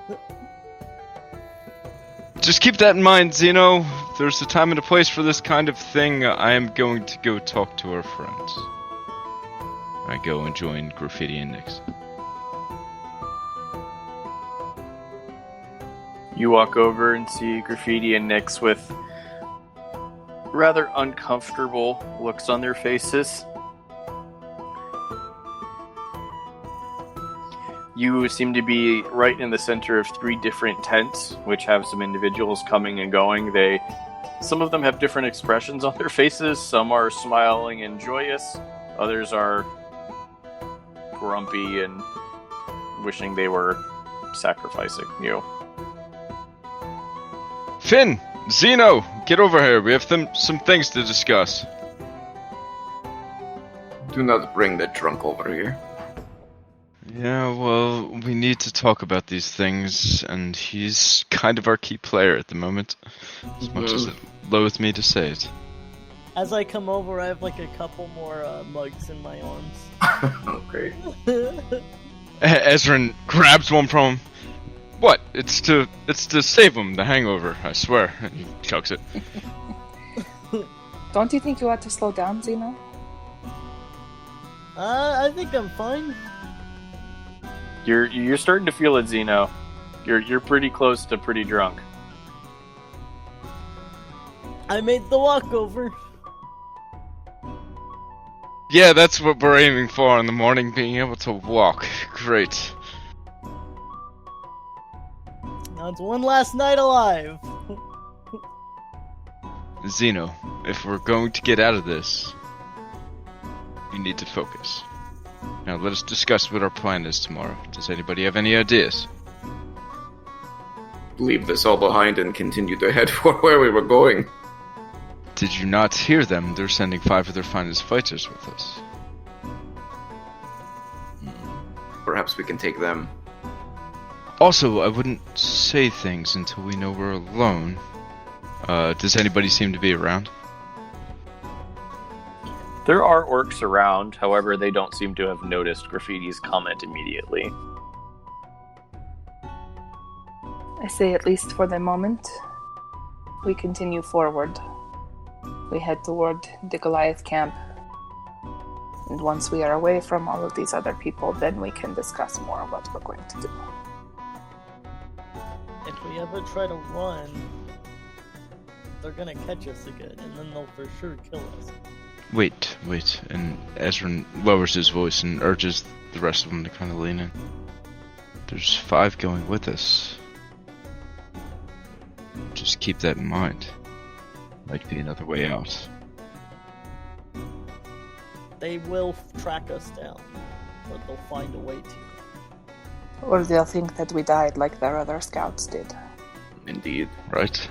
S5: Just keep that in mind, Zeno. There's a time and a place for this kind of thing. I am going to go talk to our friends. I go and join Graffiti and Nix.
S7: You walk over and see Graffiti and Nix with rather uncomfortable looks on their faces. You seem to be right in the center of 3 different tents, which have some individuals coming and going. Some of them have different expressions on their faces. Some are smiling and joyous. Others are grumpy and wishing they were sacrificing you.
S5: Finn! Zeno! Get over here. We have some things to discuss.
S3: Do not bring the drunk over here.
S5: Yeah, well, we need to talk about these things, and he's kind of our key player at the moment. As much as it loathes me to say it.
S4: As I come over, I have a couple more mugs in my arms.
S3: Okay.
S5: Ezra grabs one from him. What? It's to save him the hangover, I swear. And he chucks it.
S2: Don't you think you ought to slow down, Zeno?
S4: I think I'm fine.
S7: You're starting to feel it, Zeno. You're pretty close to pretty drunk.
S4: I made the walkover.
S5: Yeah, that's what we're aiming for in the morning, being able to walk. Great.
S4: Now it's one last night alive.
S5: Zeno, if we're going to get out of this, you need to focus. Now let us discuss what our plan is tomorrow. Does anybody have any ideas?
S3: Leave this all behind and continue to head for where we were going.
S5: Did you not hear them? They're sending 5 of their finest fighters with us.
S3: Perhaps we can take them.
S5: Also, I wouldn't say things until we know we're alone. Does anybody seem to be around?
S7: There are orcs around, however, they don't seem to have noticed Graffiti's comment immediately.
S2: I say, at least for the moment, we continue forward. We head toward the Goliath camp. And once we are away from all of these other people, then we can discuss more what we're going to do.
S4: If we ever try to run, they're gonna catch us again, and then they'll for sure kill us.
S5: Wait. And Ezra lowers his voice and urges the rest of them to kind of lean in. There's 5 going with us. Just keep that in mind. Might be another way out.
S4: They will track us down, but they'll find a way to.
S2: Or they'll think that we died like their other scouts did.
S3: Indeed.
S5: Right?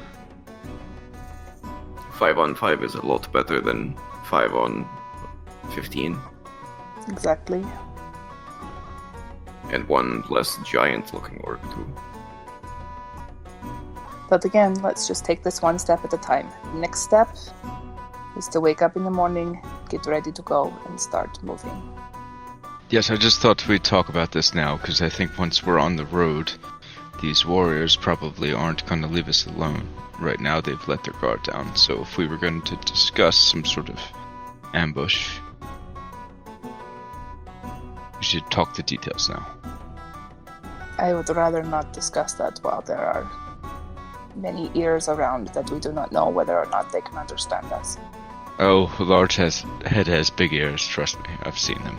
S3: 5 on 5 is a lot better than 5 on 15.
S2: Exactly.
S3: And 1 less giant-looking orc, too.
S2: But again, let's just take this one step at a time. Next step is to wake up in the morning, get ready to go, and start moving.
S5: Yes, I just thought we'd talk about this now, because I think once we're on the road, these warriors probably aren't going to leave us alone. Right now they've let their guard down, so if we were going to discuss some sort of ambush, we should talk the details now.
S2: I would rather not discuss that while there are many ears around that we do not know whether or not they can understand us.
S5: Oh, head has big ears, trust me, I've seen them.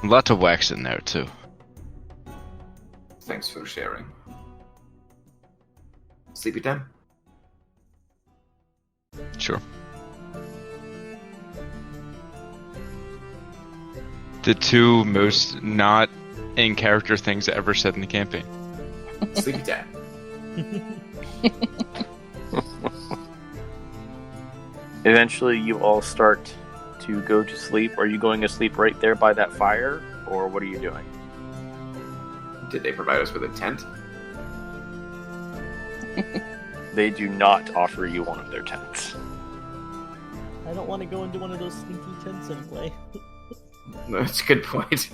S5: A lot of wax in there, too.
S3: Thanks for sharing. Sleepy time?
S5: Sure. The 2 most not in-character things ever said in the campaign.
S3: Sleepy time.
S7: Eventually, you all start to go to sleep. Are you going to sleep right there by that fire, or what are you doing?
S3: Did they provide us with a tent?
S7: They do not offer you one of their tents.
S4: I don't want to go into one of those stinky tents anyway.
S3: No, that's a good point.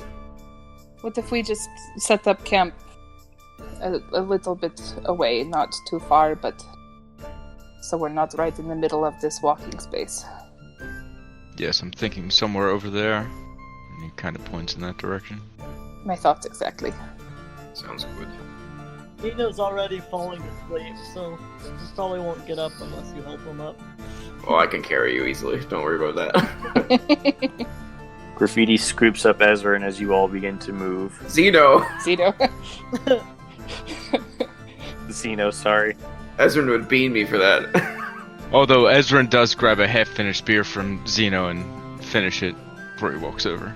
S2: What if we just set up camp a little bit away, not too far, but so we're not right in the middle of this walking space?
S5: Yes, I'm thinking somewhere over there. And he kind of points in that direction.
S2: My thoughts exactly.
S3: Sounds good.
S4: Nino's already falling asleep, so he probably won't get up unless you help him up.
S3: Oh, I can carry you easily. Don't worry about that.
S7: Graffiti scoops up Ezra, and as you all begin to move...
S3: Zeno!
S7: Zeno, sorry.
S3: Ezra would bean me for that.
S5: Although Ezra does grab a half-finished beer from Zeno and finish it before he walks over.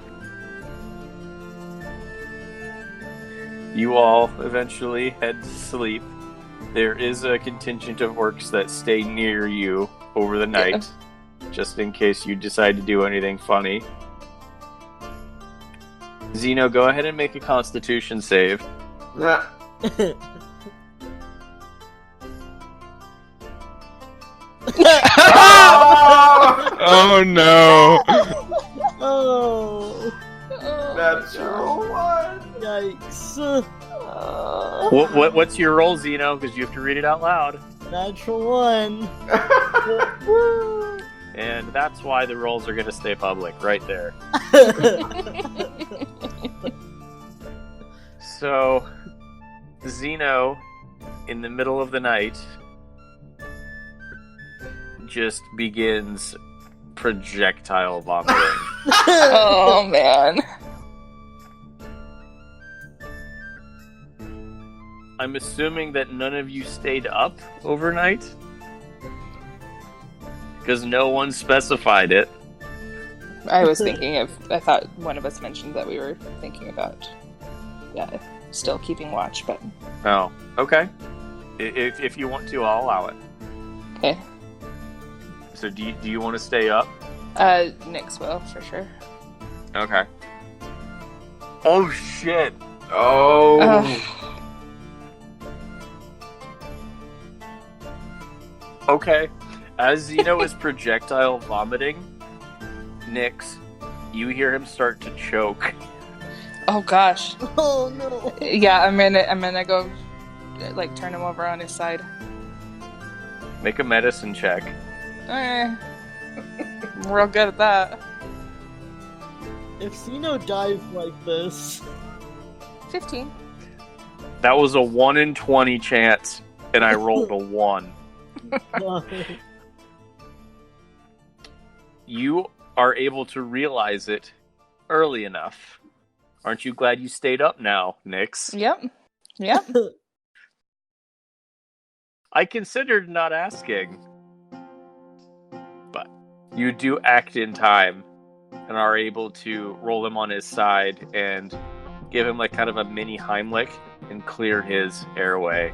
S7: You all eventually head to sleep. There is a contingent of orcs that stay near you over the night, just in case you decide to do anything funny. Zeno, go ahead and make a Constitution save.
S3: Nah.
S5: Oh no!
S4: Oh!
S3: Natural one!
S4: Yikes.
S7: What's your roll, Zeno? Because you have to read it out loud.
S4: Natural 1.
S7: And that's why the rolls are going to stay public, right there. So, Zeno, in the middle of the night, just begins projectile vomiting.
S2: Oh, man.
S7: I'm assuming that none of you stayed up overnight? Because no one specified it.
S2: I was thinking I thought one of us mentioned that we were thinking about, still keeping watch, but...
S7: Oh, okay. If you want to, I'll allow it.
S2: Okay.
S7: So do you want to stay up?
S2: Nyx will, for sure.
S7: Okay. Oh, shit.
S3: Oh.
S7: Okay. As Zeno is projectile vomiting, Nyx, you hear him start to choke.
S2: Oh gosh.
S4: Oh no.
S2: Yeah, I'm gonna go, like, turn him over on his side.
S7: Make a medicine check.
S2: I'm real good at that.
S4: If Zeno dies like this...
S2: 15.
S7: That was a 1 in 20 chance, and I rolled a 1. You are able to realize it early enough. Aren't you glad you stayed up now, Nyx?
S2: Yep.
S7: I considered not asking. But you do act in time and are able to roll him on his side and give him like kind of a mini Heimlich and clear his airway.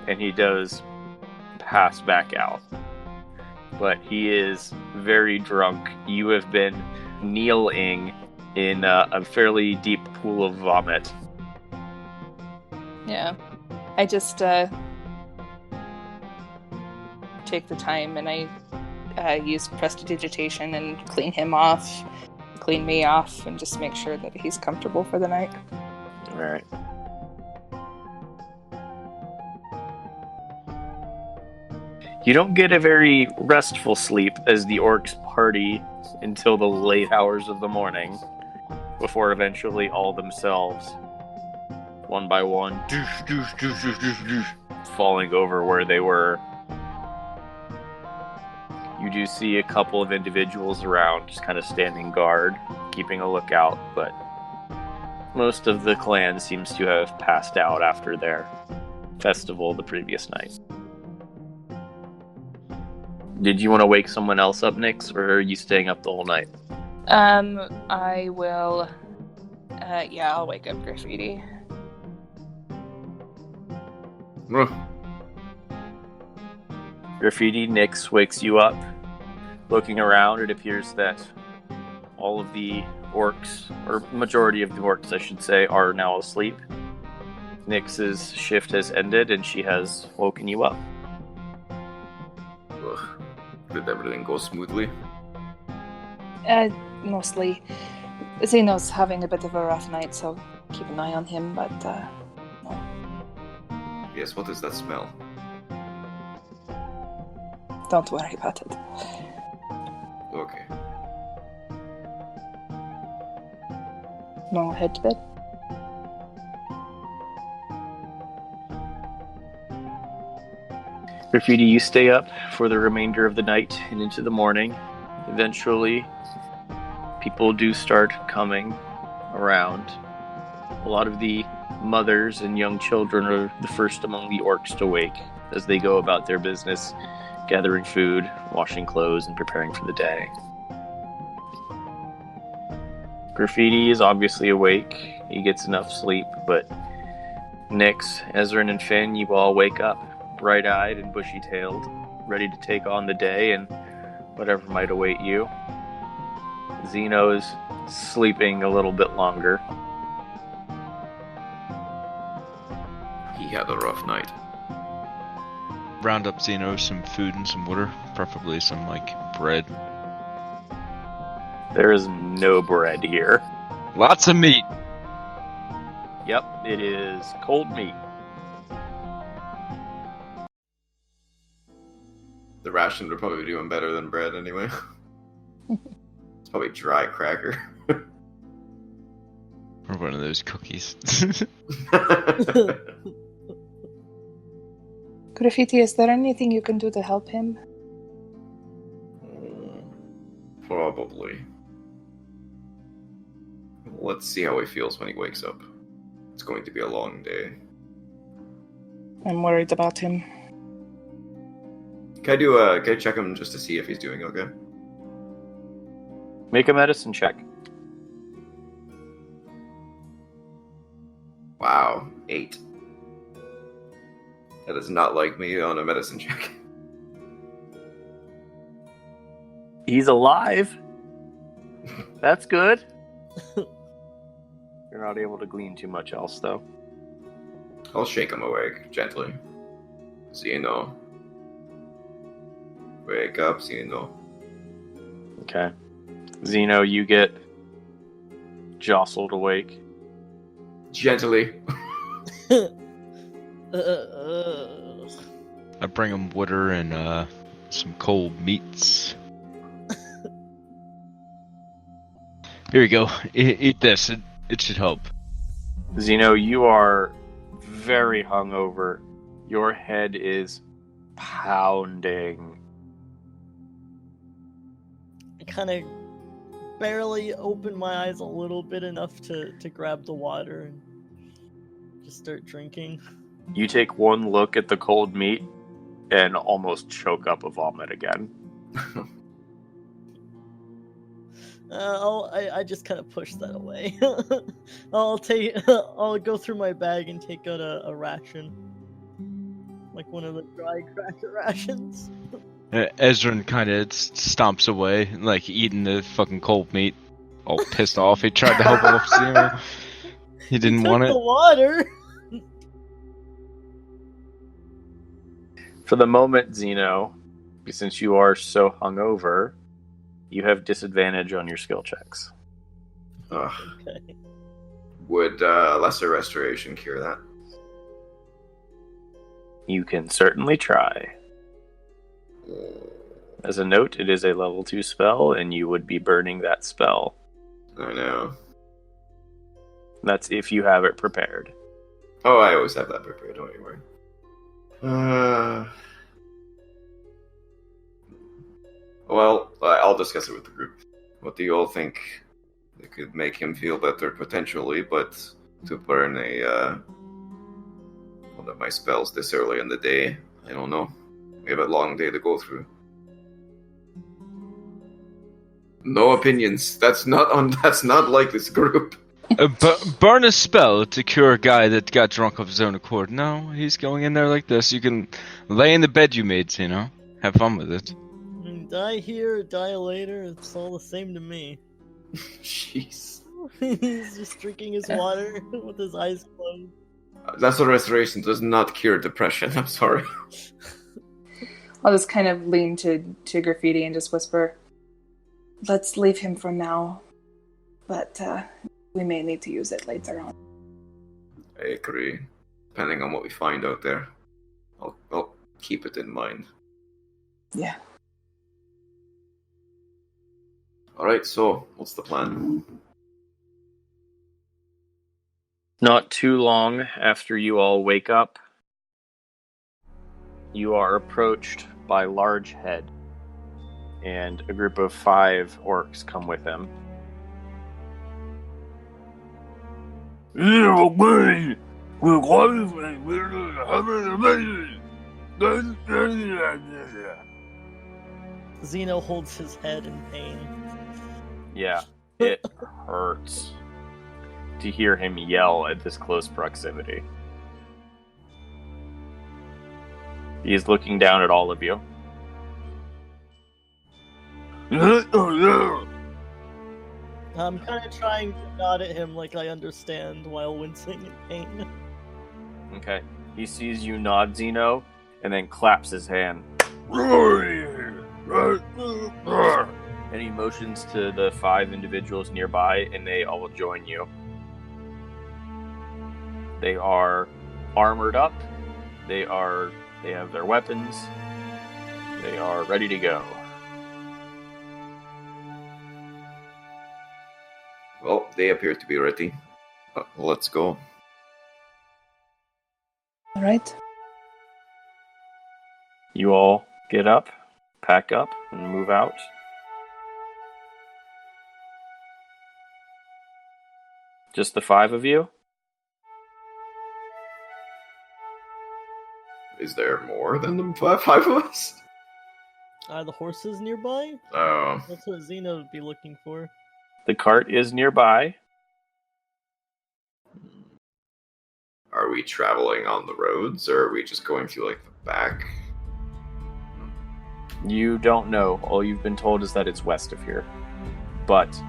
S7: And he does pass back out. But he is very drunk. You have been kneeling in a fairly deep pool of vomit.
S2: Yeah. I just take the time and I use prestidigitation and clean him off, clean me off, and just make sure that he's comfortable for the night.
S7: Alright. You don't get a very restful sleep as the orcs party until the late hours of the morning, before eventually all themselves, one by one, falling over where they were. You do see a couple of individuals around, just kind of standing guard, keeping a lookout, but most of the clan seems to have passed out after their festival the previous night. Did you want to wake someone else up, Nyx, or are you staying up the whole night?
S2: I will... I'll wake up Graffiti.
S7: Graffiti, Nyx wakes you up. Looking around, it appears that all of the orcs, or majority of the orcs, I should say, are now asleep. Nyx's shift has ended, and she has woken you up.
S3: Ugh. Did everything go smoothly?
S2: Mostly. Zeno's having a bit of a rough night, so keep an eye on him, but, no.
S3: Yes, what is that smell?
S2: Don't worry about it.
S3: Okay.
S2: No, head to bed.
S7: Graffiti, you stay up for the remainder of the night and into the morning. Eventually, people do start coming around. A lot of the mothers and young children are the first among the orcs to wake as they go about their business, gathering food, washing clothes, and preparing for the day. Graffiti is obviously awake. He gets enough sleep, but Nyx, Ezrin, and Finn, you all wake up, bright-eyed and bushy-tailed, ready to take on the day and whatever might await you. Zeno's sleeping a little bit longer.
S3: He had a rough night.
S5: Round up Zeno some food and some water, preferably some, bread.
S7: There is no bread here.
S5: Lots of meat!
S7: Yep, it is cold meat.
S3: The ration would probably be doing better than bread anyway. It's probably dry cracker.
S5: Or one of those cookies.
S2: Graffiti, is there anything you can do to help him?
S3: Probably. Let's see how he feels when he wakes up. It's going to be a long day.
S2: I'm worried about him.
S3: Can I check him just to see if he's doing okay?
S7: Make a medicine check.
S3: Wow, 8. That is not like me on a medicine check.
S7: He's alive. That's good. You're not able to glean too much else, though.
S3: I'll shake him awake, gently. Zeno. Wake up, Zeno.
S7: Okay. Zeno, you get jostled awake.
S3: Gently.
S5: I bring him water and some cold meats. Here you go. Eat this. It should help.
S7: Zeno, you are very hungover. Your head is pounding.
S4: I kind of barely open my eyes a little bit enough to grab the water and just start drinking.
S7: You take one look at the cold meat and almost choke up a vomit again.
S4: I just kind of push that away. I'll go through my bag and take out a ration, like one of the dry cracker rations.
S5: Ezrin kind of stomps away, like eating the fucking cold meat, all pissed off. He tried to help him up, Zeno. He didn't want it.
S4: The water.
S7: For the moment, Zeno, since you are so hungover, you have disadvantage on your skill checks.
S3: Ugh.
S4: Okay.
S3: Would lesser restoration cure that?
S7: You can certainly try. As a note, it is a level 2 spell, and you would be burning that spell.
S3: I know.
S7: That's if you have it prepared.
S3: Oh, I always have that prepared, don't you worry. Well, I'll discuss it with the group. What do you all think? It could make him feel better potentially, but to burn one of my spells this early in the day, I don't know. We have a long day to go through. No opinions. That's not like this group.
S5: Burn a spell to cure a guy that got drunk of his own accord. No, he's going in there like this. You can lay in the bed you made, you know? Have fun with it.
S4: Die here, die later, it's all the same to me.
S3: Jeez.
S4: He's just drinking his water with his eyes closed.
S3: Lesser restoration does not cure depression, I'm sorry.
S2: I'll just kind of lean to Graffiti and just whisper, let's leave him for now, but we may need to use it later on.
S3: I agree. Depending on what we find out there, I'll keep it in mind.
S2: Yeah.
S3: Alright, so, what's the plan?
S7: Not too long after you all wake up, you are approached by Large Head, and a group of 5 orcs come with him.
S4: Zeno holds his head in pain.
S7: Yeah, it hurts to hear him yell at this close proximity. He is looking down at all of you.
S4: I'm kind of trying to nod at him like I understand while wincing in pain.
S7: Okay. He sees you nod, Zeno, and then claps his hand. And he motions to the 5 individuals nearby, and they all join you. They are armored up. They have their weapons. They are ready to go.
S3: Well, they appear to be ready. Let's go.
S2: All right.
S7: You all get up, pack up, and move out. Just the 5 of you?
S3: Is there more than the 5 of us?
S4: Are the horses nearby?
S3: Oh.
S4: That's what Xena would be looking for.
S7: The cart is nearby.
S3: Are we traveling on the roads, or are we just going through, like, the back?
S7: You don't know. All you've been told is that it's west of here. But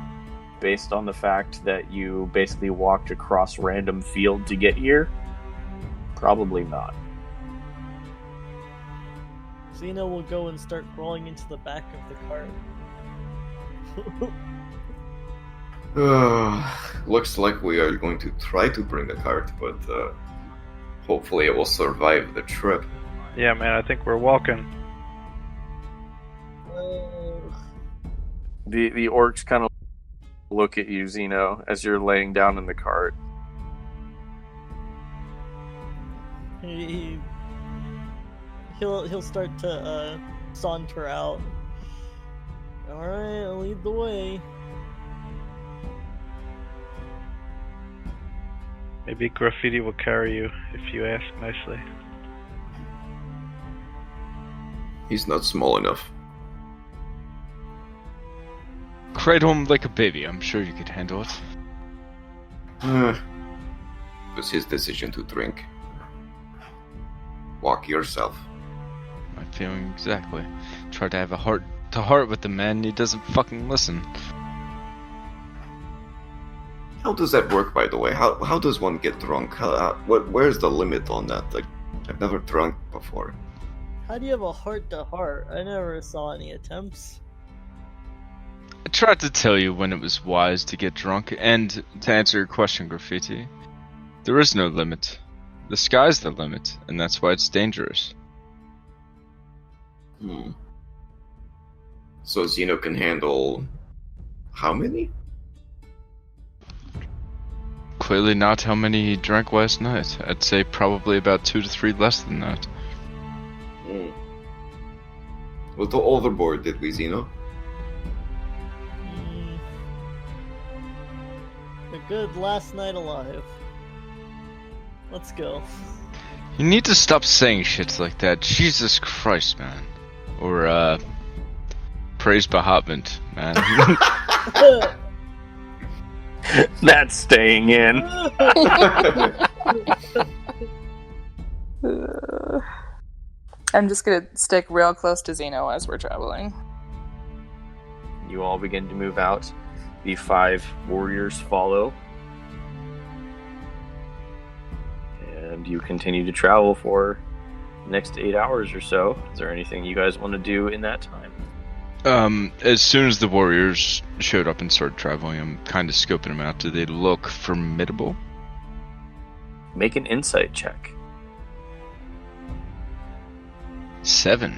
S7: based on the fact that you basically walked across random field to get here, probably not.
S4: Xena will go and start crawling into the back of the cart.
S3: Looks like we are going to try to bring a cart, but hopefully it will survive the trip.
S6: Yeah, man, I think we're walking.
S7: The orcs kind of look at you, Zeno, as you're laying down in the cart.
S4: He'll start to saunter out. Alright, I'll lead the way.
S6: Maybe Graffiti will carry you if you ask nicely.
S3: He's not small enough.
S5: Cradle him like a baby. I'm sure you could handle it.
S3: It was his decision to drink. Walk yourself.
S5: My feeling exactly. Try to have a heart-to-heart with the man, and he doesn't fucking listen.
S3: How does that work, by the way? How does one get drunk? Where's the limit on that? Like, I've never drunk before.
S4: How do you have a heart-to-heart? I never saw any attempts.
S5: I tried to tell you when it was wise to get drunk, and to answer your question, Graffiti, there is no limit. The sky's the limit, and that's why it's dangerous.
S3: So Zeno can handle how many?
S5: Clearly not how many he drank last night. I'd say probably about 2 to 3 less than that.
S3: Well, to overboard did we, Zeno?
S4: A good last night alive. Let's go.
S5: You need to stop saying shit like that. Jesus Christ, man. Or, praise Bahamut, man.
S7: That's staying in.
S2: I'm just gonna stick real close to Zeno as we're traveling.
S7: You all begin to move out. The 5 warriors follow. And you continue to travel for the next 8 hours or so. Is there anything you guys want to do in that time?
S5: As soon as the warriors showed up and started traveling, I'm kind of scoping them out. Do they look formidable?
S7: Make an insight check.
S5: 7.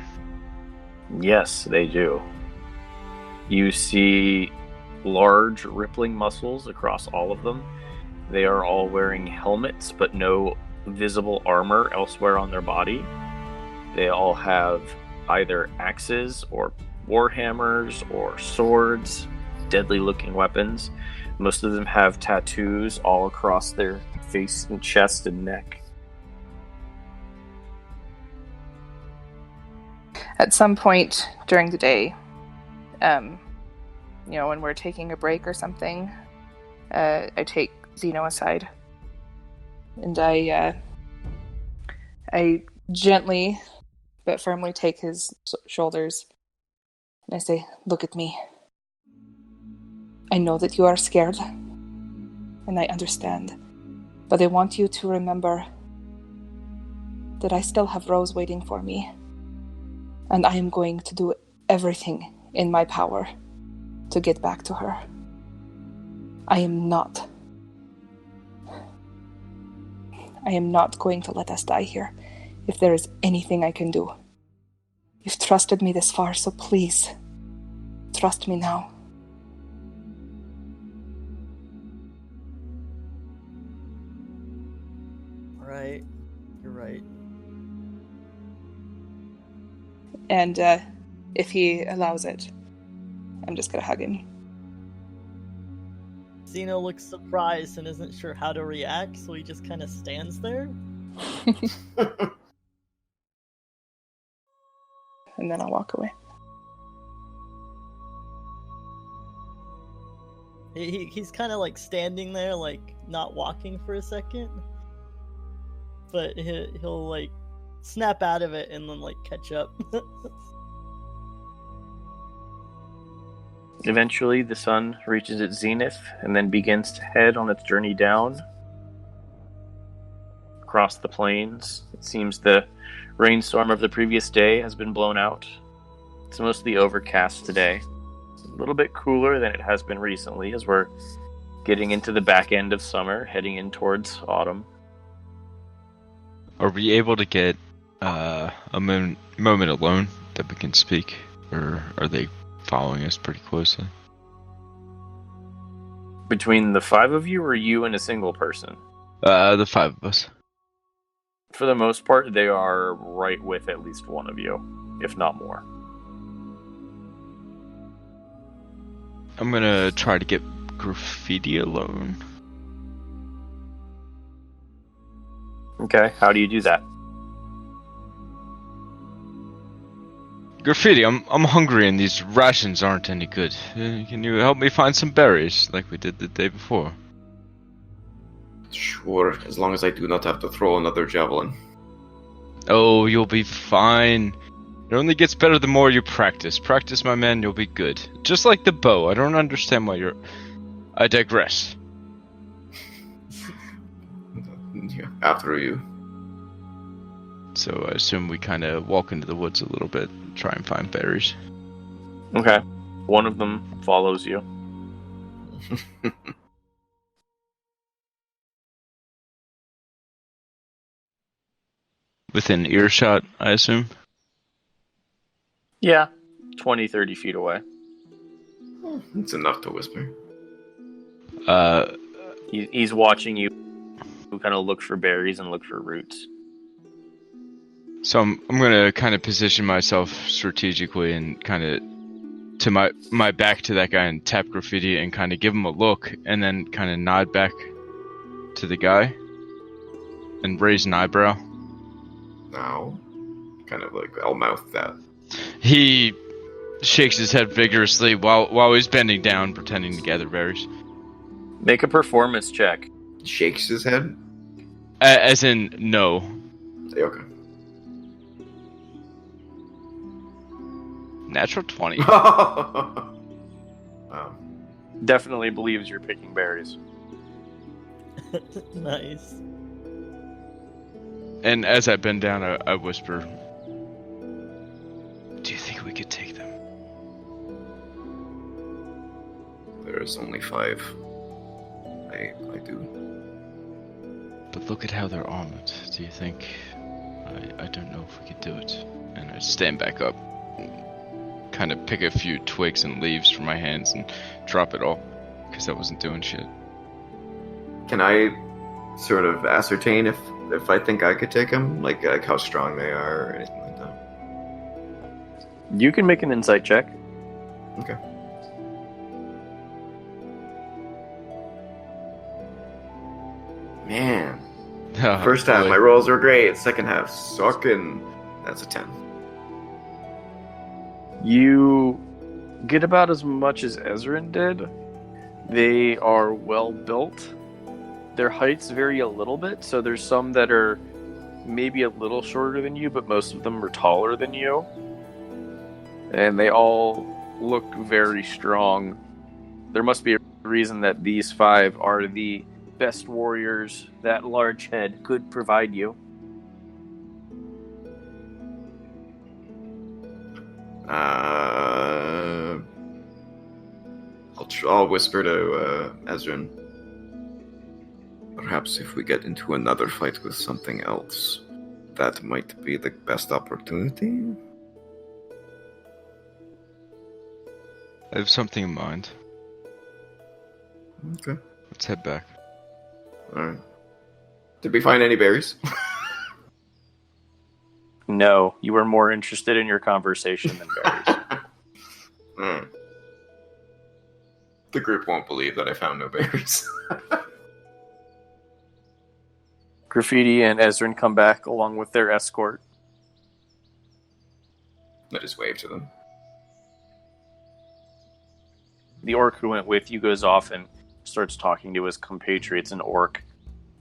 S7: Yes, they do. You see large rippling muscles across all of them. They are all wearing helmets, but no visible armor elsewhere on their body. They all have either axes or warhammers or swords, deadly looking weapons. Most of them have tattoos all across their face and chest and neck.
S2: At some point during the day, when we're taking a break or something, I take Zeno aside, and I gently but firmly take his shoulders, and I say, "Look at me. I know that you are scared, and I understand, but I want you to remember that I still have Rose waiting for me, and I am going to do everything in my power to get back to her. I am not going to let us die here. If there is anything I can do. You've trusted me this far, so please, trust me now."
S4: Right. You're right.
S2: And if he allows it, I'm just gonna hug him.
S4: Zeno looks surprised and isn't sure how to react, so he just kind of stands there.
S2: And then I'll walk away.
S4: He's kind of like standing there, like not walking for a second, but he'll like snap out of it and then like catch up.
S7: Eventually, the sun reaches its zenith and then begins to head on its journey down across the plains. It seems the rainstorm of the previous day has been blown out. It's mostly overcast today. A little bit cooler than it has been recently as we're getting into the back end of summer, heading in towards autumn.
S5: Are we able to get a moment alone that we can speak? Or are they following us pretty closely?
S7: Between the five of you, or you and a single person?
S5: The five of us.
S7: For the most part, they are right with at least one of you, if not more.
S5: I'm gonna try to get Graffiti alone.
S7: Okay, how do you do that?
S5: Graffiti, I'm hungry and these rations aren't any good. Can you help me find some berries, like we did the day before?
S3: Sure, as long as I do not have to throw another javelin.
S5: Oh, you'll be fine. It only gets better the more you practice. Practice, my man, you'll be good. Just like the bow. I don't understand why you're... I digress.
S3: Yeah, after you.
S5: So I assume we kind of walk into the woods a little bit, try and find berries.
S7: Okay. One of them follows you.
S5: Within earshot, I assume?
S7: Yeah, 20, 30 feet away.
S3: It's enough to whisper.
S7: He's watching you kind of look for berries and look for roots.
S5: So I'm gonna kind of position myself strategically and kind of to my back to that guy and tap Graffiti and kind of give him a look and then kind of nod back to the guy and raise an eyebrow.
S3: Now, kind of like I'll mouth that.
S5: He shakes his head vigorously while he's bending down, pretending to gather berries.
S7: Make a performance check.
S3: Shakes his head?
S5: As in, no.
S3: Okay.
S5: Natural 20.
S3: Wow.
S7: Definitely believes you're picking berries.
S4: Nice.
S5: And as I bend down, I whisper, "Do you think we could take them?"
S3: There's only 5. I do.
S5: But look at how they're armored. Do you think... I don't know if we could do it. And I stand back up. Kind of pick a few twigs and leaves from my hands and drop it all. Because I wasn't doing shit.
S3: Can I sort of ascertain if I think I could take them? Like how strong they are or anything like that?
S7: You can make an insight check.
S3: Okay. Man. First half, my rolls were great. Second half, sucking. That's a 10.
S7: You get about as much as Ezrin did. They are well built. Their heights vary a little bit, so there's some that are maybe a little shorter than you, but most of them are taller than you. And they all look very strong. There must be a reason that these 5 are the best warriors that Large Head could provide you.
S3: I'll whisper to Ezrin. Perhaps if we get into another fight with something else, that might be the best opportunity.
S5: I have something in mind.
S3: Okay.
S5: Let's head back.
S3: Alright. Did we find any berries?
S7: No, you were more interested in your conversation than berries.
S3: The group won't believe that I found no berries.
S7: Graffiti and Ezrin come back along with their escort.
S3: I just wave to them.
S7: The orc who went with you goes off and starts talking to his compatriots in orc.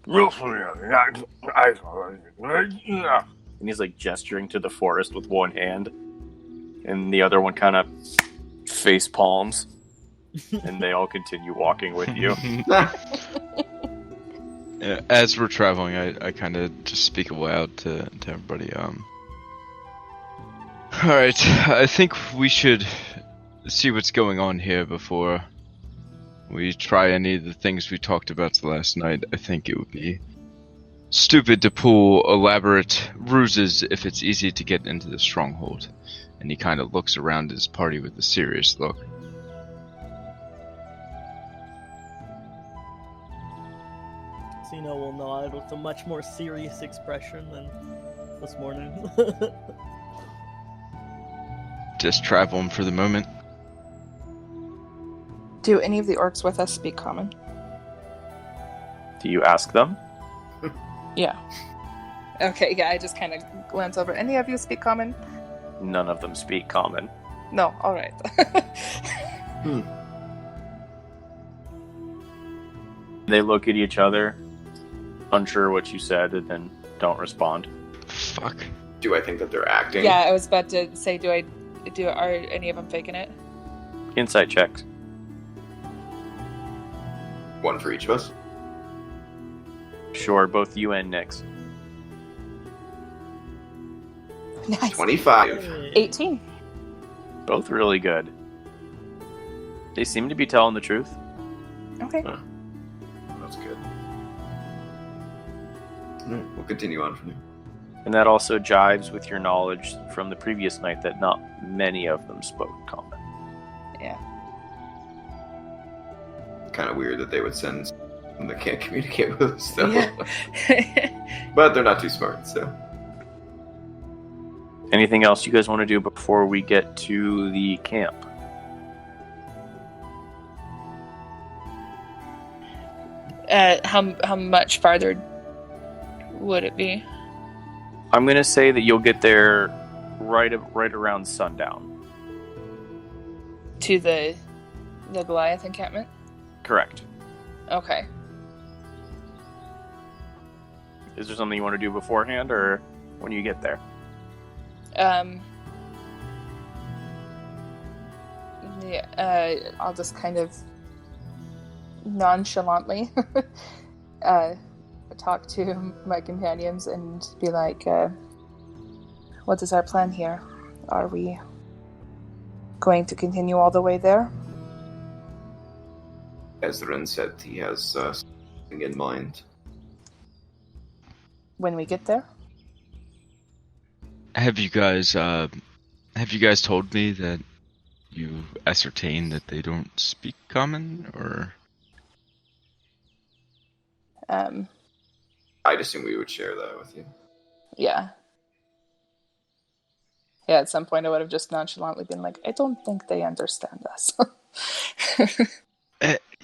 S7: And he's like gesturing to the forest with one hand. And the other one kind of face palms. And they all continue walking with you.
S5: As we're traveling, I kind of just speak aloud to everybody. Alright, I think we should see what's going on here before we try any of the things we talked about last night. I think it would be stupid to pull elaborate ruses if it's easy to get into the stronghold. And he kind of looks around his party with a serious look.
S4: Zeno will nod with a much more serious expression than this morning.
S5: Just traveling for the moment.
S2: Do any of the orcs with us speak common?
S7: Do you ask them?
S2: Yeah. Okay, yeah, I just kind of glance over. Any of you speak common?
S7: None of them speak common.
S2: No, alright.
S7: They look at each other, unsure what you said, and then don't respond.
S5: Fuck.
S3: Do I think that they're acting?
S2: Yeah, I was about to say, are any of them faking it?
S7: Insight checks.
S3: One for each of us?
S7: Sure, both you and Nyx.
S2: Nice.
S3: 25.
S2: 18.
S7: Both really good. They seem to be telling the truth.
S2: Okay.
S3: That's good. Alright, we'll continue on from there.
S7: And that also jives with your knowledge from the previous night that not many of them spoke common.
S2: Yeah.
S3: Kind of weird that they would send someone that can't communicate with us, though.
S2: Yeah.
S3: But they're not too smart, so.
S7: Anything else you guys want to do before we get to the camp?
S2: How much farther would it be?
S7: I'm going to say that you'll get there right around sundown.
S2: To the Goliath encampment?
S7: Correct.
S2: Okay.
S7: Is there something you want to do beforehand or when you get there?
S2: Yeah, I'll just kind of nonchalantly talk to my companions and be like, what is our plan here? Are we going to continue all the way there?
S3: Ezran said he has something in mind.
S2: When we get there?
S5: Have you guys told me that you ascertained that they don't speak common, or?
S3: I'd assume we would share that with you.
S2: Yeah. Yeah, at some point I would have just nonchalantly been like, I don't think they understand us.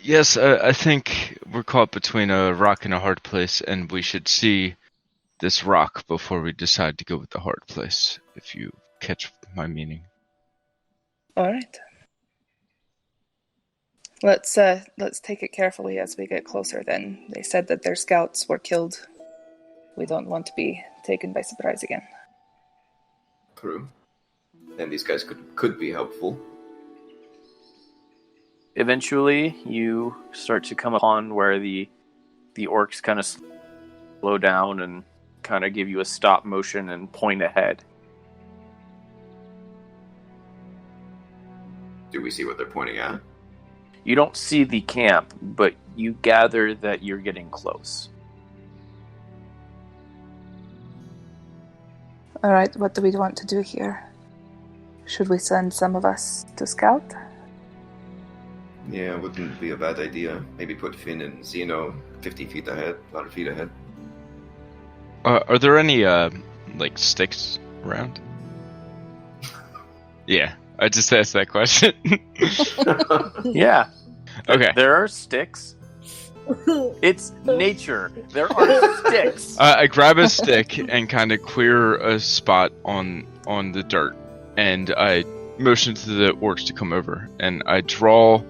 S5: Yes, I think we're caught between a rock and a hard place, and we should see this rock before we decide to go with the hard place, if you catch my meaning.
S2: Alright. Let's take it carefully as we get closer then. They said that their scouts were killed. We don't want to be taken by surprise again.
S3: True. And these guys could be helpful.
S7: Eventually, you start to come upon where the orcs kind of slow down and kind of give you a stop motion and point ahead.
S3: Do we see what they're pointing at?
S7: You don't see the camp, but you gather that you're getting close.
S2: Alright, what do we want to do here? Should we send some of us to scout?
S3: Yeah, wouldn't be a bad idea. Maybe put Finn and Zeno 50 feet ahead, 100 feet ahead.
S5: Are there any, sticks around? Yeah, I just asked that question.
S7: Yeah.
S5: Okay.
S7: There are sticks. It's nature. There are sticks.
S5: I grab a stick and kind of clear a spot on the dirt, and I motion to the orcs to come over, and I draw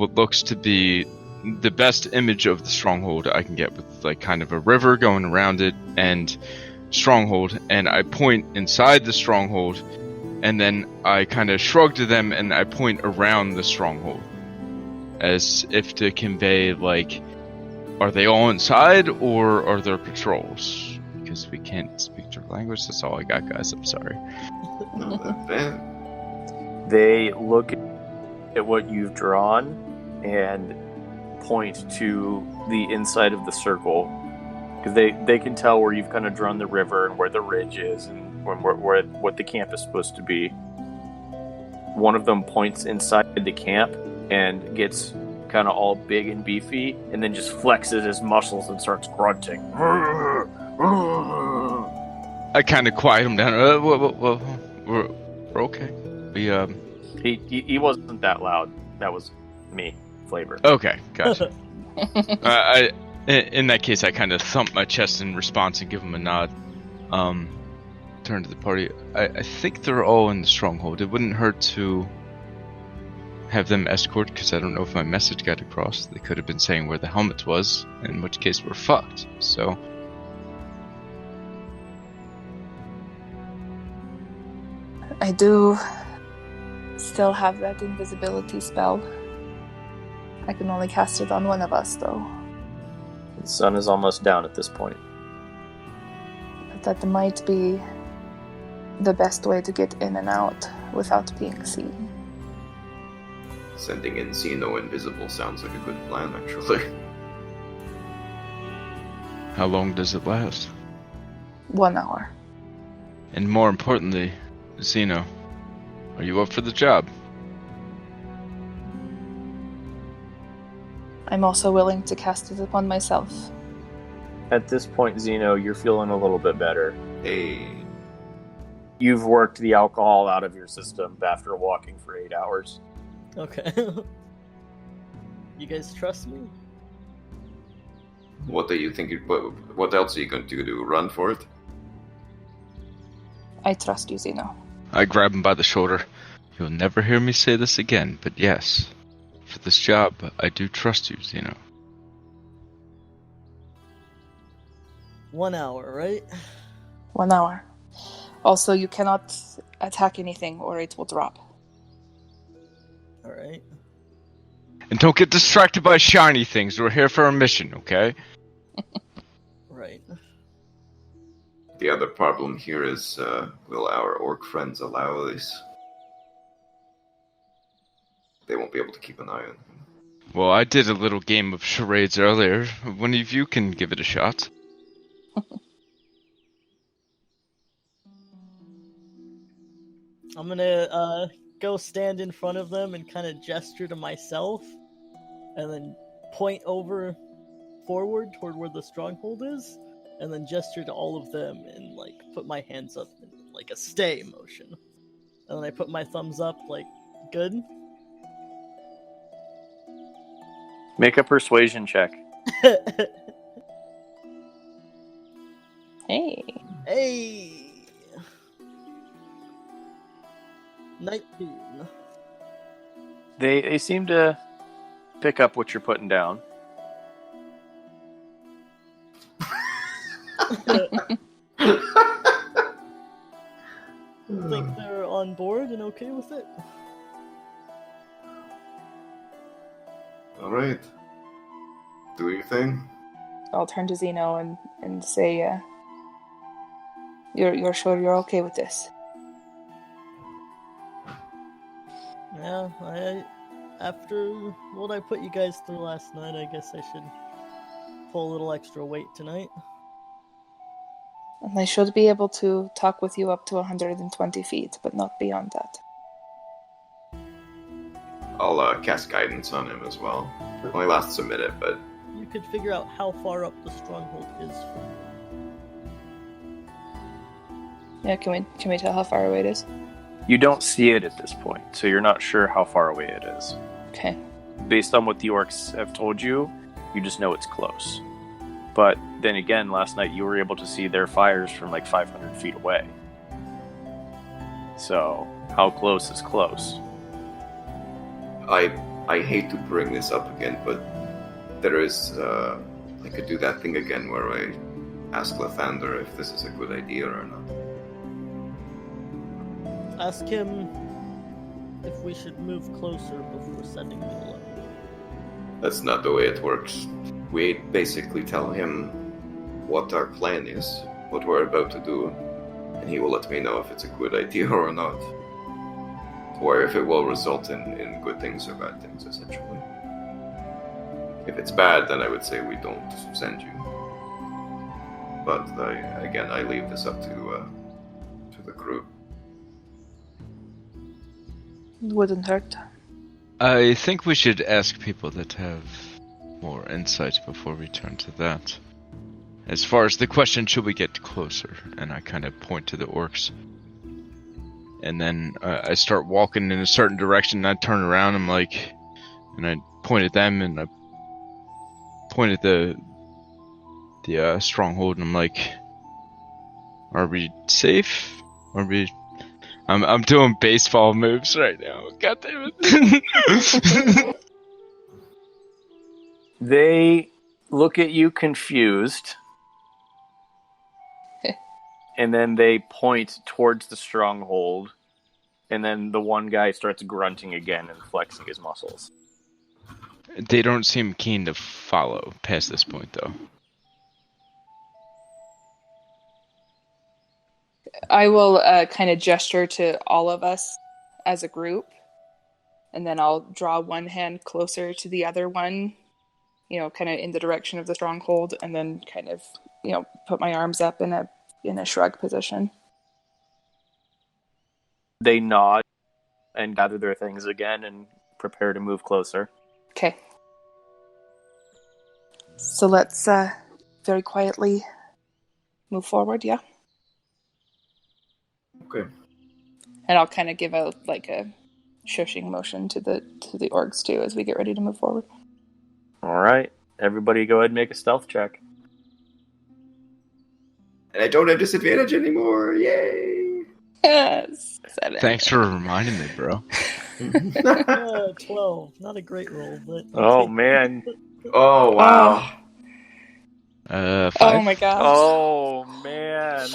S5: what looks to be the best image of the stronghold I can get, with like kind of a river going around it and stronghold, and I point inside the stronghold, and then I kind of shrug to them and I point around the stronghold as if to convey, like, are they all inside or are there patrols? Because we can't speak their language. That's all I got, guys. I'm sorry.
S3: Not that bad.
S7: They look at what you've drawn and point to the inside of the circle, because they can tell where you've kind of drawn the river and where the ridge is and where what the camp is supposed to be. One of them points inside the camp and gets kind of all big and beefy, and then just flexes his muscles and starts grunting.
S5: I kind of quiet him down. We're okay.
S7: He wasn't that loud. That was me, Flavor.
S5: Okay, gotcha. In that case, I kind of thump my chest in response and give him a nod. Turn to the party. I think they're all in the stronghold. It wouldn't hurt to have them escort, because I don't know if my message got across. They could have been saying where the helmet was, in which case we're fucked. So.
S2: I do still have that invisibility spell. I can only cast it on one of us, though.
S7: The sun is almost down at this point.
S2: But that might be the best way to get in and out without being seen.
S3: Sending in Zeno invisible sounds like a good plan, actually.
S5: How long does it last?
S2: 1 hour.
S5: And more importantly, Zeno, are you up for the job?
S2: I'm also willing to cast it upon myself.
S7: At this point, Zeno, you're feeling a little bit better.
S3: Hey.
S7: You've worked the alcohol out of your system after walking for 8 hours.
S4: Okay. You guys trust me?
S3: What do you think? What else are you going to do? Run for it?
S2: I trust you, Zeno.
S5: I grab him by the shoulder. You'll never hear me say this again, but yes, for this job, I do trust you, Zeno.
S4: 1 hour, right?
S2: 1 hour. Also, you cannot attack anything or it will drop.
S4: Alright.
S5: And don't get distracted by shiny things. We're here for a mission, okay?
S4: Right.
S3: The other problem here is, will our orc friends allow this? They won't be able to keep an eye on him.
S5: Well, I did a little game of charades earlier. One of you can give it a shot.
S4: I'm gonna go stand in front of them and kind of gesture to myself, and then point over forward toward where the stronghold is, and then gesture to all of them and like put my hands up in like a stay motion. And then I put my thumbs up like, good?
S7: Make a persuasion check.
S2: Hey.
S4: Hey! 19.
S7: They seem to pick up what you're putting down.
S4: Think they're on board and okay with it?
S3: Alright. Do your thing.
S2: I'll turn to Zeno and say, You're sure you're okay with this?
S4: Yeah, after what I put you guys through last night, I guess I should pull a little extra weight tonight.
S2: And I should be able to talk with you up to 120 feet, but not beyond that.
S3: I'll cast guidance on him as well. It only lasts a minute, but
S4: You could figure out how far up the stronghold is from you.
S2: Yeah, can we tell how far away it is?
S7: You don't see it at this point, so you're not sure how far away it is.
S2: Okay.
S7: Based on what the orcs have told you, you just know it's close. But then again, last night you were able to see their fires from like 500 feet away. So, how close is close?
S3: I I hate to bring this up again, but there is, I could do that thing again where I ask Lathander if this is a good idea or not.
S4: Ask him if we should move closer before sending him alone.
S3: That's not the way it works. We basically tell him what our plan is, what we're about to do, and he will let me know if it's a good idea or not. Or if it will result in good things or bad things, essentially. If it's bad, then I would say we don't send you. But I leave this up to the group.
S2: Wouldn't hurt.
S5: I think we should ask people that have more insight before we turn to that. As far as the question, should we get closer? And I kind of point to the orcs. And then I start walking in a certain direction, and I turn around, and I point at them, and I point at the stronghold, and I'm like, are we safe? Are we... I'm doing baseball moves right now. God damn it.
S7: They look at you confused. And then they point towards the stronghold. And then the one guy starts grunting again and flexing his muscles.
S5: They don't seem keen to follow past this point, though.
S2: I will kind of gesture to all of us as a group, and then I'll draw one hand closer to the other one, kind of in the direction of the stronghold, and then kind of, put my arms up in a shrug position.
S7: They nod and gather their things again and prepare to move closer.
S2: Okay. So let's very quietly move forward, yeah?
S3: Okay.
S2: And I'll kind of give a shushing motion to the orcs too as we get ready to move forward.
S7: All right, everybody, go ahead and make a stealth check.
S3: And I don't have disadvantage anymore. Yay!
S2: Yes. 7.
S5: Thanks for reminding me, bro.
S4: 12. Not a great roll, but...
S7: Oh, man.
S3: Oh, wow.
S5: 5.
S2: Oh my gosh.
S7: Oh, man.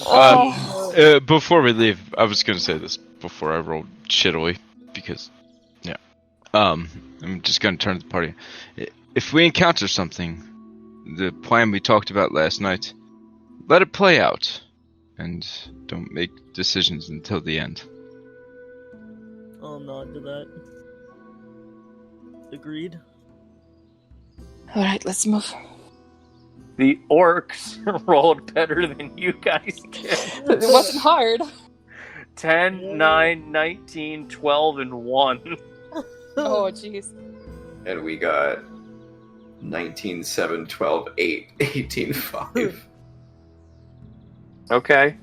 S5: Before we leave, I was gonna say this before I rolled shittily, because, yeah. I'm just gonna turn to the party. If we encounter something, the plan we talked about last night, let it play out, and don't make decisions until the end.
S4: I'll nod to that. Agreed.
S2: Alright, let's move.
S7: The orcs rolled better than you guys did.
S2: It wasn't hard.
S7: 10, 9, 19, 12, and 1.
S2: Oh, jeez.
S3: And we got 19, 7, 12, 8, 18, 5.
S7: Okay.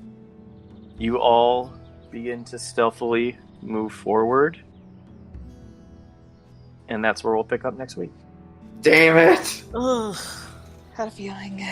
S7: You all begin to stealthily move forward. And that's where we'll pick up next week.
S3: Damn it!
S4: Ugh.
S2: Had a feeling.